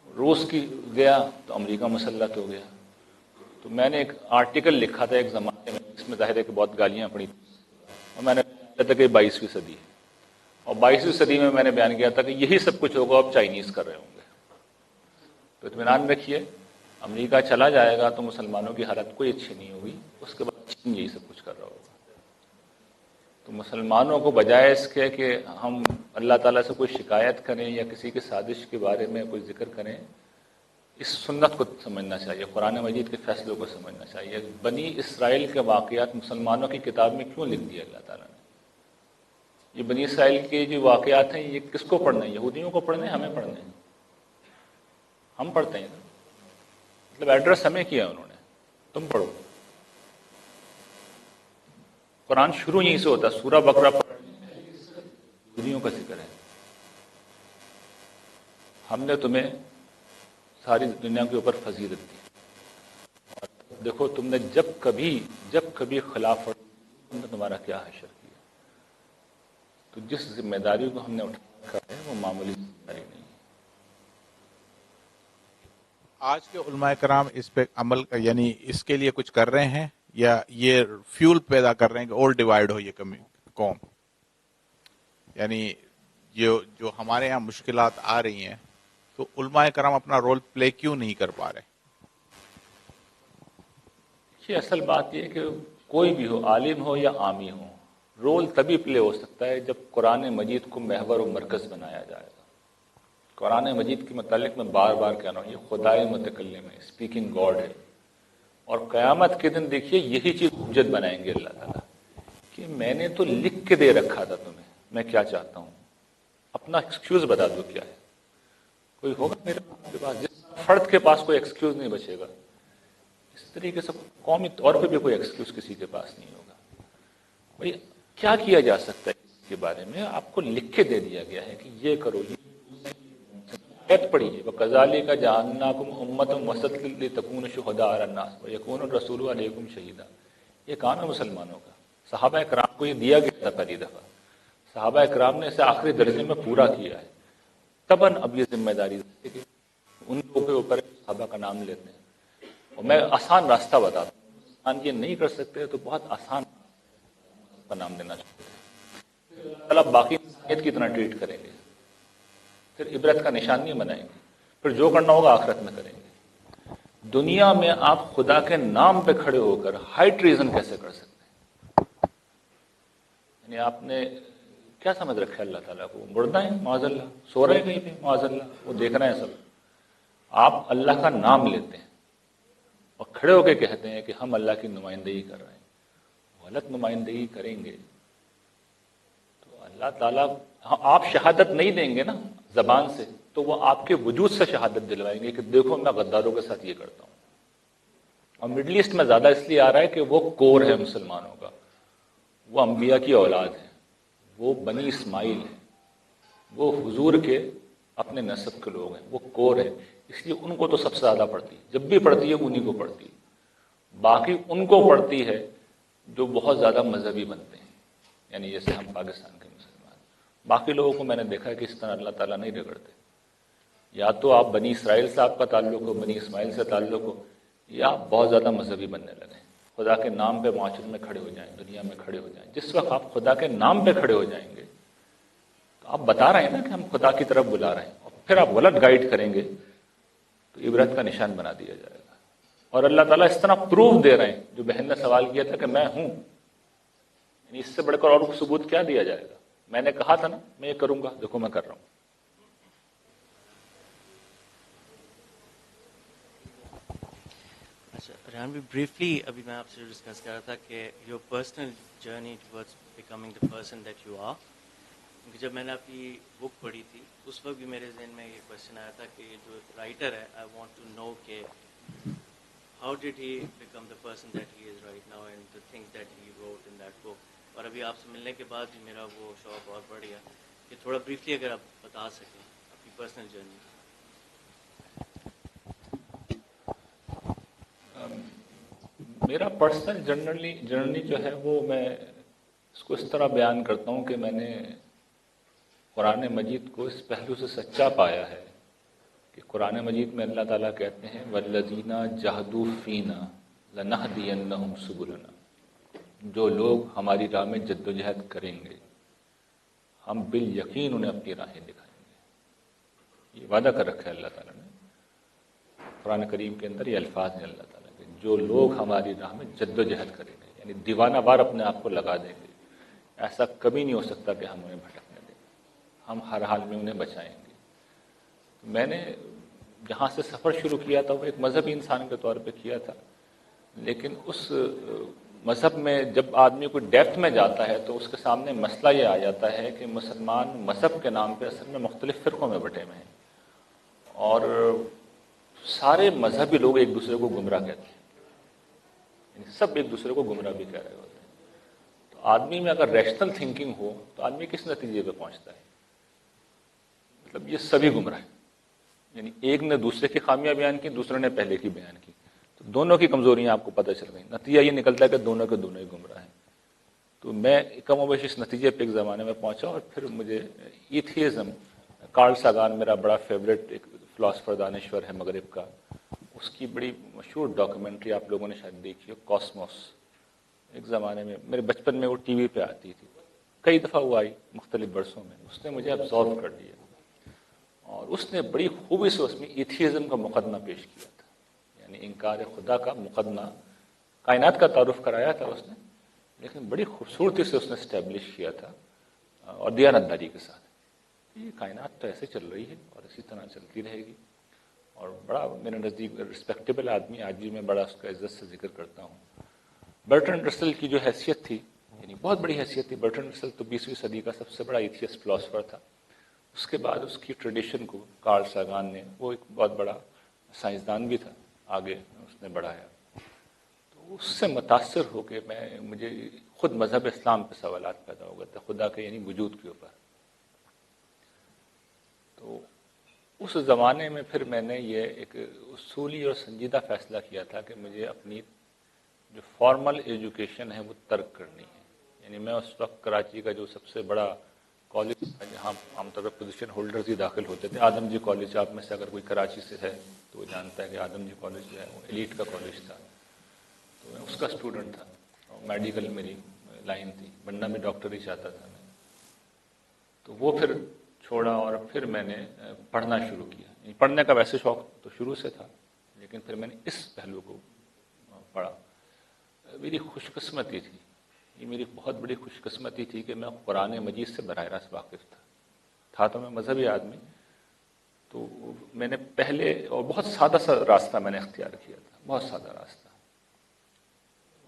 A: روس کی گیا تو امریکہ مسلط ہو گیا. تو میں نے ایک آرٹیکل لکھا تھا ایک زمانے میں، اس میں ظاہر ہے کہ بہت گالیاں پڑی اور میں نے کہا تھا کہ 22ویں صدی ہے، اور 22ویں صدی میں نے بیان کیا تھا کہ یہی سب کچھ ہوگا اب چائنیز کر رہے ہوں گے. تو اطمینان رکھیے، امریکہ چلا جائے گا تو مسلمانوں کی حالت کوئی اچھی نہیں ہوگی، اس کے بعد چین یہی سب کچھ کر رہا ہوگا. تو مسلمانوں کو بجائے اس کے کہ ہم اللہ تعالیٰ سے کوئی شکایت کریں یا کسی کی سازش کے بارے میں کوئی ذکر کریں، اس سنت کو سمجھنا چاہیے، قرآن مجید کے فیصلوں کو سمجھنا چاہیے. بنی اسرائیل کے واقعات مسلمانوں کی کتاب میں کیوں لکھ دیا اللہ تعالیٰ نے؟ یہ بنی اسرائیل کے جو واقعات ہیں یہ کس کو پڑھنے ہیں؟ یہودیوں کو پڑھنے ہیں، ہمیں پڑھنے ہیں؟ ہم پڑھتے ہیں، مطلب ایڈریس ہمیں کیا انہوں نے، تم پڑھو. قرآن شروع یہیں سے ہوتا ہے، سورہ بقرہ یہودیوں کا ذکر ہے. ہم نے تمہیں ساری دنیا کے اوپر فضیلت دی، اور دیکھو تم نے جب کبھی خلاف تم نے تمہارا کیا حشر کیا. تو جس ذمہ داری کو ہم نے اٹھا ہے وہ معمولی ذمہ داری نہیں ہے.
F: آج کے علماء کرام اس پہ عمل یعنی اس کے لیے کچھ کر رہے ہیں یا یہ فیول پیدا کر رہے ہیں کہ اور ڈیوائیڈ ہو یہ قوم؟ یعنی جو ہمارے یہاں مشکلات آ رہی ہیں تو علماء کرام اپنا رول پلے کیوں نہیں کر پا رہے؟
A: یہ اصل بات یہ ہے کہ کوئی بھی ہو، عالم ہو یا عامی ہو، رول تبھی پلے ہو سکتا ہے جب قرآن مجید کو محور و مرکز بنایا جائے گا. قرآن مجید کے متعلق میں بار بار کہہ رہا ہوں، یہ خدائے متکلم ہے، اسپیکنگ گاڈ ہے. اور قیامت کے دن دیکھیے یہی چیز حجت بنائیں گے اللہ تعالیٰ کہ میں نے تو لکھ کے دے رکھا تھا تمہیں میں کیا چاہتا ہوں، اپنا ایکسکیوز بتا دو کیا ہے. کوئی ہوگا میرے پاس؟ جس فرد کے پاس کوئی ایکسکیوز نہیں بچے گا، اس طریقے سے قومی طور پہ بھی کوئی ایکسکیوز کسی کے پاس نہیں ہوگا. بھائی کیا کیا جا سکتا ہے اس کے بارے میں؟ آپ کو لکھ کے دے دیا گیا ہے کہ یہ کرو. یہ آیت پڑھیے، وَكَذَلِكَ جَعَلْنَاكُمْ أُمَّةً وَسَطًا لِتَكُونُوا شُهَدَاءَ عَلَى النَّاسِ وَيَكُونَ الرَّسُولُ عَلَيْكُمْ شَهِيدًا. یہ کام ہے مسلمانوں کا. صحابہ کرام کو یہ دیا گیا تھا پہلی دفعہ، صحابہ کرام نے اسے آخری درجے میں پورا کیا ہے. تباً اب یہ ذمہ داری ہے کہ ان لوگوں کے اوپر صحابہ کا نام لیتے ہیں. اور میں آسان راستہ بتاتا ہوں، انسان یہ نہیں کر سکتے تو بہت آسان کا نام لینا چاہتے ہیں. اللہ باقی انسانیت کی طرح ٹریٹ کریں گے، پھر عبرت کا نشان نہیں بنائیں گے، پھر جو کرنا ہوگا آخرت میں کریں گے. دنیا میں آپ خدا کے نام پہ کھڑے ہو کر ہائی ٹریزن کیسے کر سکتے ہیں؟ یعنی آپ نے کیا سمجھ رکھا ہے اللہ تعالیٰ کو؟ مردہ ہیں معاذ اللہ، سو رہے ہیں کہیں پہ معاذ اللہ، وہ دیکھ رہے ہیں سب. آپ اللہ کا نام لیتے ہیں اور کھڑے ہو کے کہتے ہیں کہ ہم اللہ کی نمائندگی کر رہے ہیں. غلط نمائندگی کریں گے تو اللہ تعالیٰ، آپ شہادت نہیں دیں گے نا زبان سے، تو وہ آپ کے وجود سے شہادت دلوائیں گے کہ دیکھو میں غداروں کے ساتھ یہ کرتا ہوں. اور مڈل ایسٹ میں زیادہ اس لیے آ رہا ہے کہ وہ کور ہے مسلمانوں کا، وہ انبیاء کی اولاد ہے، وہ بنی اسماعیل ہیں، وہ حضور کے اپنے نسب کے لوگ ہیں، وہ کور ہیں. اس لیے ان کو تو سب سے زیادہ پڑتی ہے، جب بھی پڑتی ہے انہی کو پڑتی ہے. باقی ان کو پڑتی ہے جو بہت زیادہ مذہبی بنتے ہیں، یعنی جیسے ہم پاکستان کے مسلمان. باقی لوگوں کو میں نے دیکھا ہے کہ اس طرح اللہ تعالیٰ نہیں رگڑتے. یا تو آپ بنی اسرائیل سے آپ کا تعلق ہو، بنی اسماعیل سے تعلق ہو، یا آپ بہت زیادہ مذہبی بننے لگیں، خدا کے نام پہ معاشرے میں کھڑے ہو جائیں، دنیا میں کھڑے ہو جائیں. جس وقت آپ خدا کے نام پہ کھڑے ہو جائیں گے تو آپ بتا رہے ہیں نا کہ ہم خدا کی طرف بلا رہے ہیں، اور پھر آپ غلط گائیڈ کریں گے تو عبرت کا نشان بنا دیا جائے گا. اور اللہ تعالیٰ اس طرح پروف دے رہے ہیں، جو بہن نے سوال کیا تھا کہ میں ہوں، یعنی اس سے بڑھ کر اور ثبوت کیا دیا جائے گا؟ میں نے کہا تھا نا میں یہ کروں گا، دیکھو میں کر رہا ہوں.
G: اچھا ریحان بھی بریفلی ابھی میں آپ سے ڈسکس کر رہا تھا کہ your personal journey towards becoming the person that you are. کیونکہ جب میں نے آپ کی بک پڑھی تھی اس وقت بھی میرے ذہن میں یہ کوشچن آیا تھا کہ جو رائٹر ہے آئی وانٹ ٹو نو کہ how did he become the person that he is right now and the things that he wrote in that book. اور ابھی آپ سے ملنے کے بعد بھی میرا وہ شوق اور بڑھ گیا کہ تھوڑا بریفلی اگر آپ بتا سکیں اپنی پرسنل جرنی.
A: میرا پرسنل جرنی جو ہے وہ میں اس کو اس طرح بیان کرتا ہوں کہ میں نے قرآن مجید کو اس پہلو سے سچا پایا ہے کہ قرآن مجید میں اللہ تعالیٰ کہتے ہیں وَالَّذِينَ جَاهَدُوا فِينَا لَنَهْدِيَنَّهُمْ سُبُلَنَا، جو لوگ ہماری راہ میں جد و جہد کریں گے ہم بالیقین انہیں اپنی راہیں دکھائیں گے۔ یہ وعدہ کر رکھا ہے اللہ تعالیٰ نے قرآن کریم کے اندر، یہ الفاظ ہیں اللہ تعالیٰ کے، جو لوگ ہماری راہ میں جد و جہد کریں گے، یعنی دیوانہ وار اپنے آپ کو لگا دیں گے، ایسا کبھی نہیں ہو سکتا کہ ہم انہیں بھٹکنے دیں، ہم ہر حال میں انہیں بچائیں گے۔ میں نے جہاں سے سفر شروع کیا تھا وہ ایک مذہبی انسان کے طور پہ کیا تھا، لیکن اس مذہب میں جب آدمی کوئی ڈیپتھ میں جاتا ہے تو اس کے سامنے مسئلہ یہ آ جاتا ہے کہ مسلمان مذہب کے نام پہ اصل میں مختلف فرقوں میں بٹے ہوئے ہیں، اور سارے مذہبی لوگ ایک دوسرے کو گمراہ کہتے ہیں، یعنی سب ایک دوسرے کو گمراہ بھی کہہ رہے ہوتے ہیں۔ تو آدمی میں اگر ریشنل تھنکنگ ہو تو آدمی کس نتیجے پہ پہنچتا ہے؟ مطلب یہ سبھی گمراہ ہیں، یعنی ایک نے دوسرے کی خامیاں بیان کی، دوسرے نے پہلے کی بیان کی، تو دونوں کی کمزوریاں آپ کو پتہ چل گئی، نتیجہ یہ نکلتا ہے کہ دونوں کے دونوں ہی گمراہ ہیں۔ تو میں کم و بیش اس نتیجے پہ ایک زمانے میں پہنچا، اور پھر مجھے ایتھیزم، کارل ساگان میرا بڑا فیوریٹ ایک فلاسفر دانشور ہے مغرب کا، اس کی بڑی مشہور ڈاکیومنٹری آپ لوگوں نے شاید دیکھی ہو، کاسموس، ایک زمانے میں میرے بچپن میں وہ ٹی وی پہ آتی تھی، کئی دفعہ وہ آئی مختلف برسوں میں، اس نے مجھے ابزارو کر دیا، اور اس نے بڑی خوبی سے اس میں ایتھیزم کا مقدمہ پیش کیا تھا، یعنی انکار خدا کا مقدمہ، کائنات کا تعارف کرایا تھا اس نے، لیکن بڑی خوبصورتی سے اس نے اسٹیبلش کیا تھا، اور دیانتداری کے ساتھ، یہ کائنات تو ایسے چل رہی ہے اور اسی طرح چلتی رہے گی، اور بڑا میرے نزدیک رسپیکٹیبل آدمی، آج بھی میں بڑا اس کا عزت سے ذکر کرتا ہوں۔ برٹرنڈ رسل کی جو حیثیت تھی، یعنی بہت بڑی حیثیت تھی، برٹرنڈ رسل تو 20ویں صدی کا سب سے بڑا ایتھیسٹ فلاسفر تھا، اس کے بعد اس کی ٹریڈیشن کو کارل ساگان نے، وہ ایک بہت بڑا سائنسدان بھی تھا، آگے اس نے بڑھایا، تو اس سے متاثر ہو کے مجھے خود مذہب اسلام پہ سوالات پیدا ہو گئے تھے، خدا کے یعنی وجود کے اوپر۔ تو اس زمانے میں پھر میں نے یہ ایک اصولی اور سنجیدہ فیصلہ کیا تھا کہ مجھے اپنی جو فارمل ایجوکیشن ہے وہ ترک کرنی ہے، یعنی میں اس وقت کراچی کا جو سب سے بڑا کالج تھا جہاں عام طور پہ پوزیشن ہولڈرز ہی داخل ہوتے تھے، آدم جی کالج، آپ میں سے اگر کوئی کراچی سے ہے تو وہ جانتا ہے کہ آدم جی کالج جو ہے وہ ایلیٹ کا کالج تھا، تو میں اس کا اسٹوڈنٹ تھا، اور میڈیکل میری لائن تھی، بننا بھی ڈاکٹر ہی چاہتا تھا میں، تو وہ پھر چھوڑا اور پھر میں نے پڑھنا شروع کیا۔ پڑھنے کا ویسے شوق تو شروع سے تھا، لیکن پھر میں نے اس پہلو کو پڑھا۔ میری خوش قسمتی تھی، یہ میری بہت بڑی خوش قسمتی تھی کہ میں قرآن مجید سے براہ راست واقف تھا تو میں مذہبی آدمی، تو میں نے پہلے اور بہت سادہ سا راستہ میں نے اختیار کیا تھا، بہت سادہ راستہ،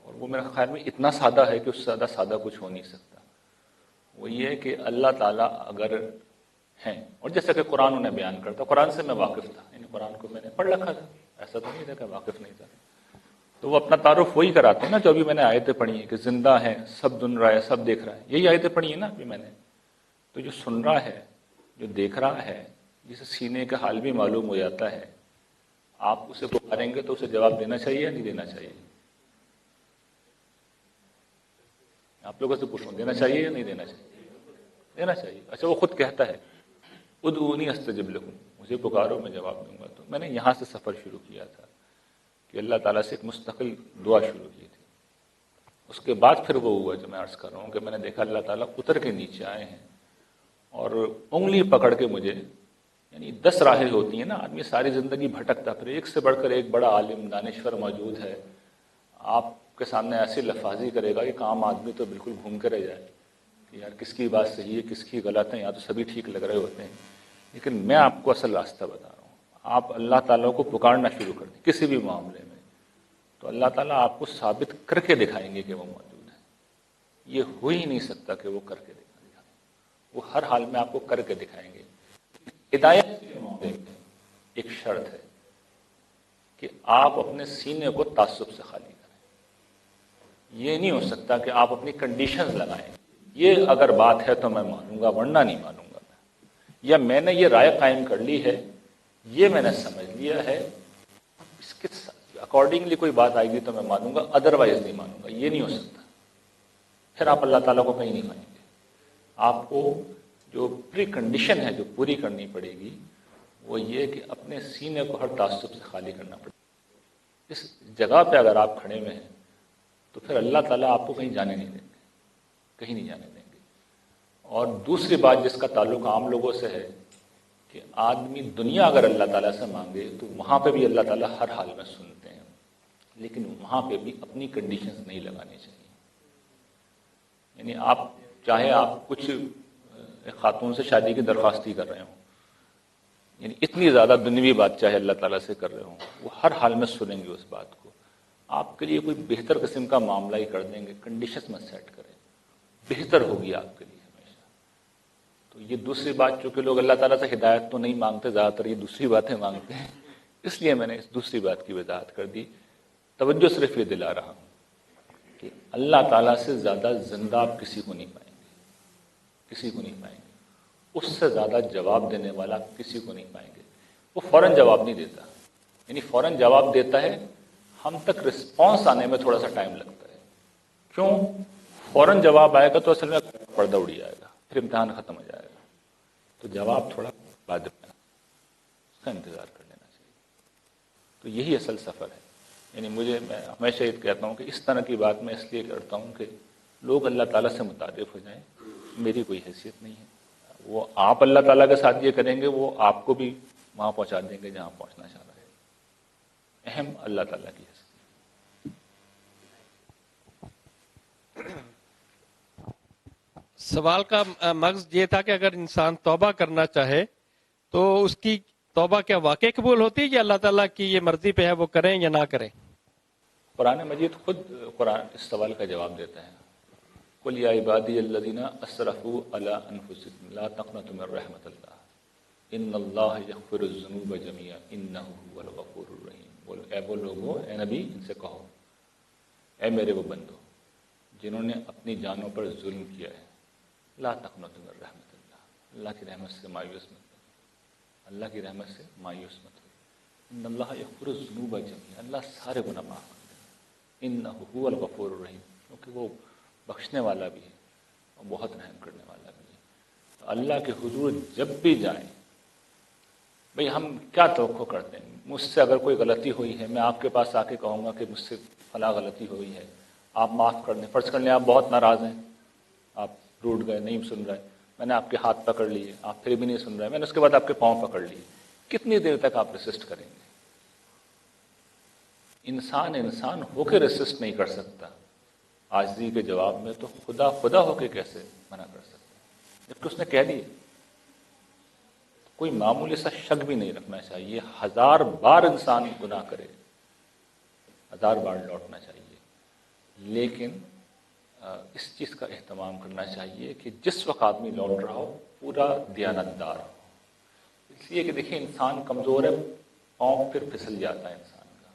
A: اور وہ میرے خیال میں اتنا سادہ ہے کہ اس سے زیادہ سادہ کچھ ہو نہیں سکتا۔ وہ یہ ہے کہ اللہ تعالیٰ اگر ہیں، اور جیسا کہ قرآن انہیں بیان کرتا، قرآن سے میں واقف تھا، یعنی قرآن کو میں نے پڑھ رکھا تھا، ایسا تو نہیں تھا کہ واقف نہیں تھا، تو وہ اپنا تعارف وہی کراتے ہیں نا جو ابھی میں نے آیتیں پڑھی ہیں کہ زندہ ہیں، سب سن رہا ہے، سب دیکھ رہا ہے، یہی آیتیں پڑھی ہیں نا ابھی میں نے، تو جو سن رہا ہے، جو دیکھ رہا ہے، جسے سینے کا حال بھی معلوم ہو جاتا ہے، آپ اسے پکاریں گے تو اسے جواب دینا چاہیے یا نہیں دینا چاہیے؟ آپ لوگوں سے پوچھوں، دینا چاہیے یا نہیں دینا چاہیے؟ دینا چاہیے۔ اچھا، وہ خود کہتا ہے ادعونی استجب لکم، مجھے پکارو میں جواب دوں گا۔ تو میں نے یہاں سے سفر شروع کیا تھا کہ اللہ تعالیٰ سے ایک مستقل دعا شروع کی تھی۔ اس کے بعد پھر وہ ہوا جو میں عرض کر رہا ہوں کہ میں نے دیکھا اللہ تعالیٰ اتر کے نیچے آئے ہیں اور انگلی پکڑ کے مجھے، یعنی 10 راہیں ہوتی ہیں نا، آدمی ساری زندگی بھٹکتا، پھر ایک سے بڑھ کر ایک بڑا عالم دانشور موجود ہے، آپ کے سامنے ایسی لفاظی کرے گا کہ عام آدمی تو بالکل گھوم کے رہ جائے کہ یار کس کی بات صحیح ہے کس کی غلط ہے، یا تو سبھی ٹھیک لگ رہے ہوتے ہیں، لیکن میں آپ کو اصل راستہ بتا رہا ہوں۔ آپ اللہ تعالیٰ کو پکارنا شروع کر دیں کسی بھی معاملے میں، تو اللہ تعالیٰ آپ کو ثابت کر کے دکھائیں گے کہ وہ موجود ہے۔ یہ ہو ہی نہیں سکتا کہ وہ کر کے دکھائیں، وہ ہر حال میں آپ کو کر کے دکھائیں گے۔ ہدایت کے معاملے میں ایک شرط ہے کہ آپ اپنے سینے کو تعصب سے خالی کریں۔ یہ نہیں ہو سکتا کہ آپ اپنی کنڈیشنز لگائیں، یہ اگر بات ہے تو میں مانوں گا ورنہ نہیں مانوں گا میں، یا میں نے یہ رائے قائم کر لی ہے، یہ میں نے سمجھ لیا ہے، اس کے اکارڈنگلی کوئی بات آئے گی تو میں مانوں گا، ادروائز نہیں مانوں گا. یہ نہیں ہو سکتا. پھر آپ اللہ تعالیٰ کو کہیں نہیں پائیں گے. آپ کو جو پری کنڈیشن ہے جو پوری کرنی پڑے گی وہ یہ کہ اپنے سینے کو ہر تعصب سے خالی کرنا پڑے گا. اس جگہ پہ اگر آپ کھڑے ہوئے ہیں تو پھر اللہ تعالیٰ آپ کو کہیں جانے نہیں دیں گے، کہیں نہیں جانے دیں گے. اور دوسری بات جس کا تعلق عام لوگوں سے ہے کہ آدمی دنیا اگر اللہ تعالیٰ سے مانگے تو وہاں پہ بھی اللہ تعالیٰ ہر حال میں سنتے ہیں، لیکن وہاں پہ بھی اپنی کنڈیشنز نہیں لگانی چاہیے. یعنی آپ چاہے آپ کچھ ایک خاتون سے شادی کی درخواست ہی کر رہے ہوں، یعنی اتنی زیادہ دنیوی بات چاہے اللہ تعالیٰ سے کر رہے ہوں، وہ ہر حال میں سنیں گے اس بات کو. آپ کے لیے کوئی بہتر قسم کا معاملہ ہی کر دیں گے، کنڈیشنز میں سیٹ کریں، بہتر ہوگی آپ کے لیے ہمیشہ. تو یہ دوسری بات، چونکہ لوگ اللہ تعالیٰ سے ہدایت تو نہیں مانگتے، زیادہ تر یہ دوسری باتیں مانگتے ہیں، اس لیے میں نے اس دوسری بات کی وضاحت کر دی. توجہ صرف یہ دلا رہا ہوں کہ اللہ تعالیٰ سے زیادہ زندہ آپ کسی کو نہیں پائیں گے، کسی کو نہیں پائیں گے. اس سے زیادہ جواب دینے والا کسی کو نہیں پائیں گے. وہ فوراً جواب نہیں دیتا، یعنی فوراً جواب دیتا ہے، ہم تک رسپانس آنے میں تھوڑا سا ٹائم لگتا ہے. کیوں؟ فوراً جواب آئے گا تو اصل میں پردہ اڑ جائے گا، پھر امتحان ختم ہو جائے گا. تو جواب تھوڑا بعد میں، اس کا انتظار کر لینا چاہیے. تو یہی اصل سفر ہے. یعنی میں ہمیشہ یہ کہتا ہوں کہ اس طرح کی بات میں اس لیے کرتا ہوں کہ لوگ اللہ تعالیٰ سے متعارف ہو جائیں. میری کوئی حیثیت نہیں ہے. وہ آپ اللہ تعالیٰ کے ساتھ یہ کریں گے، وہ آپ کو بھی وہاں پہنچا دیں گے جہاں پہنچنا چاہ رہے ہیں. اہم اللہ تعالیٰ کی حیثیت.
H: سوال کا مغز یہ تھا کہ اگر انسان توبہ کرنا چاہے تو اس کی توبہ کیا واقع قبول ہوتی ہے یا اللہ تعالیٰ کی یہ مرضی پہ ہے وہ کریں یا نہ کریں؟
A: قرآن مجید خود قرآن اس سوال کا جواب دیتا ہے. قل یا عبادی الذین اسرفوا علی انفسهم لا تقنطوا من رحمت اللہ ان اللہ یغفر الذنوب جميعا انہ هو الغفور الرحیم. بولو اے وہ لوگو، اے نبی ان سے کہو، اے میرے وہ بندو جنہوں نے اپنی جانوں پر ظلم کیا ہے، لا تقنطوا من رحمت اللہ، اللہ کی رحمت سے مایوس مت ہو، اللہ کی رحمت سے مایوس مت ہو. ان اللہ یغفر الذنوب جميعا، اللہ سارے گناہ معاف کر دے. انہ هو الغفور الرحیم، کیونکہ وہ بخشنے والا بھی ہے اور بہت رحم کرنے والا بھی ہے. تو اللہ کے حضور جب بھی جائیں، بھئی ہم کیا توقع کرتے ہیں؟ مجھ سے اگر کوئی غلطی ہوئی ہے، میں آپ کے پاس آ کے کہوں گا کہ مجھ سے فلاں غلطی ہوئی ہے، آپ معاف کر دیں. فرض کر لیں آپ بہت ناراض ہیں، آپ روٹ گئے، نہیں سن رہے، میں نے آپ کے ہاتھ پکڑ لیے، آپ پھر بھی نہیں سن رہے، میں نے اس کے بعد آپ کے پاؤں پکڑ لیے. کتنی دیر تک آپ ریسسٹ کریں گے؟ انسان ہو کے ریسسٹ نہیں کر سکتا عاجزی کے جواب میں، تو خدا ہو کے کیسے منع کر سکتا ہے؟ جبکہ اس نے کہہ دیا. کوئی معمولی سا شک بھی نہیں رکھنا چاہیے. 1000 بار انسان گناہ کرے، 1000 بار لوٹنا چاہیے، لیکن اس چیز کا اہتمام کرنا چاہیے کہ جس وقت آدمی لوٹ رہا ہو پورا دیانتدار ہو. اس لیے کہ دیکھیں انسان کمزور ہے، پاؤں پھر پھسل جاتا ہے انسان کا.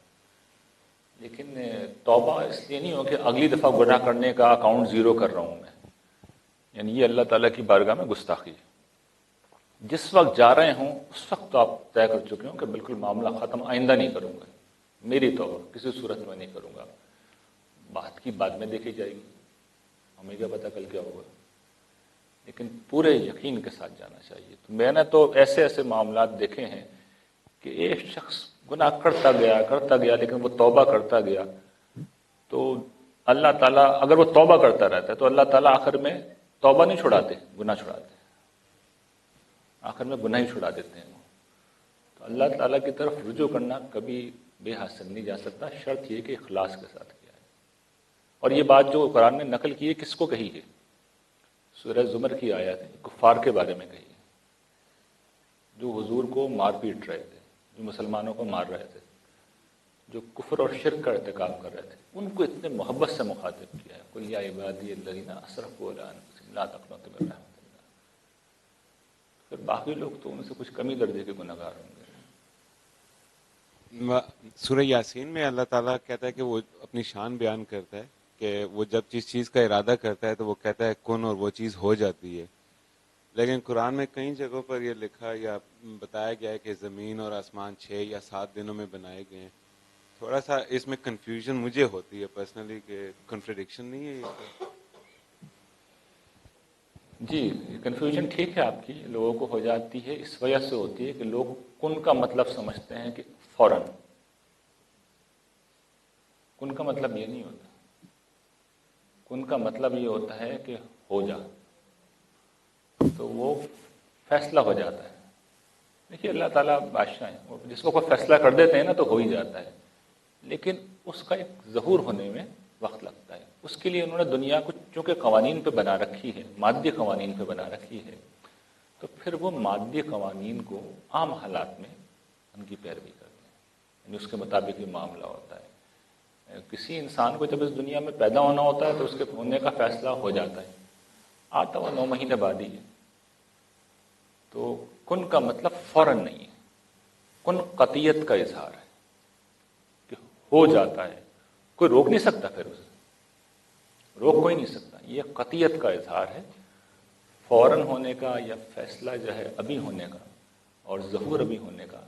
A: لیکن توبہ اس لیے نہیں ہو کہ اگلی دفعہ گناہ کرنے کا اکاؤنٹ زیرو کر رہا ہوں میں، یعنی یہ اللہ تعالیٰ کی بارگاہ میں گستاخی ہے. جس وقت جا رہے ہوں اس وقت تو آپ طے کر چکے ہوں کہ بالکل معاملہ ختم، آئندہ نہیں کروں گا، میری توبہ کسی صورت میں نہیں کروں گا. بات کی بعد میں دیکھی جائے گی، ہمیں کیا پتہ کل کیا ہوگا، لیکن پورے یقین کے ساتھ جانا چاہیے. تو میں نے تو ایسے معاملات دیکھے ہیں کہ ایک شخص گناہ کرتا گیا لیکن وہ توبہ کرتا گیا، تو اللہ تعالیٰ اگر وہ توبہ کرتا رہتا ہے تو اللہ تعالیٰ آخر میں توبہ نہیں چھڑاتے، گناہ چھڑاتے، آخر میں گناہ ہی چھڑا دیتے ہیں. تو اللہ تعالیٰ کی طرف رجوع کرنا کبھی بے حاصل نہیں جا سکتا، شرط یہ کہ اخلاص کے ساتھ کیا ہے. اور یہ بات جو قرآن نے نقل کی ہے کس کو کہی ہے؟ سورہ زمر کی آیت ہے، کفار کے بارے میں کہی ہے، جو حضور کو مار پیٹ رہے تھے، جو مسلمانوں کو مار رہے تھے، جو کفر اور شرک کا ارتکاب کر رہے تھے، ان کو اتنے محبت سے مخاطب کیا ہے. قل یا عبادی الذین اسرفوا علی انفسہم لا تقنطوا من رحمت اللہ. پھر باقی لوگ تو ان سے کچھ کمی درجے کے گناہ گار ہوں گے.
E: سورہ یاسین میں اللہ تعالیٰ کہتا ہے کہ وہ اپنی شان بیان کرتا ہے کہ وہ جب جس چیز کا ارادہ کرتا ہے تو وہ کہتا ہے کن، اور وہ چیز ہو جاتی ہے. لیکن قرآن میں کئی جگہوں پر یہ لکھا یا بتایا گیا ہے کہ زمین اور آسمان 6 یا 7 دنوں میں بنائے گئے ہیں. تھوڑا سا اس میں کنفیوژن مجھے ہوتی ہے پرسنلی کہ کنٹرڈکشن نہیں ہے یہ؟
A: جی کنفیوژن ٹھیک ہے آپ کی، لوگوں کو ہو جاتی ہے، اس وجہ سے ہوتی ہے کہ لوگ کن کا مطلب سمجھتے ہیں کہ فوراً. کن کا مطلب یہ نہیں ہوتا. کن کا مطلب یہ ہوتا ہے کہ ہو جا، تو وہ فیصلہ ہو جاتا ہے. دیکھیے اللہ تعالیٰ بادشاہ ہیں، وہ جس کو کوئی فیصلہ کر دیتے ہیں نا تو ہو ہی جاتا ہے، لیکن اس کا ایک ظہور ہونے میں وقت لگتا ہے. اس کے لیے انہوں نے دنیا کو چونکہ قوانین پہ بنا رکھی ہے، مادی قوانین پہ بنا رکھی ہے، تو پھر وہ مادی قوانین کو عام حالات میں ان کی پیروی کرتے ہیں، یعنی اس کے مطابق یہ معاملہ ہوتا ہے. کسی انسان کو جب اس دنیا میں پیدا ہونا ہوتا ہے تو اس کے ہونے کا فیصلہ ہو جاتا ہے، آتا وہ 9 مہینے بعد ہی ہے. تو کن کا مطلب فوراً نہیں ہے، کن قطعیت کا اظہار ہے کہ ہو جاتا ہے، کوئی روک نہیں سکتا، پھر اسے روک کوئی نہیں سکتا. یہ قطعیت کا اظہار ہے، فوراً ہونے کا یا فیصلہ جو ہے ابھی ہونے کا اور ظہور ابھی ہونے کا،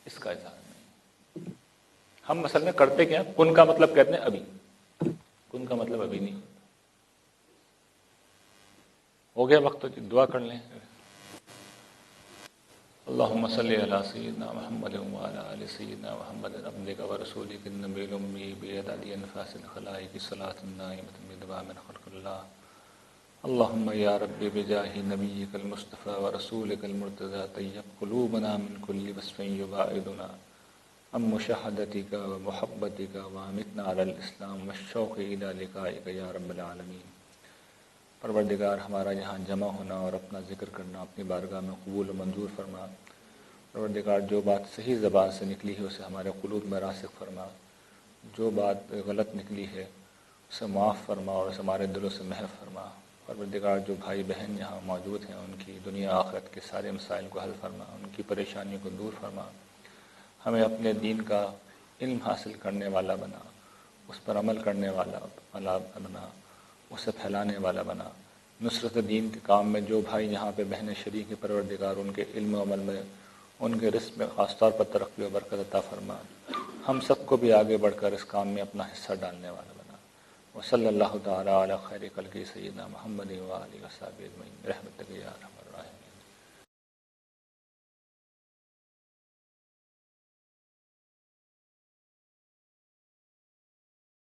A: اس کا اظہار نہیں. ہم اصل میں کرتے کیا، کن کا مطلب کہتے ہیں ابھی، کن کا مطلب ابھی نہیں ہوتا. ہو گیا وقت، تو دعا کر لیں. اللهم صل على سيدنا محمد وعلى آل سيدنا محمد عبدك ورسولك النبي الأمي بعدد أنفاس الخلائق صلاة دائمة بدوام خلق الله. اللهم يا ربي بجاه نبيك المصطفى ورسولك المرتضى طيب قلوبنا من كل وصف يباعدنا عن مشاهدتك ومحبتك وامتنا على الإسلام والشوق إلى لقائك يا رب العالمين. پروردگار ہمارا یہاں جمع ہونا اور اپنا ذکر کرنا اپنی بارگاہ میں قبول و منظور فرما. پروردگار جو بات صحیح زبان سے نکلی ہے اسے ہمارے قلوب میں راسخ فرما، جو بات غلط نکلی ہے اسے معاف فرما اور اسے ہمارے دلوں سے محو فرما. پروردگار جو بھائی بہن یہاں موجود ہیں ان کی دنیا آخرت کے سارے مسائل کو حل فرما، ان کی پریشانیوں کو دور فرما. ہمیں اپنے دین کا علم حاصل کرنے والا بنا، اس پر عمل کرنے والا بنا، اسے پھیلانے والا بنا. نصرت دین کے کام میں جو بھائی یہاں پہ بہنیں شریک ہیں، پروردگار ان کے علم و عمل میں، ان کے رزق میں خاص طور پر ترقی و برکت عطا فرما. ہم سب کو بھی آگے بڑھ کر اس کام میں اپنا حصہ ڈالنے والا بنا. وصلی اللہ تعالی علی خیر خلقہ سیدنا محمد و آلہ و صحبہ اجمعین برحمتہ.